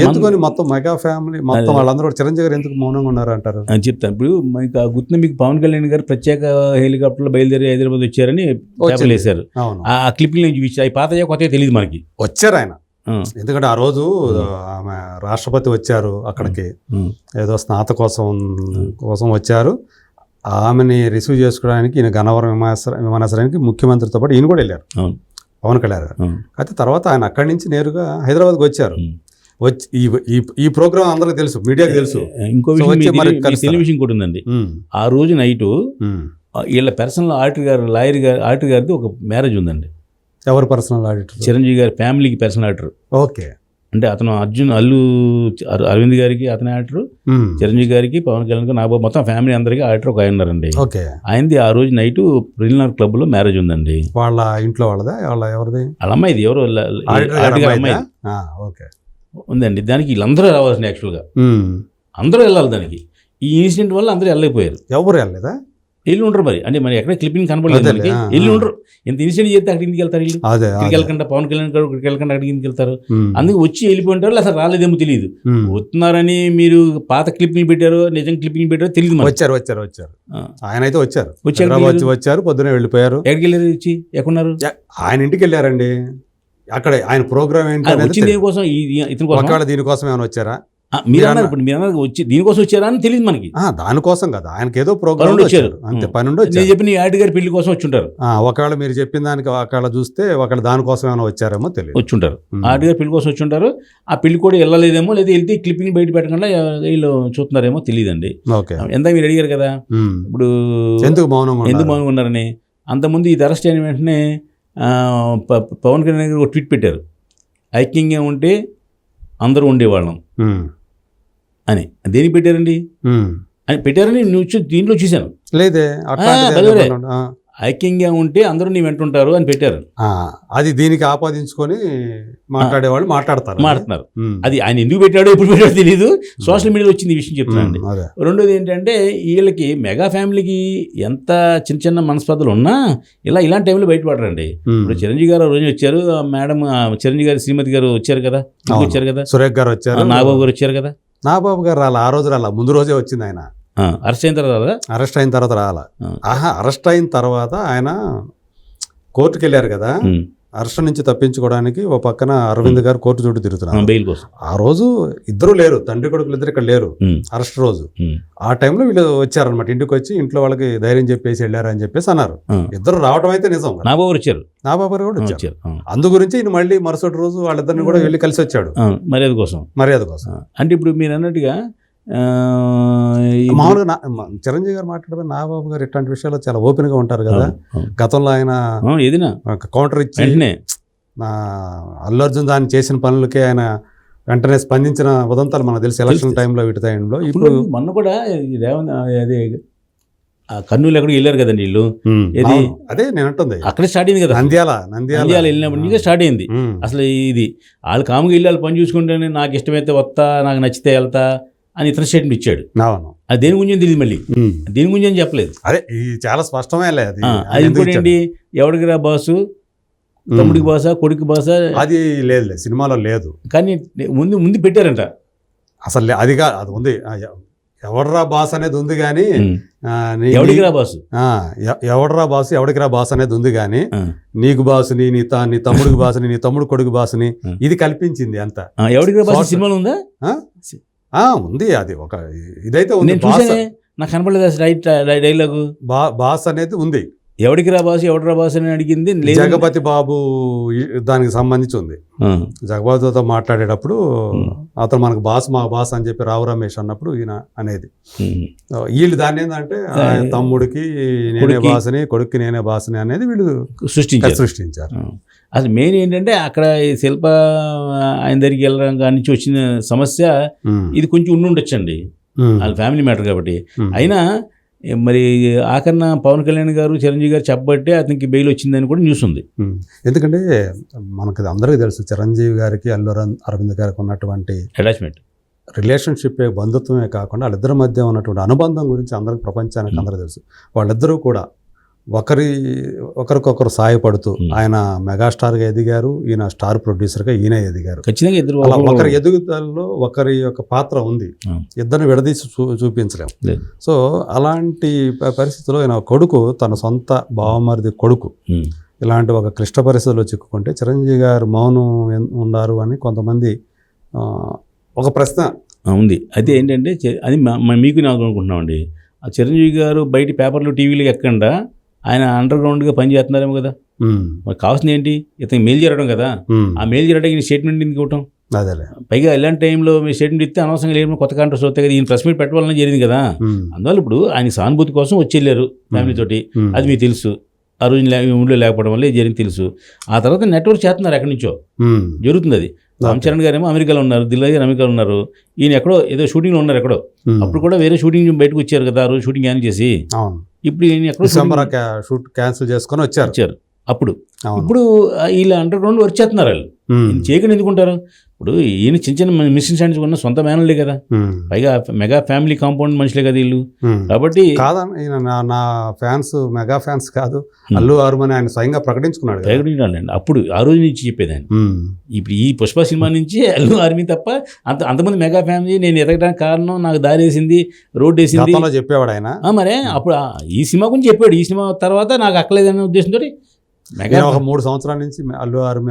ఎందుకని మొత్తం మెగా ఫ్యామిలీ మొత్తం వాళ్ళందరూ చిరంజీవి గారు ఎందుకు మౌనంగా ఉన్నారు అంటారు అని చెప్తాను. ఇప్పుడు మీకు గుర్తు, మీకు పవన్ కళ్యాణ్ గారు ప్రత్యేక హెలికాప్టర్లో బయలుదేరి హైదరాబాద్ వచ్చారని వేశారు. ఆ క్లిప్పింగ్ నుంచి చూసి అవి పాత కొత్తగా తెలియదు మనకి. వచ్చారు ఆయన, ఎందుకంటే ఆ రోజు ఆమె రాష్ట్రపతి వచ్చారు అక్కడికి, ఏదో కోసం వచ్చారు. ఆమెని రిసీవ్ చేసుకోవడానికి ఈయన గన్నవరం విమానాశ్రయానికి ముఖ్యమంత్రితో పాటు ఈయన కూడా వెళ్ళారు పవన్ కళ్యాణ్ గారు. అయితే తర్వాత ఆయన అక్కడి నుంచి నేరుగా హైదరాబాద్కి వచ్చారు. వచ్చి ఈ ప్రోగ్రామ్ అందరికి తెలుసు, మీడియాకి తెలుసు. ఇంకో విషయం కూడా ఉందండి. ఆ రోజు నైటు వీళ్ళ పర్సనల్ ఆడిటర్ గారిది ఒక మ్యారేజ్ ఉందండి. ఎవరు పర్సనల్ ఆడిటర్? చిరంజీవి గారి ఫ్యామిలీకి పర్సనల్ ఆడిటర్. ఓకే, అంటే అతను అరవింద్ గారికి అతని ఆడిటర్, చిరంజీవి గారికి, పవన్ కళ్యాణ్ గారికి, నాబాబు మొత్తం ఫ్యామిలీ అందరికీ ఆడిటర్ ఒక ఆయన ఉన్నారండి. ఆయనది ఆ రోజు నైట్ ప్రిలిమినరీ క్లబ్ లో మ్యారేజ్ ఉందండి. వాళ్ళ ఇంట్లో వాళ్ళదా, ఎవరిది? వాళ్ళ అమ్మాయిది, ఎవరో అమ్మాయి ఉందండి. దానికి వీళ్ళందరూ రావాల్సింది. యాక్చువల్గా అందరూ వెళ్ళాలి దానికి. ఈ ఇన్సిడెంట్ వల్ల అందరూ వెళ్ళలేకపోయారు. ఎవరు వెళ్ళలేదా? వెళ్ళి ఉండరు మరి, అంటే మరి ఎక్కడ క్లిప్పింగ్ కనపడలేదు, వెళ్ళి ఉండరు. ఎంత ఇన్సిడెంట్ చేస్తే అక్కడికి ఇంటికి వెళ్తారు వీళ్ళు. ఇక్కడికి వెళ్ళకుండా పవన్ కళ్యాణ్ గారు ఇక్కడికి వెళ్ళకుండా అక్కడికి ఇంటికి వెళ్తారు. అందుకే వచ్చి వెళ్ళిపోయింటారు, అసలు రాలేదేమో తెలియదు. వస్తున్నారని మీరు పాత క్లిప్పింగ్ పెట్టారో నిజం క్లిప్పింగ్ పెట్టారో తెలియదు. వచ్చారు ఆయన అయితే వచ్చారు పొద్దునే వెళ్ళిపోయారు. ఎక్కడికి వెళ్ళారు? వచ్చి ఎక్కడున్నారు? ఆయన ఇంటికి వెళ్ళారండి. అక్కడ ఆయన ప్రోగ్రామ్ ఏంటి, దీనికోసం దీనికోసం ఏమైనా వచ్చారా? మీరు అన్నారు వచ్చి దీనికోసం వచ్చారా అని తెలియదు మనకి. దానికోసం కదా, ఆయనకి ఏదో ప్రోగ్రామ్ వచ్చారు అంతే, పని ఉండి నేను చెప్పిన ఆడి గారి పెళ్లి కోసం వచ్చుంటారు. ఒకవేళ మీరు చెప్పిన దానికి ఒకవేళ చూస్తే ఒకవేళ దానికోసం ఏమైనా వచ్చారేమో తెలియదు, వచ్చుంటారు. ఆడి గారి పెళ్లి కోసం వచ్చుంటారు. ఆ పెళ్లి కూడా వెళ్ళలేదేమో, లేదా వెళ్తే క్లిప్పింగ్ బయట పెట్టకుండా వీళ్ళు చూస్తున్నారేమో తెలియదండి. ఎంత మీరు అడిగారు కదా ఇప్పుడు ఎందుకు మౌనంగా ఉన్నారని. అంతకుముందు ఇది అరెస్ట్ అయిన వెంటనే పవన్ కళ్యాణ్ గారు ఒక ట్వీట్ పెట్టారు, ఐక్యంగా ఉంటే అందరూ ఉండేవాళ్ళం అని. దేనికి పెట్టారండి అని పెట్టారని దీంట్లో చూశాను. లేదే, ఐక్యంగా ఉంటే అందరూ నీ వెంటుంటారు అని పెట్టారు. అది దీనికి ఆపాదించుకొని మాట్లాడేవాళ్ళు మాట్లాడుతున్నారు. అది ఆయన ఎందుకు పెట్టాడో ఎప్పుడు పెట్టాడో తెలియదు, సోషల్ మీడియాలో వచ్చింది ఈ విషయం చెప్తున్నాండి. రెండోది ఏంటంటే వీళ్ళకి మెగా ఫ్యామిలీకి ఎంత చిన్న చిన్న మనస్పర్ధలు ఉన్నా ఇలాంటి టైంలో బయటపడరండి. ఇప్పుడు చిరంజీవి గారు రోజు వచ్చారు, మేడం చిరంజీవి గారు శ్రీమతి గారు వచ్చారు కదా, సురేఖ్ గారు వచ్చారు, నాగబాబు గారు వచ్చారు కదా. నాగబాబు గారు రాలా, ఆ రోజు రాలా, ముందు రోజే వచ్చింది ఆయన. అరెస్ట్ అయిన తర్వాత అరెస్ట్ అయిన తర్వాత రాలా. అరెస్ట్ అయిన తర్వాత ఆయన కోర్టుకు వెళ్ళారు కదా, అరెస్ట్ నుంచి తప్పించుకోవడానికి ఓ పక్కన అరవింద్ గారు కోర్టు చుట్టూ తిరుగుతున్నారు బెయిల్ కోసం. ఆ రోజు ఇద్దరు లేరు, తండ్రి కొడుకులు ఇద్దరు ఇక్కడ లేరు అరెస్ట్ రోజు. ఆ టైంలో వీళ్ళు వచ్చారనమాట, ఇంటికి వచ్చి ఇంట్లో వాళ్ళకి ధైర్యం చెప్పేసి వెళ్ళారు అని చెప్పేసి అన్నారు. ఇద్దరు రావడం అయితే నిజం. నాబాబు వచ్చారు, నాబాబు గారు కూడా వచ్చారు. అందు గురించి ఈయన మళ్ళీ మరుసటి రోజు వాళ్ళిద్దరిని కూడా వెళ్ళి కలిసి వచ్చాడు మర్యాద కోసం. అంటే ఇప్పుడు మీరు అన్నట్టుగా మామూలుగా చిరంజీవి గారు మాట్లాడబోయి నాబాబు గారు ఇట్లాంటి విషయాల్లో చాలా ఓపెన్ గా ఉంటారు కదా. గతంలో ఆయన ఏదైనా కౌంటర్ ఇచ్చి అల్లు అర్జున్ దాన్ని చేసిన పనులకే ఆయన వెంటనే స్పందించిన ఉదంతాలు మనకు తెలుసు ఎలక్షన్ టైంలో వీటి టైంలో. ఇప్పుడు మొన్న కూడా అదే కర్నూలు ఎక్కడికి వెళ్ళారు కదండి వీళ్ళు, అదే నేను అంటుంది అక్కడే స్టార్ట్ అయింది కదా, నంద్యాల వెళ్ళినప్పుడు స్టార్ట్ అయింది. అసలు ఇది వాళ్ళు కాముగా వెళ్ళాలి పని చూసుకుంటేనే నాకు ఇష్టమైతే వస్తా, నాకు నచ్చితే వెళ్తా అని ఇతర స్టేట్మెంట్ ఇచ్చాడు. అది దేని గురించి తెలియదు, మళ్ళీ దేని గురించి అని చెప్పలేదు. అదే చాలా స్పష్టమే. అది ఇంకోటి ఏంటి, ఎవడికి రా బాసు, తమ్ముడికి బాసా, కొడుకు బాసా, అది లేదు సినిమాలో లేదు. కానీ ముందు పెట్టారంట. అసలు అది ఉంది, ఎవడరా బాస్ అనేది ఉంది కానీ ఎవడికి రా బాసు, ఎవడరా బాసు ఎవడికి రా బాస్ అనేది ఉంది కానీ నీకు బాసుని, నీ తమ్ముడికి బాసుని, నీ తమ్ముడు కొడుకు బాసుని ఇది కల్పించింది అంత. ఎవడికి రా బాసు సినిమాలో ఉందా? ఉంది, అది ఒక ఇదైతే ఉంది. నాకు కనపడలేదు డైలాగు. బాస్ అనేది ఉంది. ఎవడికి రా బాసు, ఎవడు రా బాసు అని అడిగింది జగపతి బాబు దానికి సంబంధించి ఉంది. జగపతితో మాట్లాడేటప్పుడు అతను మనకు బాస్, మా బాస్ అని చెప్పి రావు రమేష్ అన్నప్పుడు ఈయన అనేది. వీళ్ళు దాన్ని ఏంటంటే తమ్ముడికి నేనే బాసుని, కొడుక్కి నేనే బాసుని అనేది వీళ్ళు సృష్టించారు. అసలు మెయిన్ ఏంటంటే అక్కడ శిల్ప ఆయన దగ్గరికి వెళ్ళడం కాడి నుంచి వచ్చిన సమస్య ఇది కొంచెం ఉండుండొచ్చండి, వాళ్ళ ఫ్యామిలీ మ్యాటర్ కాబట్టి. అయినా మరి ఆఖరణ పవన్ కళ్యాణ్ గారు, చిరంజీవి గారు చెప్పబట్టే అతనికి బెయిల్ వచ్చిందని కూడా న్యూస్ ఉంది. ఎందుకంటే మనకు అందరికీ తెలుసు చిరంజీవి గారికి అల్లు అరవింద్ గారికి ఉన్నటువంటి అటాచ్మెంట్, రిలేషన్షిప్, బంధుత్వమే కాకుండా వాళ్ళిద్దరి మధ్య ఉన్నటువంటి అనుబంధం గురించి అందరికి ప్రపంచానికి అందరూ తెలుసు. వాళ్ళిద్దరూ కూడా ఒకరికొకరు సాయపడుతూ ఆయన మెగాస్టార్గా ఎదిగారు, ఈయన స్టార్ ప్రొడ్యూసర్గా ఈయన ఎదిగారు. ఖచ్చితంగా ఇద్దరు ఒకరి ఎదుగుదలలో ఒకరి యొక్క పాత్ర ఉంది, ఇద్దరిని విడదీసి చూపించలేము. సో అలాంటి పరిస్థితుల్లో ఈయన కొడుకు, తన సొంత బావమరిది కొడుకు ఇలాంటి ఒక క్లిష్ట పరిస్థితుల్లో చిక్కుకుంటే చిరంజీవి గారు మౌనం ఉన్నారు అని కొంతమంది ఒక ప్రశ్న ఉంది. అయితే ఏంటంటే అది మీకు నాకు అనుకుంటున్నామండి, ఆ చిరంజీవి గారు బయట పేపర్లు టీవీలు ఎక్కకుండా ఆయన అండర్ గ్రౌండ్గా పనిచేస్తున్నారేమో కదా. మరి కావాల్సింది ఏంటి, ఇతను మెయిల్ చేయడం కదా. ఆ మెయిల్ చేయడానికి స్టేట్మెంట్ ఎందుకు ఇవ్వటం? పైగా ఇలాంటి టైంలో మీరు స్టేట్మెంట్ ఇస్తే అనవసరంగా లేదు, కొత్త కాంట్రాక్ట్స్ వస్తాయి కదా, ఈయన ప్రెస్ మీట్ పెట్టవాలని జరిగింది కదా. అందువల్ల ఇప్పుడు ఆయన సానుభూతి కోసం వచ్చి వెళ్ళారు ఫ్యామిలీ తోటి, అది మీకు తెలుసు. ఆ రోజు ఊళ్ళో లేకపోవడం వల్ల జరిగింది తెలుసు. ఆ తర్వాత నెట్వర్క్ చేస్తున్నారు, ఎక్కడి నుంచో జరుగుతుంది అది. రామ్ చరణ్ గారేమో అమెరికాలో ఉన్నారు, దిల్ గారు అమెరికాలో ఉన్నారు, ఈయన ఎక్కడో ఏదో షూటింగ్లో ఉన్నారు ఎక్కడో. అప్పుడు కూడా వేరే షూటింగ్ బయటకు వచ్చారు కదా, ఆ రోజు షూటింగ్ క్యాన్సిల్ చేసి. ఇప్పుడు ఈయన ఎక్కడో షూట్ క్యాన్సిల్ చేసుకొని వచ్చారు. అప్పుడు ఇప్పుడు వీళ్ళు అండర్ గ్రౌండ్ వర్క్ చేస్తున్నారు. వాళ్ళు చేయకుండా ఎందుకుంటారు? ఇప్పుడు ఈయన చిన్న చిన్న మిస్అండర్స్టాండింగ్స్ ఉన్న సొంత మేనలే కదా, పైగా మెగా ఫ్యామిలీ కాంపౌండ్ మనుషులే కదా వీళ్ళు. కాబట్టి నా ఫ్యాన్స్ మెగా ఫ్యాన్స్ కాదు, అల్లు అర్జున్ ఆయన స్వయంగా ప్రకటించుకున్నాడు. అప్పుడు ఆ రోజు నుంచి చెప్పేది ఆయన. ఇప్పుడు ఈ పుష్ప సినిమా నుంచి అల్లు అర్జున్ తప్ప అంతమంది మెగా ఫ్యామిలీ నేను ఎదగడానికి కారణం, నాకు దారి వేసింది, రోడ్డు వేసింది చెప్పేవాడు ఆయన. మరే అప్పుడు ఈ సినిమా గురించి చెప్పాడు. ఈ సినిమా తర్వాత నాకు అక్కలేదనే ఉద్దేశంతో ఒక 3 సంవత్సరాల నుంచి అల్లు ఆర్మీ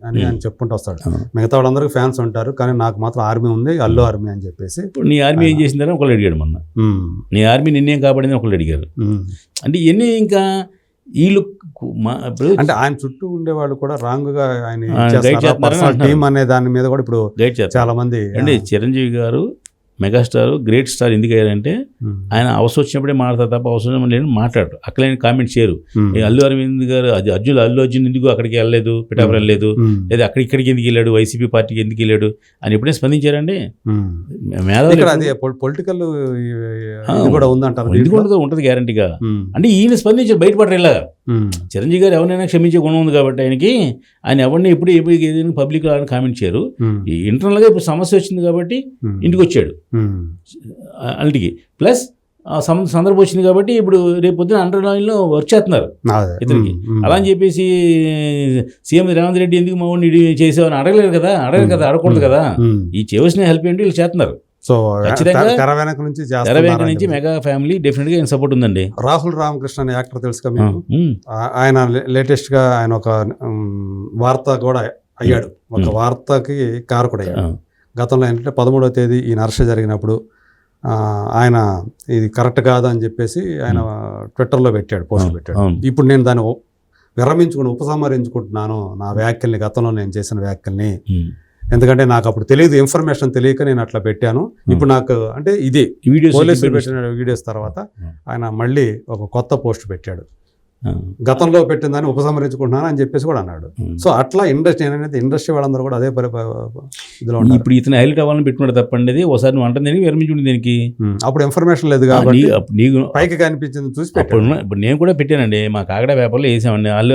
అని ఆయన చెప్పుకుంటూ వస్తాడు. మిగతా వాళ్ళందరికీ ఫ్యాన్స్ ఉంటారు, కానీ నాకు మాత్రం ఆర్మీ ఉంది, అల్లు ఆర్మీ అని చెప్పేసి. ఇప్పుడు నీ ఆర్మీ ఏం చేసిందని ఒకళ్ళు అడిగాడు మొన్న. నీ ఆర్మీ నిన్నేం కాబడిందని ఒకళ్ళు అడిగారు. అంటే ఇవన్నీ ఇంకా వీళ్ళు అంటే ఆయన చుట్టూ ఉండేవాళ్ళు కూడా రాంగ్ గా ఆయన టీమ్ అనే దాని మీద కూడా ఇప్పుడు చాలా మంది. అంటే చిరంజీవి గారు మెగాస్టార్, గ్రేట్ స్టార్ ఎందుకు అయ్యారంటే ఆయన అవసరం వచ్చినప్పుడే మాట్లాడతారు తప్ప అవసరం లేని మాట్లాడరు. అక్కలేని కామెంట్ చేయరు. అల్లు అరవింద్ గారు అల్లు అర్జున్ ఎందుకు అక్కడికి వెళ్ళలేదు, పిఠాపురం వెళ్ళలేదు, లేదా ఇక్కడికి ఎందుకు వెళ్ళాడు, వైసీపీ పార్టీకి ఎందుకు వెళ్ళాడు అని ఎప్పుడైనా స్పందించారండి? పొలిటికల్ కూడా ఉందంటారు. ఎందుకు ఉంటుంది గ్యారంటీగా. అంటే ఈయన స్పందించారు, బయటపడరు ఇలాగా. చిరంజీవి గారు ఎవరినైనా క్షమించే గుణం ఉంది కాబట్టి ఆయనకి, ఆయన ఎవరిని ఎప్పుడు ఏదైనా పబ్లిక్ కామెంట్ చేయరు. ఇంటర్నల్గా ఇప్పుడు సమస్య వచ్చింది కాబట్టి ఇంటికి వచ్చాడు అల్టికి. ప్లస్ సందర్భం వచ్చింది కాబట్టి ఇప్పుడు రేపు పొద్దున అండర్ లైన్లో వర్క్ చేస్తున్నారు ఇతనికి. అలా అని చెప్పేసి సీఎం రేవంత్ రెడ్డి ఎందుకు మా వాడిని చేసావని అడగలేరు కదా, అడగకూడదు కదా. ఈ చేయవలసిన హెల్ప్ ఏంటి వీళ్ళు చేస్తున్నారు. సో ఖచ్చితంగా తెర వెనక నుంచి తెర వెనక నుంచి చేస్తున్నారు. మెగా ఫ్యామిలీ డెఫినెట్గా ఆయన సపోర్ట్ ఉందండి. రాహుల్ రామకృష్ణ అనే యాక్టర్ తెలుసుగా మీకు? ఉమ్, ఆయన లేటెస్ట్గా ఆయన ఒక వార్త కూడా అయ్యాడు, ఒక వార్తకి కారకుడు అయ్యాడు. గతంలో ఏంటంటే 13వ తేదీ ఈ నర్ష జరిగినప్పుడు ఆయన ఇది కరెక్ట్ కాదు అని చెప్పేసి ఆయన ట్విట్టర్లో పెట్టాడు, పోస్ట్ పెట్టాడు. అవును. ఇప్పుడు నేను దాన్ని ఉపసంహరించుకుంటున్నాను నా వ్యాఖ్యల్ని, గతంలో నేను చేసిన వ్యాఖ్యల్ని. ఎందుకంటే నాకు అప్పుడు తెలియదు, ఇన్ఫర్మేషన్ తెలియక నేను అట్లా పెట్టాను. ఇప్పుడు నాకు అంటే ఇది వీడియోస్ పోలీసులు పెట్టిన వీడియోస్ తర్వాత ఆయన మళ్ళీ ఒక కొత్త పోస్ట్ పెట్టాడు, గతంలో పెట్టిందని ఉపసంహరించుకుంటున్నాను అని చెప్పేసి కూడా అన్నాడు. సో అట్లా ఇండస్ట్రీ వాళ్ళందరూ కూడా అదే ఇదిలో ఉన్నారు. ఇప్పుడు ఇతను హైలైట్ అవ్వాలని పెట్టుకుంటే తప్పండి. ఒకసారి నువ్వు అంటే దానికి విరమించుండి దీనికి. అప్పుడు ఇన్ఫర్మేషన్ లేదు కాబట్టి నీకు పైకి కనిపించింది చూసి పెట్టాడు. ఇప్పుడు నేను కూడా పెట్టానండి, మా కాకడ పేపర్లో వేసామండి, అల్లు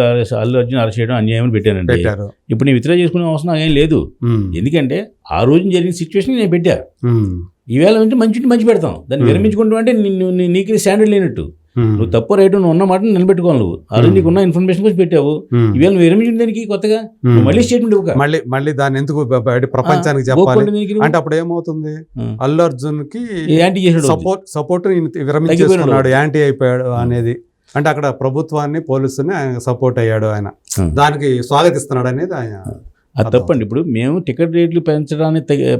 అర్జున్ అరెస్ట్ చేయడం అన్యాయం పెట్టానండి. పెట్టారు. ఇప్పుడు నేను విత్డ్రా చేసుకునే అవసరం ఏం లేదు, ఎందుకంటే ఆ రోజు జరిగిన సిచ్యువేషన్ నేను పెట్టా. ఈవేళ నుంచి మంచి పెడతాం, దాన్ని విరమించుకుంటూ అంటే నీకు స్టాండర్డ్ లేనట్టు. నువ్వు తప్పు రైట్ నువ్వు ఉన్న మాట నిలబెట్టుకోవాలి. నువ్వు ఆ రోజు నీకు ఉన్న ఇన్ఫర్మేషన్ గురించి పెట్టావు, ఈవేళ నువ్వు విరమించిన దానికి కొత్తగా మళ్ళీ స్టేట్మెంట్ ఇవ్వక మళ్ళీ దాన్ని ఎందుకు ప్రపంచానికి చెప్పాలి అంటే అప్పుడు ఏమవుతుంది, అల్లు అర్జున్ కి యాంటీ చేసాడు, సపోర్ట్ విరమించేసుకున్నాడు, యాంటీ అయిపోయాడు అనేది. అంటే అక్కడ ప్రభుత్వాన్ని పోలీసుని ఆయన సపోర్ట్ అయ్యాడు, ఆయన దానికి స్వాగతిస్తున్నాడు అనేది ఆయన. అది తప్పండి. ఇప్పుడు మేము టికెట్ రేట్లు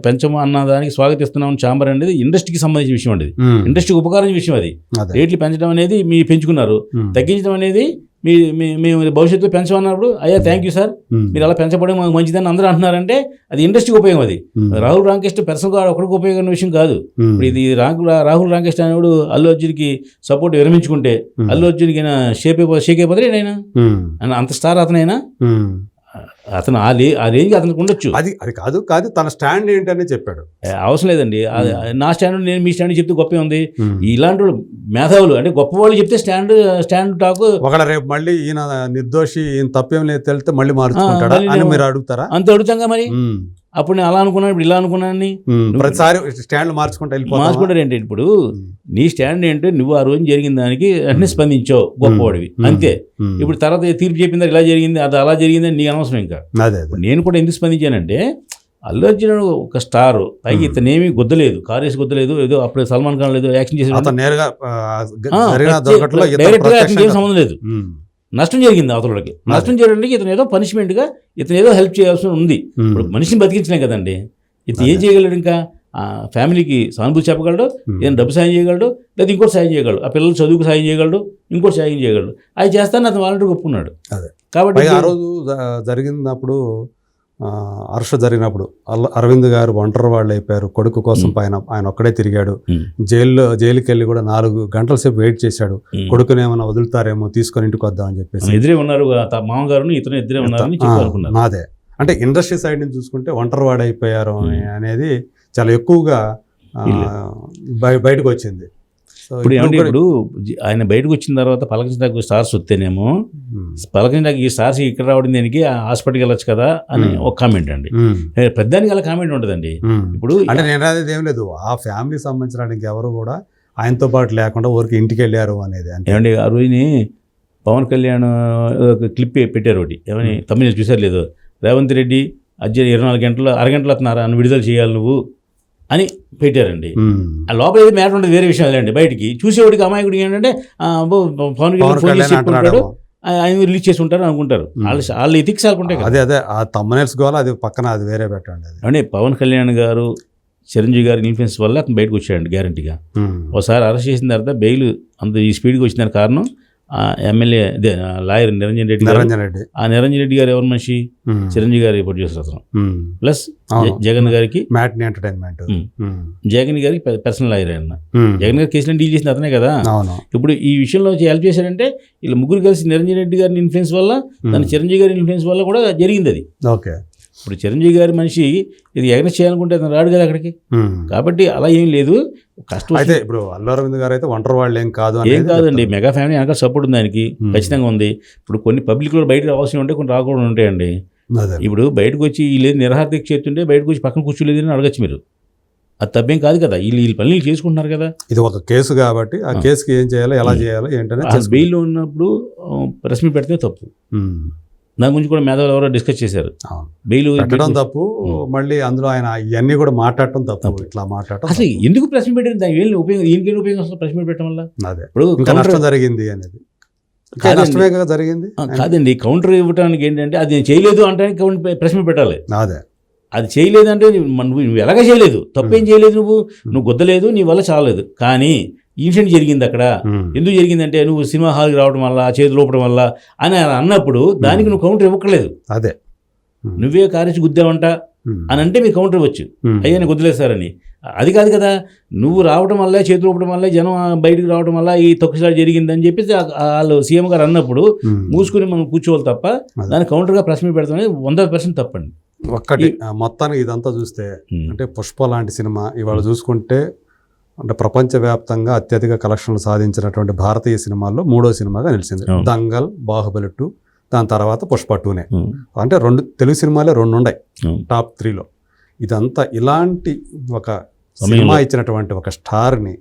పెంచము అన్న దానికి స్వాగతిస్తున్నాం ఛాంబర్ అనేది ఇండస్ట్రీకి సంబంధించిన విషయం అండి, ఇండస్ట్రీకి ఉపకారం విషయం. అది రేట్లు పెంచడం అనేది మీరు పెంచుకున్నారు, తగ్గించడం అనేది మేము భవిష్యత్తులో పెంచమన్నప్పుడు అయ్యా థ్యాంక్ యూ సార్ మీరు అలా పెంచబడడం మాకు మంచిదని అందరూ అంటున్నారంటే అది ఇండస్ట్రీకి ఉపయోగం. అది రాహుల్ రామకృష్ణ పర్సనల్గా ఒకరికి ఉపయోగం విషయం కాదు. ఇప్పుడు ఇది రాహుల్ రామకృష్ణ అనేవాడు అల్లు అర్జున్కి సపోర్ట్ విరమించుకుంటే అల్లు అర్జున్కి షేక్ అయిపోతాడు ఆయన అంత స్టార్ అతనైనా. అతను ఆ రేంజ్ అతనికి ఉండొచ్చు, అది కాదు తన స్టాండ్ ఏంటని చెప్పాడు. అవసరం లేదండి, నా స్టాండ్ నేను మీ స్టాండ్ చెప్తే గొప్పే ఉంది. ఇలాంటి మేధావులు అంటే గొప్ప వాళ్ళు చెప్తే స్టాండ్ టాక్ ఒకళ్ళ రేపు మళ్ళీ ఈయన నిర్దోషి ఈయన తప్పేం లేదు తెలితే మళ్ళీ మార్చుకుంటాడా అని మీరు అడుగుతారా? అంత అడుగుతాంగా మరి. అప్పుడు నేను అలా అనుకున్నాను, ఇప్పుడు ఇలా అనుకున్నాను, ప్రతిసారి స్టాండ్ మార్చుకుంటారు ఏంటి? ఇప్పుడు నీ స్టాండ్ ఏంటో నువ్వు ఆ రోజు జరిగిన దానికి వెంటనే స్పందించావు, గొప్పవాడివి అంతే. ఇప్పుడు తర్వాత తీర్పు చెప్పిందా ఇలా జరిగింది అది అలా జరిగిందని నీకు అనవసరం. ఇంకా నేను కూడా ఎందుకు స్పందించానంటే అల్లు అర్జున్ ఒక స్టార్, పైకి ఇతనేమి గుద్దలేదు, కారేసి గుద్దలేదు, ఏదో అప్పుడు సల్మాన్ ఖాన్ లేదు యాక్షన్ చేసి డైరెక్ట్గా సంబంధం లేదు. నష్టం జరిగింది అవతలకి, నష్టం చేయడానికి ఇతను ఏదో పనిష్మెంట్గా ఇతను ఏదో హెల్ప్ చేయాల్సి ఉంది. ఇప్పుడు మనిషిని బతికించలే కదండి, ఇతను ఏం చేయగలడు? ఇంకా ఫ్యామిలీకి సానుభూతి చెప్పగలడు, ఏదైనా డబ్బు సాయం చేయగలడు, లేదా ఇంకోటి సాయం చేయగలడు, ఆ పిల్లలు చదువుకు సాయం చేయగలడు, ఇంకోటి సాయం చేయగలడు. అది చేస్తానని అతను వాలంటీర్ ఒప్పుకున్నాడు. కాబట్టి ఆ రోజు జరిగినప్పుడు హర్ష జరిగినప్పుడు అరవింద్ గారు ఒంటరి వాళ్ళు అయిపోయారు, కొడుకు కోసం ఆయన ఒక్కడే తిరిగాడు. జైలుకి వెళ్ళి కూడా 4 గంటల సేపు వెయిట్ చేశాడు, కొడుకుని ఏమైనా వదులుతారేమో తీసుకొని ఇంటికి వద్దామని చెప్పేసి. ఎదురే ఉన్నారు మామగారు, ఇతను ఎదురే ఉన్నారని చెప్పాలనుకున్నారు. నాదే అంటే ఇండస్ట్రీ సైడ్ నుంచి చూసుకుంటే ఒంటరి వాడు అయిపోయారు అనేది చాలా ఎక్కువగా బయటకు వచ్చింది. ఇప్పుడు ఏమంటే ఇప్పుడు ఆయన బయటకు వచ్చిన తర్వాత పలకరించడానికి స్టార్స్ వస్తేనేమో పలకరించడానికి ఈ స్టార్స్ ఇక్కడ రావడం దానికి హాస్పిటల్కి వెళ్ళొచ్చు కదా అని ఒక కామెంట్ అండి. పెద్దానికి అలా కామెంట్ ఉంటుందండి. ఇప్పుడు అంటే నేను అనేది ఏం లేదు, ఆ ఫ్యామిలీకి సంబంధించడానికి ఎవరు కూడా ఆయనతో పాటు లేకుండా ఊరికి ఇంటికి వెళ్ళారు అనేది. ఏమండి ఆ రోజుని పవన్ కళ్యాణ్ క్లిప్ పెట్టారు ఒకటి, ఏమని తమిళ చూసారు లేదు, రేవంత్ రెడ్డి అర్జున్ 24 గంటలు అరగంటలు వస్తున్నారా అని విడుదల చేయాలి నువ్వు అని పెట్టారండి. ఆ లోపల ఏది మ్యాటర్ ఉంటుంది వేరే విషయం లేదండి. బయటికి చూసేవాడికి అమాయకుడికి ఏంటంటే పవన్ కళ్యాణ్ ఫోన్ చేసి చెప్పుకుంటాడు, ఆయన రిలీజ్ చేసి ఉంటారు అనుకుంటారు. వాళ్ళు ఎథిక్స్ అనుకుంటాయి కదా. అదే ఆ తమ్మనేల్స్ గోల అది పక్కన అది వేరే పెట్టండి. అంటే పవన్ కళ్యాణ్ గారు చిరంజీవి గారి ఇన్ఫ్లుయెన్స్ వల్ల అతను బయటకు వచ్చాడండి గ్యారంటీగా. ఒకసారి అరెస్ట్ చేసిన తర్వాత బెయిల్ అంత ఈ స్పీడ్గా వచ్చిన కారణం ఎమ్మెల్యే లాయర్ నిరంజన్ రెడ్డి ఆ నిరంజన్ రెడ్డి గారు ఎవరి మనిషి, చిరంజీవి గారు ప్రొడ్యూసర్ అతను, ప్లస్ జగన్ గారికి జగన్ గారికి పర్సనల్ లాయర్ ఆయన. జగన్ గారి కేసులను డీల్ చేసిన అతనే కదా. ఇప్పుడు ఈ విషయంలో హెల్ప్ చేశారంటే వీళ్ళు ముగ్గురు కలిసి నిరంజన్ రెడ్డి గారి ఇన్ఫ్లుయెన్స్ వల్ల, దాని చిరంజీవి గారి ఇన్ఫ్లుయెన్స్ వల్ల కూడా జరిగింది అది. ఇప్పుడు చిరంజీవి గారి మనిషి ఇది ఎగనెస్ చేయాలనుకుంటే అతను రాడు కదా అక్కడికి. కాబట్టి అలా ఏం లేదు, కష్టం. అయితే ఇప్పుడు అల్లు అరవింద్ గారు అయితే ఒంటరి వాళ్ళు ఏం కాదండి, మెగా ఫ్యామిలీ వెనక సపోర్ట్ ఉంది ఆయనకి, ఖచ్చితంగా ఉంది. ఇప్పుడు కొన్ని పబ్లిక్లో బయట రావాల్సి ఉంటే కొన్ని రాకుండా ఉంటాయండి. ఇప్పుడు బయటకు వచ్చి వీళ్ళు నిరహార దీక్ష చేస్తుంటే బయటకు వచ్చి పక్కన కూర్చోలేదని అడగచ్చు మీరు, అది తప్పేం కాదు కదా. వీళ్ళు పనులు చేసుకుంటున్నారు కదా. ఇది ఒక కేసు కాబట్టి ఆ కేసుకి ఏం చేయాలో ఎలా చేయాలో ఏంటనే బెయిల్లో ఉన్నప్పుడు ప్రెస్ మీట్ పెడితే తప్పు. దాని గురించి కూడా మేధావులు ఎవరో డిస్కస్ చేశారు. అవును. బెయిల్ పెట్టడం తప్పు, మళ్ళీ అందులో ఆయన ఇవన్నీ కూడా మాట్లాడటం తప్పు, ఇట్లా మాట్లాడటం అసలు ఎందుకు ప్రశ్న పెట్టారు, దాని ఏం ఉపయోగం, దీనికి ఉపయోగం అసలు ప్రశ్న పెట్టడం వల్ల? అదే ఇప్పుడు ఇంకా నష్టం జరిగింది అనేది నష్టమే కదా జరిగింది. కాదండి, కౌంటర్ ఇవ్వడానికి ఏంటంటే అది నేను చేయలేదు అంటే ప్రశ్న పెట్టాలి. అదే అది చేయలేదంటే నువ్వు ఎలాగ చేయలేదు, తప్పేం చేయలేదు, నువ్వు గుద్దలేదు, నీ వల్ల చాలలేదు, కానీ ఇన్సిడెంట్ జరిగింది అక్కడ. ఎందుకు జరిగిందంటే నువ్వు సినిమా హాల్కి రావడం వల్ల, చేతులు ఊపడం వల్ల అని అన్నప్పుడు దానికి నువ్వు కౌంటర్ ఇవ్వట్లేదు. అదే నువ్వే కారేసి గుద్దావంట అని అంటే మీరు కౌంటర్ ఇవ్వచ్చు, అయ్యా నేను గుద్దలేస్తారని. అది కాదు కదా, నువ్వు రావడం వల్ల, చేతులు ఊపడం వల్ల, జనం బయటకు రావడం వల్ల ఈ తొక్కిసలాట జరిగిందని చెప్పేసి వాళ్ళు సీఎం గారు అన్నప్పుడు మూసుకుని మనం కూర్చోవాలి తప్ప దాన్ని కౌంటర్గా ప్రశ్న పెడతాం అనేది 100% తప్పండి. ఒక్కటి మొత్తానికి ఇదంతా చూస్తే అంటే పుష్ప లాంటి సినిమా ఇవాళ చూసుకుంటే అంటే ప్రపంచవ్యాప్తంగా అత్యధిక కలెక్షన్లు సాధించినటువంటి భారతీయ సినిమాల్లో 3వ సినిమాగా నిలిచింది. దంగల్, బాహుబలి 2, దాని తర్వాత పుష్ప 2నే. అంటే 2 తెలుగు సినిమాలే 2 ఉన్నాయి టాప్ 3లో. ఇదంతా ఇలాంటి ఒక సినిమా ఇచ్చినటువంటి ఒక స్టార్ని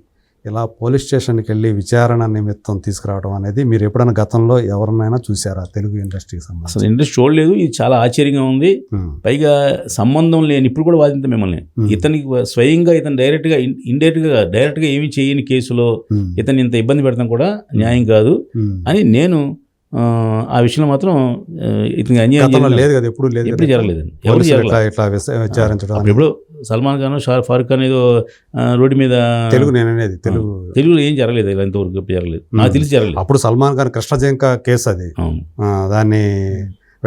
ఇలా పోలీస్ స్టేషన్కి వెళ్ళి విచారణ నిమిత్తం తీసుకురావడం అనేది మీరు ఎప్పుడైనా గతంలో ఎవరినైనా చూసారా తెలుగు ఇండస్ట్రీకి సంబంధించి? అసలు ఇంట్రెస్ట్ చూడలేదు, ఇది చాలా ఆశ్చర్యంగా ఉంది. పైగా సంబంధం లేని, ఇప్పుడు కూడా వాదింత మిమ్మల్ని, ఇతనికి స్వయంగా ఇతను డైరెక్ట్గా ఏమీ చేయని కేసులో ఇతను ఇంత ఇబ్బంది పెడతాం కూడా న్యాయం కాదు అని నేను ఆ విషయంలో మాత్రం ఇతనికి అన్యాయం లేదు కదా, ఎప్పుడు జరగలేదండి. విచారించడం ఇప్పుడు సల్మాన్ ఖాన్, ఫారూక్ ఖాన్ ఏదో రోడ్డు మీద తెలుగులో ఏం జరగలేదు, ఇలా ఇంతవరకు జరగలేదు, నాకు తెలిసి జరగలేదు. అప్పుడు సల్మాన్ ఖాన్ కృష్ణజింక కేసు అది, దాన్ని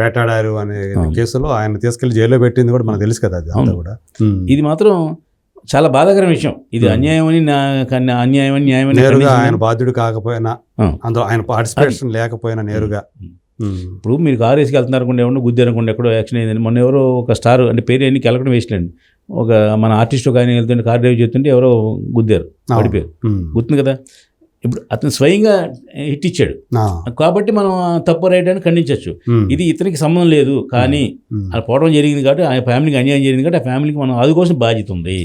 వేటాడారు అనే కేసులో ఆయన తీసుకెళ్లి జైల్లో పెట్టింది కూడా మనకు తెలుసు కదా. అది అంతా కూడా ఇది మాత్రం చాలా బాధాకరమైన విషయం. ఇది అన్యాయం అని న్యాయం నేరుగా ఆయన బాధ్యుడు కాకపోయినా, అందులో ఆయన పార్టిసిపేషన్ లేకపోయినా నేరుగా ఇప్పుడు మీరు కారు వేసుకు వెళ్తున్నారు అనుకోండి, ఎవరు గుద్దారు అనుకోండి, ఎక్కడో యాక్షన్ అయిందని. మొన్న ఎవరో ఒక స్టార్ అంటే పేరు ఎన్ని కెలకడం వేసినండి, ఒక మన ఆర్టిస్ట్ ఒక ఆయన వెళ్తుంటే కార్ డ్రైవ్ చేస్తుంటే ఎవరో గుద్దారు, పడిపోయారు, గుర్తుంది కదా. ఇప్పుడు అతను స్వయంగా హిట్ ఇచ్చాడు కాబట్టి మనం తప్పు రైట్ అని ఖండించవచ్చు. ఇది ఇతనికి సంబంధం లేదు, కానీ అది పోవడం జరిగింది కాబట్టి ఆ ఫ్యామిలీకి అన్యాయం జరిగింది కాబట్టి ఆ ఫ్యామిలీకి మనం ఆదుకోవాల్సిన బాధ్యత ఉంది.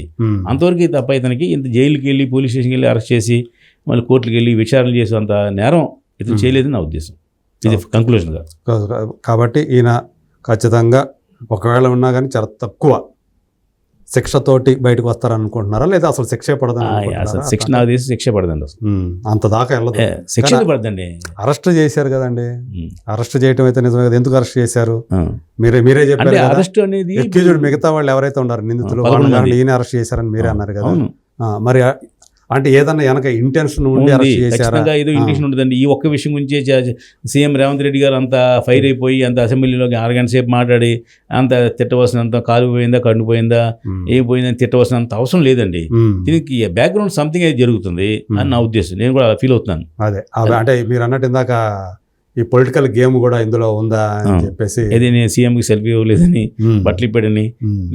అంతవరకు తప్ప ఇతనికి ఇంత జైలుకి వెళ్ళి, పోలీస్ స్టేషన్కి వెళ్ళి అరెస్ట్ చేసి, మళ్ళీ కోర్టుకి వెళ్ళి విచారణలు చేసి అంత నేరం ఇతను చేయలేదని నా ఉద్దేశం. ఇది కంక్లూజన్గా. కాబట్టి ఈయన ఖచ్చితంగా ఒకవేళ ఉన్నా కానీ చాలా తక్కువ శిక్షతోటి బయటకు వస్తారనుకుంటున్నారా, లేదా అసలు శిక్ష పడదని? అసలు శిక్ష నాకు తీసి శిక్ష పడదండి, అసలు అంత దాకా వెళ్ళదు. శిక్ష పడదండి. అరెస్ట్ చేశారు కదండి, అరెస్ట్ చేయడం అయితే నిజమే కదా. ఎందుకు అరెస్ట్ చేశారు? మీరే చెప్పారు అరెస్ట్ అనేది. మిగతా వాళ్ళు ఎవరైతే ఉన్నారు నిందితులు, వాళ్ళు ఈయన అరెస్ట్ చేశారని మీరే అన్నారు కదా. మరి అంటే ఏదన్నా వెనక ఇంటెన్షన్ ఉండి అరెస్ట్ చేశారా? ఏదో ఇంటెన్షన్ ఉంటుందండి. ఈ ఒక్క విషయం గురించి సీఎం రేవంత్ రెడ్డి గారు అంత ఫైర్ అయిపోయి, అంత అసెంబ్లీలో అరగంట సేపు మాట్లాడి అంత తిట్టవలసినంత కాలు పోయిందా, కన్ను పోయిందా, ఏం పోయిందని తిట్టవలసినంత అవసరం లేదండి. దీనికి బ్యాక్గ్రౌండ్ సంథింగ్ అయితే జరుగుతుంది అని నా ఉద్దేశం. నేను కూడా ఫీల్ అవుతున్నాను. అదే అంటే మీరు అన్నట్టు ఇందాక ఈ పొలిటికల్ గేమ్ కూడా ఇందులో ఉందా అని చెప్పేసి, ఏది నేను సీఎంకి సెల్ఫీ ఇవ్వలేదని, బట్టలు ఇప్పాడని,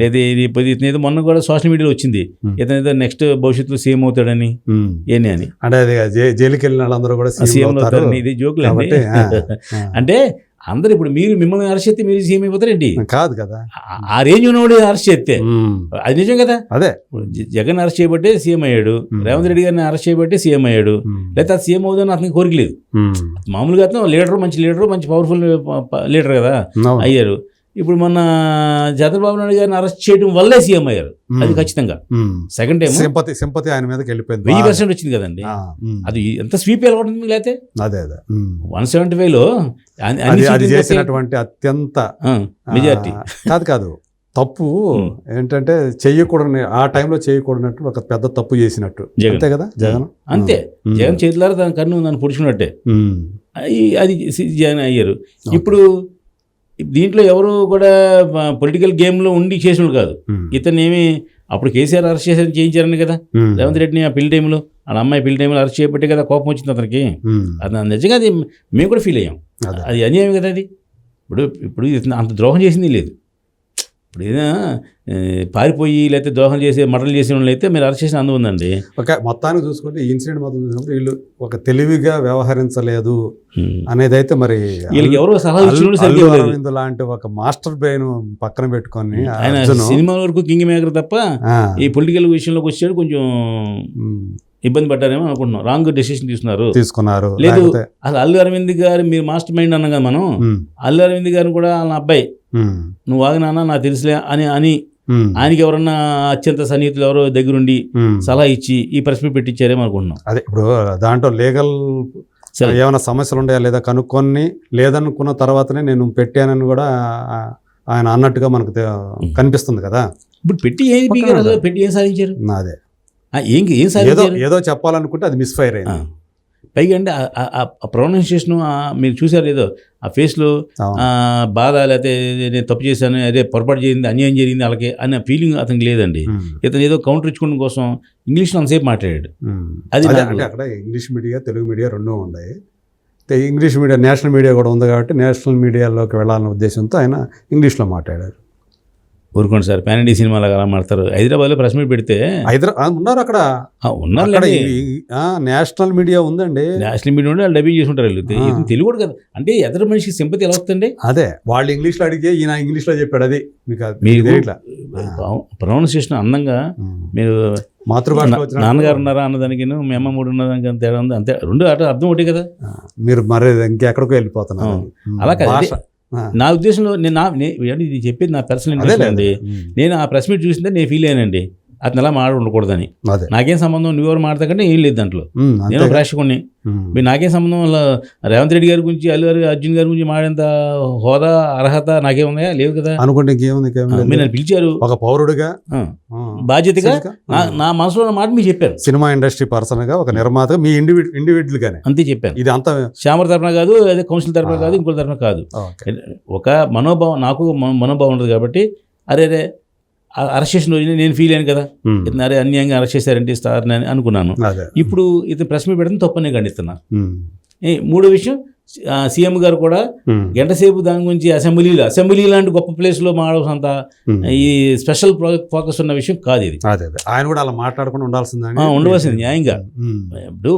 లేదా ఇది మొన్న కూడా సోషల్ మీడియాలో వచ్చింది, ఏదైనా నెక్స్ట్ భవిష్యత్తులో సీఎం అవుతాడని, ఏని అని. అంటే అది జైలుకి వెళ్ళిన వాళ్ళందరూ కూడా సీఎం అవుతారని. ఇది జోకులు అంటే అందరు ఇప్పుడు మిమ్మల్ని అరెస్ట్ చేస్తే మీరు సీఎం అయిపోతారేంటి? కాదు కదా, ఆ రేంజ్ ఉన్నవాడు అరెస్ట్ చేస్తే అది నిజం కదా. అదే జగన్ అరెస్ట్ చేయబట్టే సీఎం అయ్యాడు, రేవంత్ రెడ్డి గారిని అరెస్ట్ చేయబట్టే సీఎం అయ్యాడు, లేకపోతే అది సీఎం అవుతుందని అతనికి కోరిక లేదు. మామూలుగా అతను మంచి పవర్ఫుల్ లీడర్ కదా అయ్యారు. ఇప్పుడు మొన్న చంద్రబాబు నాయుడు గారిని అరెస్ట్ చేయడం వల్లే సీఎం అయ్యారు, అది ఖచ్చితంగా. సెకండ్ టైం సింపతి ఆయన మీదకి వెళ్ళిపోయింది, 1000% వచ్చింది కదండి. అది ఎంత స్వీప్ అలవాటుంది. లేకపోతే 175లో చేసినటువంటి అత్యంత మెజారిటీ కాదు తప్పు ఏంటంటే చెయ్యకూడని, ఆ టైంలో చేయకూడనట్టు ఒక పెద్ద తప్పు చేసినట్టు. అంతే కదా జగన్, అంతే. జగన్ చేతులారా దాని కన్ను దాన్ని పొడుచుకున్నట్టే అది జగన్ అయ్యారు. ఇప్పుడు దీంట్లో ఎవరు కూడా పొలిటికల్ గేమ్లో ఉండి చేసిన కాదు. ఇతను ఏమి అప్పుడు కేసీఆర్ అరెస్ట్ చేయించారని కదా రేవంత్ రెడ్డిని, ఆ పెళ్లి టైంలో వాళ్ళ అమ్మాయి పెళ్లి టైంలో అరెస్ట్ చేయబట్టే కదా కోపం వచ్చింది అతనికి. అది నిజంగా అది మేము కూడా ఫీల్ అయ్యాం. అది అన్యాయం కదా అది. ఇప్పుడు అంత ద్రోహం చేసింది లేదు. ఇప్పుడు ఏదైనా పారిపోయి లేకపోతే దోహం చేసి మర్డర్లు చేసిన వాళ్ళు అయితే మీరు అరెస్ట్ చేసిన అందం ఉందండి. మొత్తానికి చూసుకుంటే ఈ ఇన్సిడెంట్ మొత్తం చూసినప్పుడు వీళ్ళు ఒక తెలివిగా వ్యవహరించలేదు అనేది అయితే మరి వీళ్ళకి ఎవరో సలహా లాంటి ఒక మాస్టర్ బ్రెయిన్ పక్కన పెట్టుకొని ఆయన సినిమా వరకు కింగ్ మేకర్ తప్ప ఈ పొలిటికల్ విషయంలోకి వచ్చాడు కొంచెం ఇబ్బంది పడ్డారేమో అనుకుంటున్నాం, రాంగ్ డెసిషన్ తీసుకున్నారు. లేదు అసలు అల్లు అరవింద్ గారు మీరు మాస్టర్ మైండ్ అన్నాం కదా మనం, అల్లు అరవింద్ గారిని కూడా వాళ్ళ అబ్బాయి నువ్వు ఆగినానా నాకు తెలుసులే అని ఆయనకి ఎవరన్నా అత్యంత సన్నిహితులు ఎవరో దగ్గరుండి సలహా ఇచ్చి ఈ ప్రెస్ మీట్ పెట్టించారేమో అనుకుంటున్నాం. అదే ఇప్పుడు దాంట్లో లీగల్ ఏమైనా సమస్యలు ఉన్నాయా లేదా కనుక్కొని, లేదనుకున్న తర్వాతనే నేను పెట్టానని కూడా ఆయన అన్నట్టుగా మనకు కనిపిస్తుంది కదా. ఇప్పుడు పెట్టి ఏం సాధించారు? అదే ఏం సాధించారు? ఏదో చెప్పాలనుకుంటే అది మిస్ఫైర్ అయింది. పైగా అంటే ఆ ప్రొనౌన్సియేషన్ మీరు చూసారు ఏదో ఆ ఫేస్లో బాధ, లేకపోతే నేను తప్పు చేశాను, అదే పొరపాటు జరిగింది, అన్యాయం జరిగింది వాళ్ళకి అనే ఫీలింగ్ అతనికి లేదండి. ఇతను ఏదో కౌంటర్ ఇచ్చుకోవడం కోసం ఇంగ్లీష్లో అంతసేపు మాట్లాడాడు. అది అంటే అక్కడ ఇంగ్లీష్ మీడియా తెలుగు మీడియా రెండూ ఉన్నాయి. ఇంగ్లీష్ మీడియా నేషనల్ మీడియా కూడా ఉంది కాబట్టి నేషనల్ మీడియాలోకి వెళ్ళాలనే ఉద్దేశంతో ఆయన ఇంగ్లీష్లో మాట్లాడారు. ఊరుకోండి సార్, పాన్ ఇండియా సినిమాలు అలా మాడతారు. హైదరాబాద్లో ప్రెస్ మీట్ పెడితే ఉన్నారు అక్కడ నేషనల్ మీడియా ఉందండి. నేషనల్ మీడియా ఉండి వాళ్ళు డబ్బింగ్ చేసుకుంటారు. వెళ్తే తెలుగు కూడా కదా, అంటే ఎదురు మనిషికి సింపతి ఎలా వస్తుంది? అదే వాళ్ళు ఇంగ్లీష్లో అడిగితే ఈయన ఇంగ్లీష్లో చెప్పాడు. అది మీకు ప్రొనౌన్సియేషన్ అందంగా మీరు మాతృభాష నాన్నగారు ఉన్నారా అన్నదానికి మీ అమ్మ మూడు ఉన్నదానికి తేడా ఉంది, అంతే. రెండు అర్థం ఒకటి కదా. మీరు మరి ఇంకెక్కడికో వెళ్ళిపోతున్నారు. అలా కాదు నా ఉద్దేశంలో. ఇది చెప్పేది నా పర్సనల్ ఇంట్రెస్ట్ అండి. నేను ఆ ప్రెస్ మీట్ చూసిందే నేను ఫీల్ అయ్యానండి, అతను ఎలా మాట ఉండకూడదని. నాకేం సంబంధం, నువ్వెవరు మాట్లాడతాకంటే ఏం లేదు దాంట్లో. నేను ప్రేక్షకుడిని, మీరు నాకేం సంబంధం. రేవంత్ రెడ్డి గారి గురించి, అర్జున్ గారి గురించి మాడేంత హోదా అర్హత నాకేమున్నాయా? లేవు కదా. అనుకుంటే మీరు నన్ను పిలిచారు ఒక పౌరుడిగా, బాధ్యతగా నా మనసులో ఉన్న మాట మీకు చెప్పాను. సినిమా ఇండస్ట్రీ పర్సన్ గా, ఒక నిర్మాతగా, మీ ఇండివిజువల్ గానే అంతే చెప్పాను. ఇది అంతా శ్యామర్ తరఫున కాదు, అదే కౌన్సిల్ తరఫున కాదు, ఇంకో తరఫున కాదు. ఒక మనోభావం, నాకు మనోభావం ఉంటుంది కాబట్టి అరే అరెస్ట్ చేసిన రోజు నేను ఫీల్ అయ్యాను కదా, అరే అన్యాయంగా అరెస్ట్ చేశారంటే స్టార్ అని అనుకున్నాను. ఇప్పుడు ఇతను ప్రెస్ మీట్ పెడితే తప్పనే ఖండిస్తున్నా. మూడో విషయం, సీఎం గారు కూడా గంట సేపు దాని గురించి అసెంబ్లీ లాంటి గొప్ప ప్లేస్లో మాడవసంత ఈ స్పెషల్ ఫోకస్ ఉన్న విషయం కాదు ఇది. ఆయన కూడా అలా మాట్లాడకుండా ఉండవలసింది న్యాయంగా. ఇప్పుడు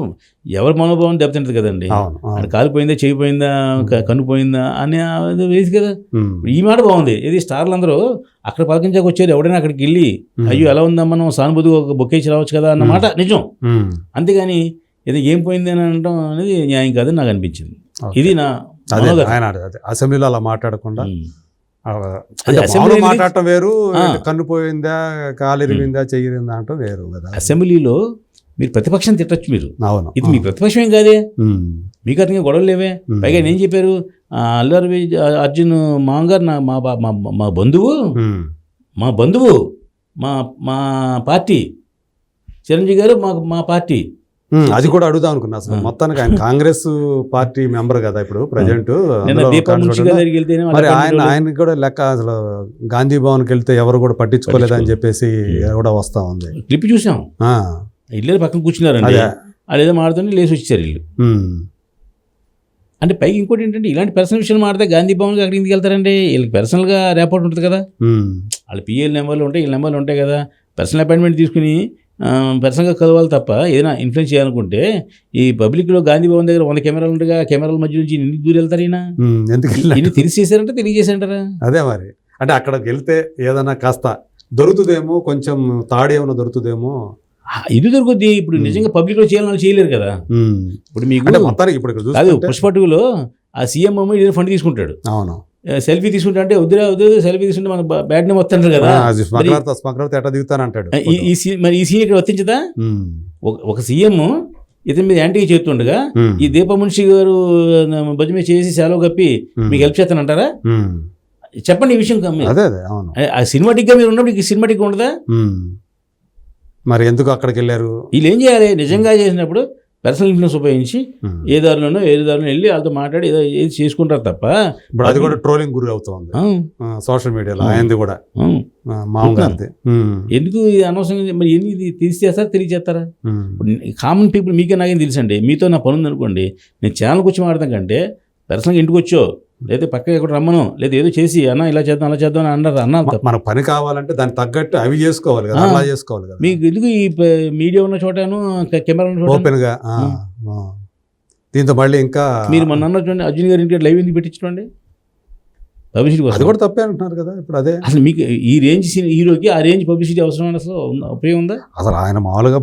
ఎవరి మనోభావం దెబ్బతింటది కదండి. ఆయన కాలిపోయిందా, చేయిపోయిందా, కనుపోయిందా అని వేసి కదా. ఈ మాట బాగుంది. ఇది స్టార్లు అందరూ అక్కడ పలకించాక వచ్చారు, ఎవడైనా అక్కడికి వెళ్ళి అయ్యో ఎలా ఉందా మనం సానుభూతి ఒక బొక్కేసి రావచ్చు కదా అన్న మాట నిజం. అంతేగాని ఇది ఏం పోయింది అని అనడం అనేది న్యాయం కాదని నాకు అనిపించింది. ఇది నా అసెంబ్లీలో అలా మాట్లాడకుండా మాట్లాడటం వేరు, కన్ను పోయిందా, కాలిరిగిందా, చెయ్యిందా అంటూ వేరు కదా. అసెంబ్లీలో మీరు ప్రతిపక్షం తిట్టచ్చు, మీరు ఇది మీ ప్రతిపక్షం ఏం కాదే, మీకు అతనికి గొడవలు లేవే. పైగా ఏం చెప్పారు, అల్లు అర్జున్ మామగారు మా బంధువు, మా పార్టీ, చిరంజీవి గారు మా పార్టీ. అది కూడా అడుగుదాం అనుకున్నా. అసలు మొత్తానికి ఆయన కాంగ్రెస్ పార్టీ మెంబర్ కదా ఇప్పుడు ప్రజెంట్. మరి ఆయన కూడా లెక్క, అసలు గాంధీ భవన్కి వెళ్తే ఎవరు కూడా పట్టించుకోలేదని చెప్పేసి కూడా వస్తా ఉంది. క్లిప్ చూసాం, ఇల్లు పక్కన కూర్చున్నారండి, వాళ్ళు ఏదో మాడుతుంటే లేచి వచ్చారు ఇల్లు. అంటే పైకి ఇంకోటి ఏంటంటే, ఇలాంటి పర్సనల్ విషయాలు మాడితే గాంధీ భవన్కి అక్కడికి ఎందుకు వెళ్తారండి? వీళ్ళకి పర్సనల్గా రేపాటు ఉంటుంది కదా, వాళ్ళ పిఎల్ నెంబర్లు ఉంటాయి, వీళ్ళ నెంబర్లు ఉంటాయి కదా. పర్సనల్ అపాయింట్మెంట్ తీసుకుని పర్సనల్గా కలవాలి తప్ప ఏదైనా ఇన్ఫ్లుయెన్స్ చేయాలనుకుంటే ఈ పబ్లిక్లో గాంధీ భవన్ దగ్గర 100 కెమెరాలు ఉంటాయి, కెమెరాల మధ్య నుంచి ఎందుకు దూరం వెళ్తారు? ఈయన తెలియజేశారంటే తెలియజేశారంటారా? అదే మరి. అంటే అక్కడికి వెళ్తే ఏదైనా కాస్త దొరుకుతుందేమో, కొంచెం తాడు ఏమైనా దొరుకుతుందేమో, ఇది దొరుకుద్ది. ఇప్పుడు నిజంగా పబ్లిక్లో చేయాలని చేయలేరు కదా. ఇప్పుడు మీకు కాదు, పుష్పటులో ఆ సీఎం ఏదో ఫండ్ తీసుకుంటాడు, అవును, సెల్ఫీ తీసుకుంటా అంటే వద్దు సెల్ఫీ తీసుకుంటే మన బ్యాడ్ నేమ్ వస్తుంటారు కదా, మరి ఈ సీన్ ఇక్కడ వర్తించదా? ఒక సీఎం ఇతని మీద యాంటీ చేస్తుండగా ఈ దీపమున్షి గారు భుజం మీద చేసి సెలవు కప్పి మీకు హెల్ప్ చేస్తానంటారా? చెప్పండి ఈ విషయం. సినిమాటిక్గా మీరు ఉన్నప్పుడు సినిమాటిక్గా ఉండదా? మరి ఎందుకు అక్కడికి వెళ్ళారు? వీళ్ళు ఏం చేయాలి? నిజంగా చేసినప్పుడు పర్సనల్ ఇన్ఫ్లుయెన్స్ ఉపయోగించి ఏ దారిలోనో వెళ్ళి వాళ్ళతో మాట్లాడి ఏది చేసుకుంటారు తప్ప. ఇప్పుడు అది కూడా ట్రోలింగ్ గురి అవుతుంది సోషల్ మీడియాలో. ఆయనది కూడా మామూలుగా ఎందుకు అనవసరంగా మరి ఎన్ని తెలిసేస్తారా తెలియజేస్తారా? కామన్ పీపుల్ మీకే నాకేం తెలుసండి. మీతో నా పని ఉందనుకోండి, నేను ఛానల్కి వచ్చి మాట్లాడతాం కంటే పర్సనల్గా ఇంటికి వచ్చో లేదా పక్కకి ఎక్కడ రమ్మను లేదా ఏదో చేసి అన్న ఇలా చేద్దాం అలా చేద్దాం అని అన్నారు. అన్న మనకు పని కావాలంటే దానికి తగ్గట్టు అవి చేసుకోవాలి కదా, అలా చేసుకోవాలి కదా. మీకు ఎందుకు ఈ మీడియా ఉన్న చోటను కెమెరా ఉన్న చోట ఓపెన్గా దీంతో మళ్ళీ ఇంకా మీరు మొన్న చూడండి అర్జున్ గారి ఇంటికి లైవ్ ఎందుకు పెట్టించుకోండి? పబ్లిసిటీ అది కోసం. కూడా తప్పే అంటున్నారు కదా ఇప్పుడు. అదే అసలు మీకు ఈ రేంజ్ హీరోకి ఆ రేంజ్ పబ్లిసిటీ అవసరం అసలు ఉపయోగం ఉందా? అసలు ఆయన మామూలుగా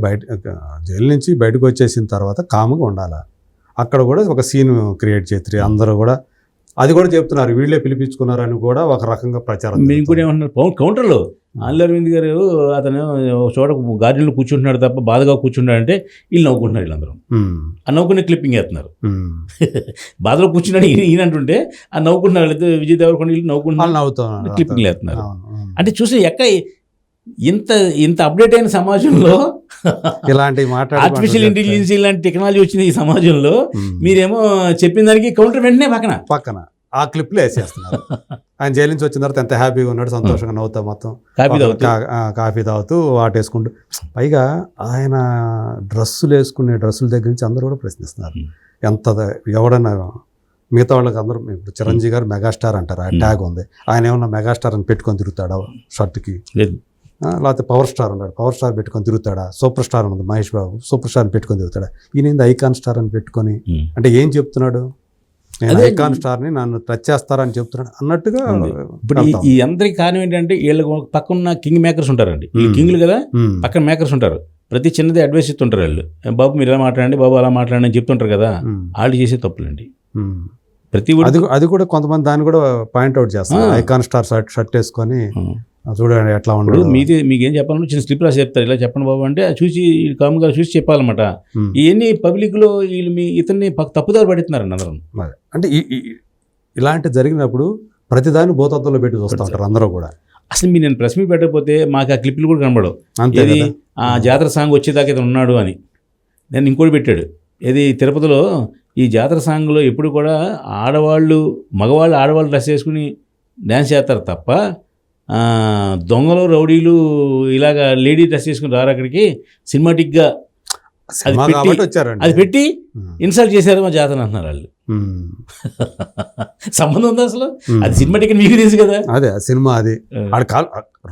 జైలు నుంచి బయటకు వచ్చేసిన తర్వాత కామ్గా ఉండాలి. అక్కడ కూడా ఒక సీన్ క్రియేట్ చేస్తారు అందరూ కూడా. అది కూడా చెప్తున్నారు వీళ్ళే పిలిపించుకున్నారని కూడా ఒక రకంగా ప్రచారం. మేము కూడా ఏమంటున్నారు కౌంటర్లో అల్లు అరవింద్ గారు అతను ఒక చోట గార్డెన్లో కూర్చుంటున్నాడు తప్ప బాధగా కూర్చుంటాడంటే వీళ్ళు నవ్వుకుంటున్నారు. వీళ్ళందరూ ఆ నవ్వుకునే క్లిప్పింగ్ వేస్తున్నారు. బాధలో కూర్చున్నాడు ఈయన అంటుంటే ఆ నవ్వుకుంటున్నారు. విజయ్ దేవరకొండ వీళ్ళు నవ్వుకుంటున్నారు, క్లిప్పింగ్ వేస్తున్నారు. అంటే చూసి ఇంత ఇంత అప్డేట్ అయిన సమాజంలో ఇలాంటి ఆర్టిఫిషియల్ ఇంటెలిజెన్స్ ఇలాంటి టెక్నాలజీ వచ్చింది ఈ సమాజంలో, మీరేమో చెప్పిన దానికి కౌంటర్ వెంటనే పక్కన ఆ క్లిప్లో వేసేస్తున్నారు. ఆయన జైలు నుంచి వచ్చిన తర్వాత ఎంత హ్యాపీగా ఉన్నాడు, సంతోషంగా నవ్వుతా మొత్తం కాఫీ తాగుతూ వాటేసుకుంటూ. పైగా ఆయన డ్రెస్సుల దగ్గర నుంచి అందరూ కూడా ప్రశ్నిస్తున్నారు. ఎంత ఎవడన్నా మిగతా వాళ్ళకి అందరూ ఇప్పుడు చిరంజీవి గారు మెగాస్టార్ అంటారు, ఆ ట్యాగ్ ఉంది. ఆయన ఏమన్నా మెగాస్టార్ అని పెట్టుకొని తిరుగుతాడా షర్ట్కి? లేకపోతే పవర్ స్టార్ ఉన్నాడు, పవర్ స్టార్ పెట్టుకొని తిరుగుతాడా? సూపర్ స్టార్ ఉంది మహేష్ బాబు, సూపర్ స్టార్ పెట్టుకొని తిరుగుతాడా? ఈయన ఐకాన్ స్టార్ అని పెట్టుకొని అంటే ఏం చెప్తున్నాడు? నేను ఐకాన్ స్టార్ని నన్ను టచ్ చేస్తారని చెప్తున్నాడు అన్నట్టుగా. ఇప్పుడు ఈ అందరికి కారణం ఏంటంటే వీళ్ళ పక్కన కింగ్ మేకర్స్ ఉంటారండి. ఈ కింగ్లు కదా, పక్కన మేకర్స్ ఉంటారు. ప్రతి చిన్నది అడ్వైస్ ఇస్తుంటారు వాళ్ళు. బాబు మీరు ఎలా మాట్లాడండి, బాబు అలా మాట్లాడండి అని చెప్తుంటారు కదా. వాళ్ళు చేసే తప్పులండి ప్రతి. అది కూడా కొంతమంది దాన్ని కూడా పాయింట్అవుట్ చేస్తారు. ఐకాన్ స్టార్ షర్ట్ వేసుకొని చూడండి ఎట్లా ఉండదు. మీకేం చెప్పాలంటే చిన్న స్లిప్ రాసి చెప్తారు, ఇలా చెప్పండి బాబు అంటే చూసి కామ్గా చూసి చెప్పాలన్నమాట. ఇవన్నీ పబ్లిక్లో వీళ్ళు ఇతన్ని తప్పుదారి పడుతున్నారండి అందరం. అంటే ఇలాంటి జరిగినప్పుడు ప్రతిదాన్ని భూతత్వంలో పెట్టి చూస్తూ ఉంటారు అందరూ కూడా. అసలు నేను ప్రెస్ మీట్ పెట్టకపోతే మాకు ఆ క్లిప్లు కూడా కనబడవు. ఏది ఆ జాతర సాంగ్ వచ్చేదాకా ఇతను ఉన్నాడు అని. నేను ఇంకోటి పెట్టాడు, ఏది తిరుపతిలో ఈ జాతర సాంగ్లో ఎప్పుడు కూడా మగవాళ్ళు ఆడవాళ్ళు డ్రెస్ వేసుకుని డ్యాన్స్ చేస్తారు తప్ప దొంగలు రౌడీలు ఇలాగా లేడీ డ్రెస్ చేసుకుని రారు అక్కడికి. సినిమాటిక్గా అది పెట్టి ఇన్సల్ట్ చేశారు మా జాతర అంటున్నారు వాళ్ళు. సంబంధం ఉందా అసలు? అది సినిమాటిక్ మీకు తెలుసు కదా. అదే సినిమా అది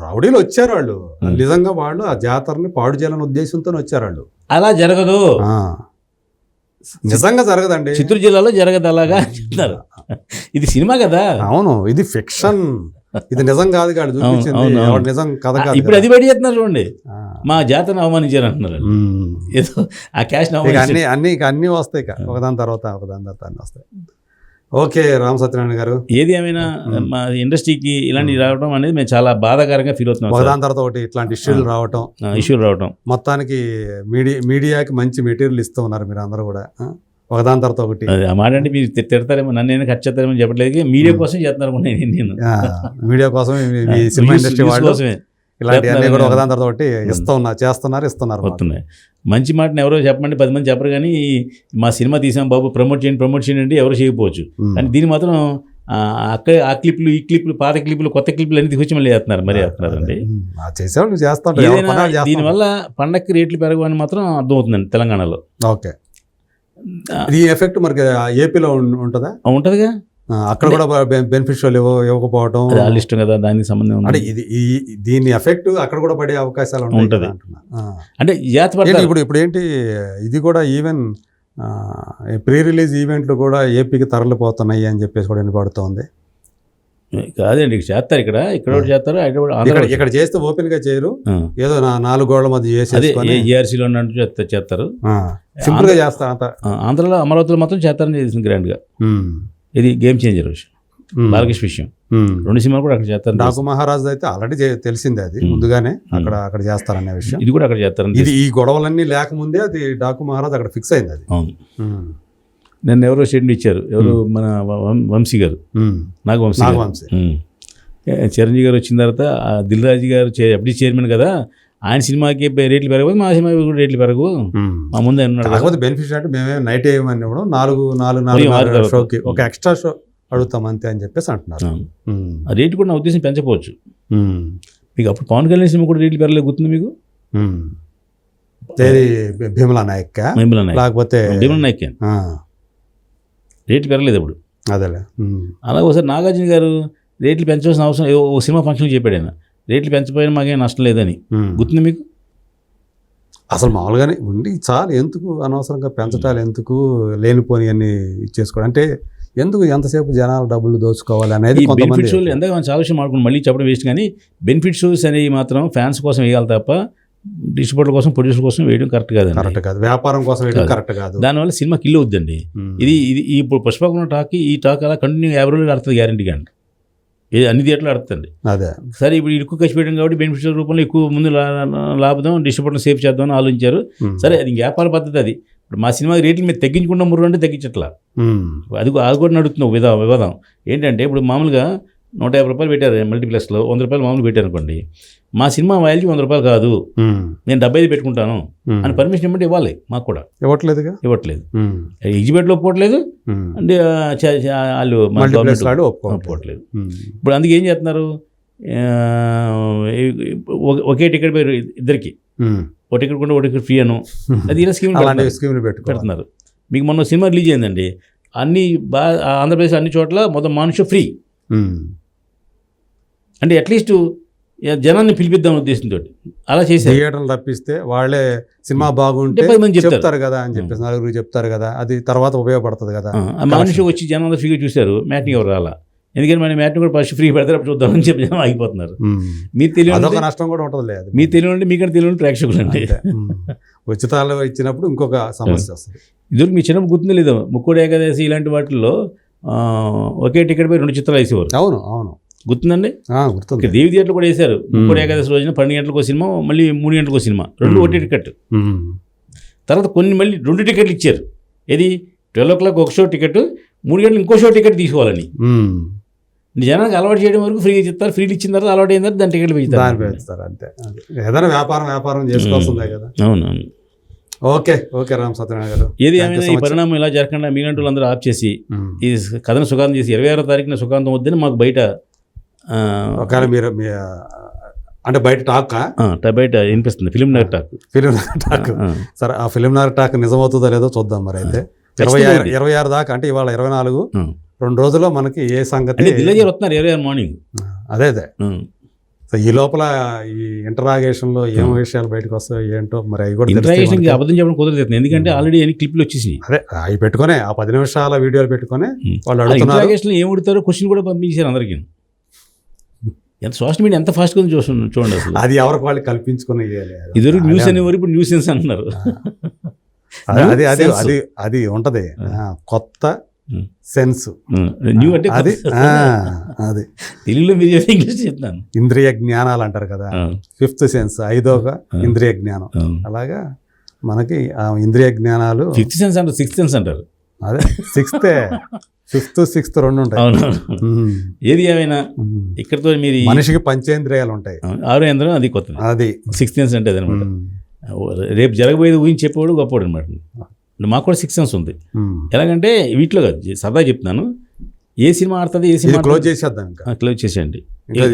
రౌడీలు వచ్చారు వాళ్ళు, నిజంగా వాళ్ళు ఆ జాతరని పాడు చేయాలని ఉద్దేశంతో వచ్చారు వాళ్ళు. అలా జరగదు, నిజంగా జరగదండి. చిత్తూరు జిల్లాలో జరగదు అలాగా చెప్తున్నారు. ఇది సినిమా కదా. అవును, ఇది ఫిక్షన్, ఇది నిజం కాదు కాదు నిజం కథ కాదు. ఇప్పుడు అది బయట చేస్తున్నారు చూడండి, మా జాతరను అవమానించారు అంటున్నారు. ఏదో ఆ క్యాష్ అన్నీ వస్తాయి, ఒకదాని తర్వాత అన్నీ వస్తాయి. ఓకే రామ్ సత్యనారాయణ గారు, ఏది ఏమైనా మా ఇండస్ట్రీకి ఇలాంటి రావడం అనేది మేము చాలా బాధాకరంగా ఫీల్ అవుతున్నాం. ఒకదాని తర్వాత ఒకటి ఇట్లాంటి ఇష్యూలు రావటం మొత్తానికి మీడియాకి మంచి మెటీరియల్ ఇస్తూ ఉన్నారు మీరు అందరూ కూడా. ఒకదాని తర్వాత ఒకటి ఆ మాట అంటే మీరు తిడతారేమో, నన్ను ఖర్చు చేస్తారేమో చెప్పట్లేదు, మీడియా కోసం చేస్తున్నారు. నేను మీడియా కోసం, సినిమా ఇండస్ట్రీ కోసమే ఇలాంటివన్నీ కూడా ఒకదాని తర్వాత ఒకటి ఇస్తున్నారు. వస్తున్నాయి. మంచి మాటను ఎవరో చెప్పమంటే 10 మంది చెప్పరు, కానీ మా సినిమా తీసాం బాబు ప్రమోట్ చేయండి అంటే ఎవరు చేయకపోవచ్చు. కానీ దీన్ని మాత్రం ఆ క్లిప్లు ఈ క్లిప్లు పాత క్లిప్లు కొత్త క్లిప్లు అన్ని తీసుకొచ్చి మళ్ళీ వేస్తున్నారండి. దీనివల్ల పండక్కి రేట్లు పెరగవని మాత్రం అర్థమవుతుందండి తెలంగాణలో. ఓకే, ఈ ఎఫెక్ట్ మనకి ఏపీలో ఉంటుందా? ఉంటుందిగా, అక్కడ కూడా బెనిఫిషియల్ ఇవ్వకపోవడం వాళ్ళ ఇష్టం కదా, దానికి సంబంధం అంటే దీని ఎఫెక్ట్ అక్కడ కూడా పడే అవకాశాలు ఉంటుంది. అంటే ఇప్పుడు ఏంటి ఇది కూడా ఈవెన్ ప్రీ రిలీజ్ ఈవెంట్లు కూడా ఏపీకి తరలిపోతున్నాయి అని చెప్పేసి కూడా వినపడుతోంది. కాదండి, చేస్తారు ఇక్కడ చేస్తారు, ఇక్కడ చేస్తే ఓపెన్ గా చేయరు, ఏదో 4 గోళ్ల మధ్య ఏఆర్సీలో చేస్తారు, సింపుల్ గా చేస్తారు. ఆంధ్రలో అమరావతిలో మాత్రం చేస్తారని తెలిసింది గ్రాండ్ గా. ఇది గేమ్ చేంజర్ విషయం, బాలకృష్ణ విషయం. 2 సినిమాలు కూడా అక్కడ చేస్తారు. డాకు మహారాజ్ అయితే ఆల్రెడీ తెలిసిందే, అది ముందుగానే అక్కడ చేస్తారనే విషయం. ఇది కూడా అక్కడ చేస్తారని, ఇది ఈ గొడవలన్నీ లేకముందే అది డాకు మహారాజ్ అక్కడ ఫిక్స్ అయింది. అది నన్ను ఎవరో స్టేట్మెంట్ ఇచ్చారు, ఎవరు మన వంశీ గారు, నాగవంశీ. చిరంజీవి గారు వచ్చిన తర్వాత దిల్ రాజు గారు ఎఫ్డీ చైర్మన్ కదా, ఆయన సినిమాకి రేట్లు పెరగదు, మా సినిమాకి కూడా రేట్లు పెరగవు, మా ముందే ఉన్నాడు. కాకపోతే బెనిఫిట్ అంటే మేమే నైట్ వేయమని కూడా 4 షోకి ఒక ఎక్స్ట్రా షో అడుగుతాం అంతే అని చెప్పేసి అంటున్నారు. ఆ రేటు కూడా నా ఉద్దేశం పెంచకపోవచ్చు. మీకు అప్పుడు పవన్ కళ్యాణ్ సినిమా కూడా రేట్లు పెరగలేదు, గుర్తుంది మీకు? భీమలా నాయక్ లేకపోతే భీమలా నాయక్ రేట్లు పెరగలేదు అప్పుడు. అదేలే. అలాగే ఒకసారి నాగార్జున గారు రేట్లు పెంచవలసిన అవసరం, ఓ సినిమా ఫంక్షన్ చెప్పాడు ఆయన, రేట్లు పెంచపోయినా మాకేం నష్టం లేదని. గుర్తుంది మీకు? అసలు మామూలుగానే ఉండి చాలు, ఎందుకు అనవసరంగా పెంచటాలు, ఎందుకు లేనిపోని అన్ని ఇచ్చేసుకోవడం. అంటే ఎందుకు ఎంతసేపు జనాలు డబ్బులు దోచుకోవాలి అనేది ఈ కొంతమంది బెనిఫిట్ షోలు ఎంత చాలా విషయం మాట్లాడుకుని మళ్ళీ చెప్పడం వేస్ట్, కానీ బెనిఫిట్ షోస్ అనేవి మాత్రం ఫ్యాన్స్ కోసం వేయాలి తప్ప డిస్ట్రిబ్యూటర్ కోసం ప్రొడ్యూసర్ కోసం వేయడం కరెక్ట్ కాదండి. కరెక్ట్ కాదు, వ్యాపారం కోసం వేయడం కరెక్ట్ కాదు. దానివల్ల సినిమా కిల్ అవుద్దండి. ఇది ఇప్పుడు పుష్పకున్న టాక్ ఈ టాక్ అలా కంటిన్యూ 50 రోజులు ఆడుతుంది గ్యారంటీగా అండి. ఇది అన్ని థియేటర్లు ఆడుతుంది. అదే సరే ఇప్పుడు ఎక్కువ ఖర్చు పెట్టడం కాబట్టి బెనిఫిట్ రూపంలో ఎక్కువ ముందు లాభం డిస్ట్రిబ్యూటర్ సేవ్ చేద్దామని ఆలోచించారు. సరే అది వ్యాపార పద్ధతి. అది ఇప్పుడు మా సినిమా రేట్లు మీరు తగ్గించుకుంటా 3 అంటే తగ్గించట్లా. అది కూడా నడుస్తుంది వివాదం ఏంటంటే ఇప్పుడు మామూలుగా 150 రూపాయలు పెట్టారు మల్టీప్లెక్స్లో, 100 రూపాయలు మామూలు పెట్టారు అనుకోండి. మా సినిమా వాల్యూ 100 రూపాయలు కాదు, నేను 75 పెట్టుకుంటాను అని పర్మిషన్ ఇవ్వమంటే ఇవ్వాలి. మాకు కూడా ఇవ్వట్లేదు. ఎగ్జిబిట్లో ఒప్పుకోవట్లేదు, అంటే వాళ్ళు ఒప్పుకోవట్లేదు. ఇప్పుడు అందుకే ఏం చేస్తున్నారు, ఒకే టికెట్ ఇద్దరికి ఒక టికెట్ కొంటే ఒక టికెట్ ఫ్రీ అను, అది ఇలా స్కీమ్లు పెడుతున్నారు. మీకు మొన్న సినిమా రిలీజ్ అయిందండి, అన్ని ఆంధ్రప్రదేశ్ అన్ని చోట్ల మొత్తం మనుషు ఫ్రీ. అంటే అట్లీస్ట్ జనాన్ని పిలిపిద్దాం ఉద్దేశంతో అలా చేసి థియేటర్లు తప్పిస్తే వాళ్ళే సినిమా బాగుంటే చెప్తారు కదా అని చెప్పేసి నలుగురు చెప్తారు కదా, అది తర్వాత ఉపయోగపడుతుంది కదా. మనిషి వచ్చి జనాలు ఫ్రీగా చూశారు, మ్యాట్ని ఎవరు రాలా, ఎందుకంటే మన మ్యాట్ని కూడా ఫస్ట్ ఫ్రీ పెడతారు చూద్దామని చెప్పి జనం ఆగిపోతున్నారు. మీరు తెలియదు నష్టం కూడా ఉంటుంది లేదు, మీరు తెలియదు మీకంటే తెలియని ప్రేక్షకులు అంటే ఉచితాలు ఇచ్చినప్పుడు ఇంకొక సమస్య వస్తుంది. ఇదివరకు మీ చిన్నప్పుడు గుర్తుందో లేదో, ముక్కోడి ఏకాదశి ఇలాంటి వాటిల్లో ఒకే టికెట్ పై 2 చిత్రాలు వేసేవారు. అవును అవును గుర్తుందండి. గుర్తుంది. దేవి థియేటర్లు కూడా వేశారు. ముక్కోడి ఏకాదశి రోజున 12 గంటలకు సినిమా, మళ్ళీ 3 గంటలకు సినిమా, 2 ఒకటి టికెట్. తర్వాత కొన్ని మళ్ళీ 2 టికెట్లు ఇచ్చారు. ఏది 12 o'clock ఒక షో టికెట్, 3 గంటలు ఇంకో షో టికెట్ తీసుకోవాలని. జనానికి అలవాటు చేయడం వరకు ఫ్రీగా చెప్తారు, ఫ్రీలు ఇచ్చిన తర్వాత అలవాటు అయిన తర్వాత దాని టికెట్లు పెంచుతారు. అంతే, ఏదైనా వ్యాపారం చేసుకోవాల్సిందే కదా. అవునవును. ఓకే రామ్ సత్యనారాయణ గారు, ఏది ఏమైనా ఈ పరిణామం ఇలా జరగకుండా మీలాంటి వాళ్ళందరూ ఆఫ్ చేసి ఈ కథను సుఖాంతం చేసి 26వ తారీఖున సుఖాంతం వద్దని మాకు బయట ఒకవేళ మీరు అంటే బయట టాక్ బయట వినిపిస్తుంది, ఫిలిం నగర్ టాక్. సరే, ఆ ఫిలిం నగర్ టాక్ నిజమవుతుందో లేదో చూద్దాం. మరి అయితే 26 దాకా, అంటే ఇవాళ 24, 2 రోజుల్లో మనకి ఏ సంగతి వస్తున్నారు 26 మార్నింగ్. అదే సో ఈ లోపల ఈ ఇంటరాగేషన్లో ఏం విషయాలు బయటకు వస్తాయో ఏంటో మరి అవి కూడా ఇంటరాగేషన్కి అబద్ధం చెప్పడం కుదరదు, ఎందుకంటే ఆల్రెడీ ఎన్ని క్లిప్లు వచ్చేసి అదే అవి పెట్టుకునే ఆ 10 నిమిషాల వీడియోలు పెట్టుకుని వాళ్ళు అడుగుతున్నారు. ఇంటరాగేషన్లో ఏం అడుగుతారో క్వశ్చన్ కూడా పంపించారు అందరికీ. ఎంత సోషల్ మీడియా ఎంత ఫాస్ట్గా చూడండి అసలు. అది ఎవరికి వాళ్ళు కల్పించుకుని ఇదివరకు న్యూస్ అనేవారు, ఇప్పుడు న్యూస్ సెన్స్ అంటున్నారు. అది ఉంటది కొత్త సెన్స్, న్యూ అంటే అది తెలుగులో మీరు ఇంగ్లీష్ చెప్తాను. ఇంద్రియ జ్ఞానాలు అంటారు కదా, 5th సెన్స్, 5వ ఇంద్రియ జ్ఞానం. అలాగా మనకి ఆ ఇంద్రియ జ్ఞానాలు 5th సెన్స్ అంటారు, 6th సెన్స్ అంటారు. అదే 5th 2 ఉంటాయి. ఏది ఏమైనా ఇక్కడతో మీరు మనిషికి పంచేంద్రియాలు ఉంటాయి, 6వ ఇంద్రియం అది కొత్త, అది 6th సెన్స్ అంటే అదనమాట. రేపు జరగబోయేది ఊహించి చెప్పేవాడు గొప్పవాడు అనమాట. మాకు కూడా 6th సెన్స్ ఉంది. ఎలాగంటే వీటిలో కాదు, సరదా చెప్తున్నాను, ఏ సినిమా ఆడుతుంది, ఏ సినిమా క్లోజ్ చేసేద్దాం, క్లోజ్ చేసేయండి.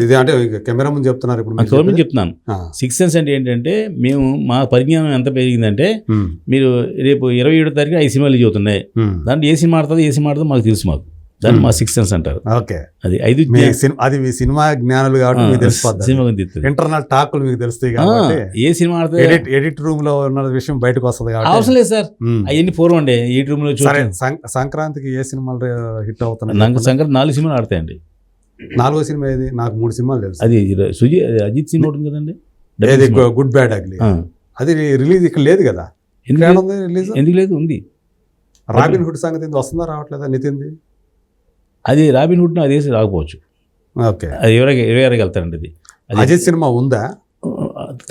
ఇది అంటే కెమెరా ముందు చెప్తున్నారు, ఇప్పుడు గవర్నమెంట్ చెప్తున్నాను. 6th సెన్స్ అంటే ఏంటంటే, మేము మా పరిజ్ఞానం ఎంత పెరిగిందంటే, మీరు రేపు 27వ తారీఖు 5 సినిమాలు చదువుతున్నాయి, దాంట్లో ఏ సినిమా ఆడుతుంది, ఏ సినిమా ఆడుతుందో మాకు తెలుసు. మాకు దాన్ని మా 6th సెన్స్ అంటారు. ఓకే, అది 5 అది మీ సినిమా జ్ఞానులు కాబట్టి మీకు తెలిసిపోతుంది. ఇంటర్నల్ టాక్లు మీకు తెలుస్తాయి కాబట్టి ఏ సినిమా ఆడుతుంది, ఎడిట్ రూమ్ లో ఉన్న విషయం బయటకు వస్తుంది కాబట్టి అవసరం లేదు సార్. అవన్నీ పూర్వం అండి ఎడిట్ రూమ్ లో. సంక్రాంతికి ఏ సినిమాలు హిట్ అవుతున్నాయి? సంక్రాంతి 4 సినిమాలు ఆడతాయండి. 4వ సినిమా ఏది? నాకు 3 సినిమాలు తెలుసు. అది అజిత్ సినిమా ఉంటుంది కదండి, గుడ్ బ్యాడ్ అగ్లీ. అది రిలీజ్ ఇక్కడ లేదు కదా. రిలీజ్ ఎందుకు లేదు? ఉంది. రాబిన్ హుడ్ సంగతి వస్తుందా రావట్లేదా నితిన్ది? అది రాబిన్ హుడ్ అది రాకపోవచ్చు. ఓకే, అది 26కి వెళ్తారండి. అది అజిత్ సినిమా ఉందా?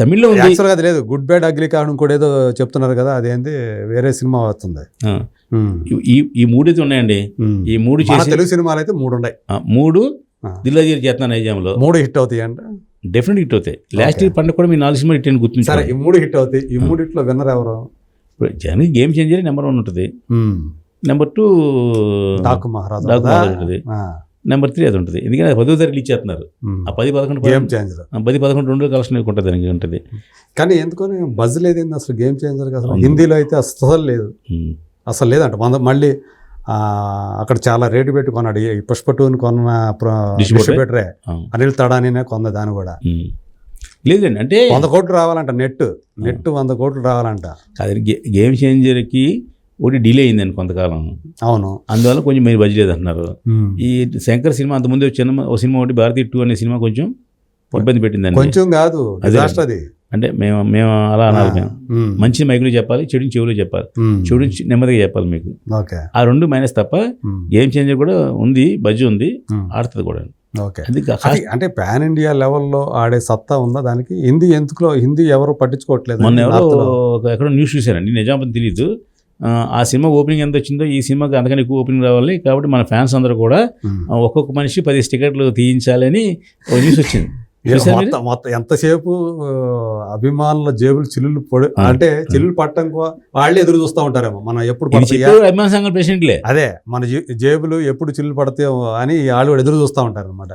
తమిళ్లో ఉంది. యాక్చువల్గా అది లేదు. గుడ్ బ్యాడ్ అగ్లీ కారణం కూడా ఏదో చెప్తున్నారు కదా, అదేంటి వేరే సినిమా వస్తుంది. ఈ 3 అయితే ఉన్నాయండి. ఈ 3 చేసి తెలుగు సినిమాలు అయితే 3 ఉన్నాయి. 3 దిల్లాజీ చేస్తున్నాను నైజాంలో 3 హిట్ అవుతాయి అంట. డెఫినెట్ హిట్ అవుతాయి. లాస్ట్ ఇయర్ పండుగ కూడా మీ 4 సినిమాలు హిట్ అని గుర్తుంటారు. ఈ 3 హిట్ అవుతాయి. ఈ 3 విన్నర్ ఎవరు? జనానికి గేమ్ చేంజర్ నెంబర్ 1 ఉంటుంది. నెంబర్ 2 డాకు మహారాజ్ ఉంటుంది. నెంబర్ 3 అది ఉంటుంది. ఎందుకంటే 10వ తారీఖు రిలీజ్ చేస్తున్నారు. ఆ 10-11 గేమ్ చేంజర్ 10-11 2 కలెక్షన్ ఉంటుంది దానికి ఉంటుంది. కానీ ఎందుకని బజ్ లేదండి అసలు గేమ్ చేంజర్ అసలు. హిందీలో అయితే అసలు లేదు, అసలు లేదంట. మళ్ళీ అక్కడ చాలా రేటు పెట్టి కొన్నాడు. ఈ పుష్ప 2 కొన్న డిస్ట్రిబ్యూటరే అనిల్ తడానినే కొంద. దాన్ని కూడా లేదండి, అంటే 100 కోట్లు రావాలంట. నెట్ 100 కోట్లు రావాలంట. అది గేమ్ చేంజర్కి ఒకటి డిలే అయిందండి కొంతకాలం, అవును. అందువల్ల కొంచెం మీరు బడ్జెట్ అంటున్నారు. ఉమ్. ఈ శంకర్ సినిమా అంతకుముందు ఒక సినిమా ఒకటి భారతీయ 2 అనే సినిమా కొంచెం ఇబ్బంది పెట్టిందండి. కొంచెం కాదు, డిజాస్టర్ అది. అంటే మేము అలా అనాలి. మేము ఉమ్. మంచి మైకులు చెప్పాలి, చెడుని చెవులు చెప్పాలి, ఉమ్. చెడు నెమ్మదిగా చెప్పాలి మీకు. ఓకే. ఆ 2 మైనస్ తప్ప ఉమ్. గేమ్ చేంజర్ కూడా ఉంది, బజ్జీ ఉంది, ఉమ్. ఆడుతుంది కూడా. ఓకే. అది అంటే పాన్ ఇండియా లెవెల్లో ఆడే సత్తా ఉందా దానికి? హిందీ ఎవరు పట్టించుకోవట్లేదు. మొన్న ఎవరో ఎక్కడో న్యూస్ చూశారండి, నిజామని తెలియదు. ఆ సినిమా ఓపెనింగ్ ఎంత వచ్చిందో ఈ సినిమాకి అంతకన్నా ఎక్కువ ఓపెనింగ్ రావాలి, కాబట్టి మన ఫ్యాన్స్ అందరూ కూడా ఒక్కొక్క మనిషి 10 టికెట్లు తీయించాలని ఒక న్యూస్ వచ్చింది. మొత్తం ఎంతసేపు అభిమానుల జేబులు చిల్లులు అంటే చిల్లులు పట్టడం వాళ్ళే ఎదురు చూస్తూ ఉంటారేమో, మనం ఎప్పుడు పడతాయా అభిమాన సంఘం ప్రెసిడెంట్లే, అదే మన జేబులు ఎప్పుడు చిల్లులు పడతాయో అని వాళ్ళు కూడా ఎదురు చూస్తూ ఉంటారు అనమాట.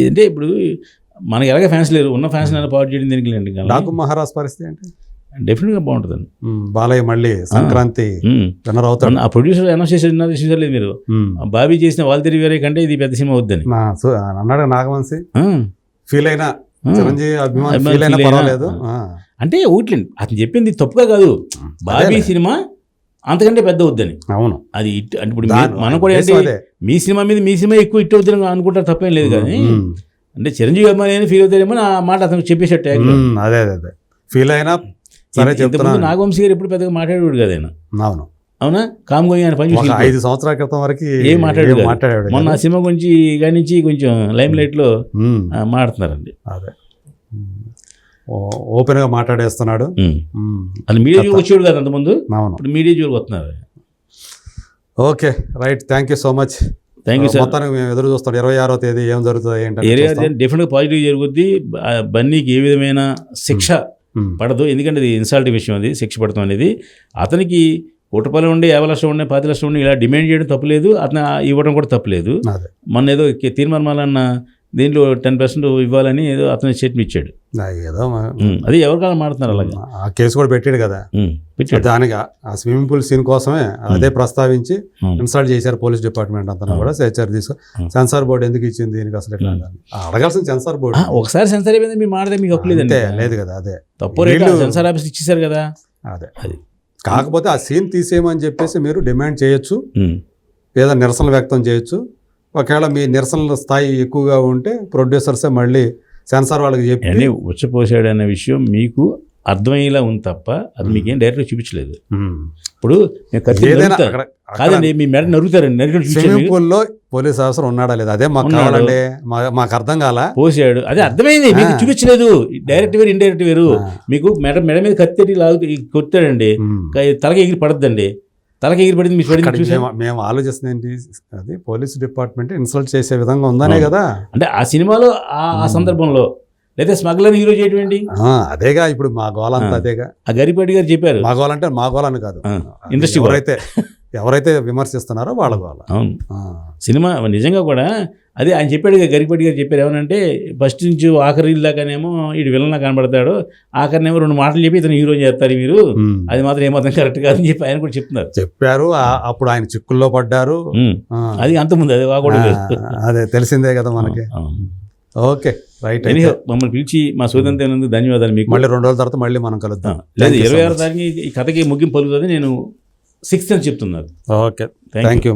అంటే ఇప్పుడు మనకి ఎలాగ ఫ్యాన్స్ లేరు, ఉన్న ఫ్యాన్స్ పాటు చేయడం దీనికి. డాకు మహారాజ్ పరిస్థితి ఏంటి? డెఫినెట్గా బాగుంటుందండి. బాలయ్య మళ్ళీ సంక్రాంతి విన్నర్ అవుతాడు. ఆ ప్రొడ్యూసర్ అనౌన్స్ చూసారు మీరు, బాబీ చేసిన వాళ్ళు తిరిగి వేరే కంటే ఇది పెద్ద సినిమా వద్దని అన్నాడు నాగవంశీ. ఫీల్ అయినా చిరంజీవి అభిమాని ఫీల్ అయినా పర్వాలేదు అంటే ఒకటి అతను చెప్పింది తప్పుగా కాదు, బాబీ సినిమా అంతకంటే పెద్ద వద్దని. అవును, అది అంటే ఇప్పుడు మనం కూడా ఏంటి మీ సినిమా మీద మీ సినిమా ఎక్కువ హిట్ అవుతుంది అనుకుంటారు, తప్పేం లేదు. కానీ అంటే చిరంజీవి అభిమాని అని ఫీల్ అవుతారేమో ఆ మాట అతను చెప్పేసాడు. అదే అదే ఫీల్ అయినా సరే చెప్తున్నా. నాగవంశీ గారు ఎప్పుడు పెద్దగా మాట్లాడేవాడు కదా ఆయన. అవును, అవునా? కామ్గోయి ఆయన పని 5 సంవత్సరాల క్రితం వరకు ఏం మాట్లాడాడు. మొన్న ఆ సినిమా గురించి నుంచి కొంచెం లైమ్ లైట్ లో మాట్లాడుతున్నారండి. అదే ఓపెన్ గా మాట్లాడేస్తున్నాడు. అది మీడియా జోలికి వచ్చేవాడు కదా అంతకుముందు, ఇప్పుడు మీడియా జోలికి వస్తున్నారు. Okay, right, thank you so much. Thank you sir. మొత్తానికి మేము ఎదురు చూస్తాం 26వ తేదీ ఏం జరుగుతుంది ఏంటంటే డెఫినెట్గా పాజిటివ్ జరుగుద్ది. బన్నీకి ఏ విధమైన శిక్ష పడదు, ఎందుకంటే ఇది ఇన్సల్టింగ్ విషయం, అది శిక్ష పడతాం అనేది. అతనికి 1 రూపాయలు ఉండి 50 లక్షలు ఉండి 10 లక్షలు ఉండి ఇలా డిమాండ్ చేయడం తప్పలేదు, అతను ఇవ్వడం కూడా తప్పలేదు. మొన్న ఏదో తీర్మానాలన్న దీంట్లో 10% ఇవ్వాలని ఏదో అతను స్టేట్మెంట్ ఇచ్చాడు. ఏదో అది ఎవరికైనా మాడుతున్నారు అలాగే. ఆ కేసు కూడా పెట్టాడు కదా, దానికి ఆ స్విమ్మింగ్ పూల్ సీన్ కోసమే అదే ప్రస్తావించి ఇన్సల్ట్ చేశారు పోలీస్ డిపార్ట్మెంట్ అంతా కూడా. సెన్సార్ బోర్డు ఎందుకు ఇచ్చింది దీనికి అసలు ఎట్లా అడగాల్సిన సెన్సార్ బోర్డు. ఒకసారి సెన్సార్ అయిపోయింది మీ మాడదే మీకు హక్కులేదండి. లేదు కదా, అదే తప్పు సెన్సార్ ఆఫీస్ ఇచ్చేసారు కదా. అదే అది కాకపోతే ఆ సీన్ తీసేయమని చెప్పేసి మీరు డిమాండ్ చేయొచ్చు, లేదా నిరసన వ్యక్తం చేయొచ్చు. ఒకవేళ మీ నిరసనల స్థాయి ఎక్కువగా ఉంటే ప్రొడ్యూసర్సే మళ్ళీ సెన్సార్ వాళ్ళకి చెప్పి ఉచ్చపోసాడు అనే విషయం మీకు అర్థమయ్యేలా ఉంది తప్ప అది మీకేం డైరెక్ట్గా చూపించలేదు. ఇప్పుడు కాదండి, మీ మెడ నరుగుతారండి, స్విమ్మింగ్ పూల్లో పోలీస్ ఆఫీసర్ ఉన్నాడా లేదా అదే మాకు కావాలండి, మాకు అర్థం కాల. పోసాడు అదే అర్థమైంది, మీకు చూపించలేదు. డైరెక్ట్ వేరు ఇండైరెక్ట్ వేరు. మీకు మెడ మీద కత్తి కొట్టాడండి, తలకి ఎగిరి పడద్దండి, తలకి ఎగిరి పడింది మీ పడింది. మేము ఆలోచిస్తుంది ఏంటి, అది పోలీస్ డిపార్ట్మెంట్ ఇన్సల్ట్ చేసే విధంగా ఉందనే కదా. అంటే ఆ సినిమాలో ఆ సందర్భంలో లేదా స్మగ్లర్ హీరో చేయటండి అదేగా. ఇప్పుడు మా గోల అంతా అదేగా. ఆ గరిపాటి గారు చెప్పారు, మా గోల అంటే మా గోల అని కాదు, ఇండస్ట్రీ ఎవరైతే విమర్శిస్తున్నారో వాళ్ళ గోల. అవును, సినిమా నిజంగా కూడా అదే ఆయన చెప్పాడు, గరిపాటి గారు చెప్పారు ఏమనంటే ఫస్ట్ నుంచి ఆఖరి దాకానేమో ఇటు విలన్లా కనబడతాడు, ఆఖరినేమో 2 మాటలు చెప్పి ఇతను హీరో చేస్తారు మీరు, అది మాత్రం ఏమాత్రం కరెక్ట్ కాదని చెప్పి ఆయన కూడా చెప్పారు. అప్పుడు ఆయన చిక్కుల్లో పడ్డారు, అది అంతకుముందు అది అదే తెలిసిందే కదా మనకి. Okay, right. మమ్మల్ని పిలిచి మా సోదంత ధన్యవాదాలు మీకు. మళ్ళీ 2 రోజుల తర్వాత మళ్ళీ మనం కలుద్దాం. లేదు 26వ తారీఖు ఈ కథకి ముగింపు పలుకుతుంది, నేను 6th అని చెప్తున్నారు. Okay, thank you.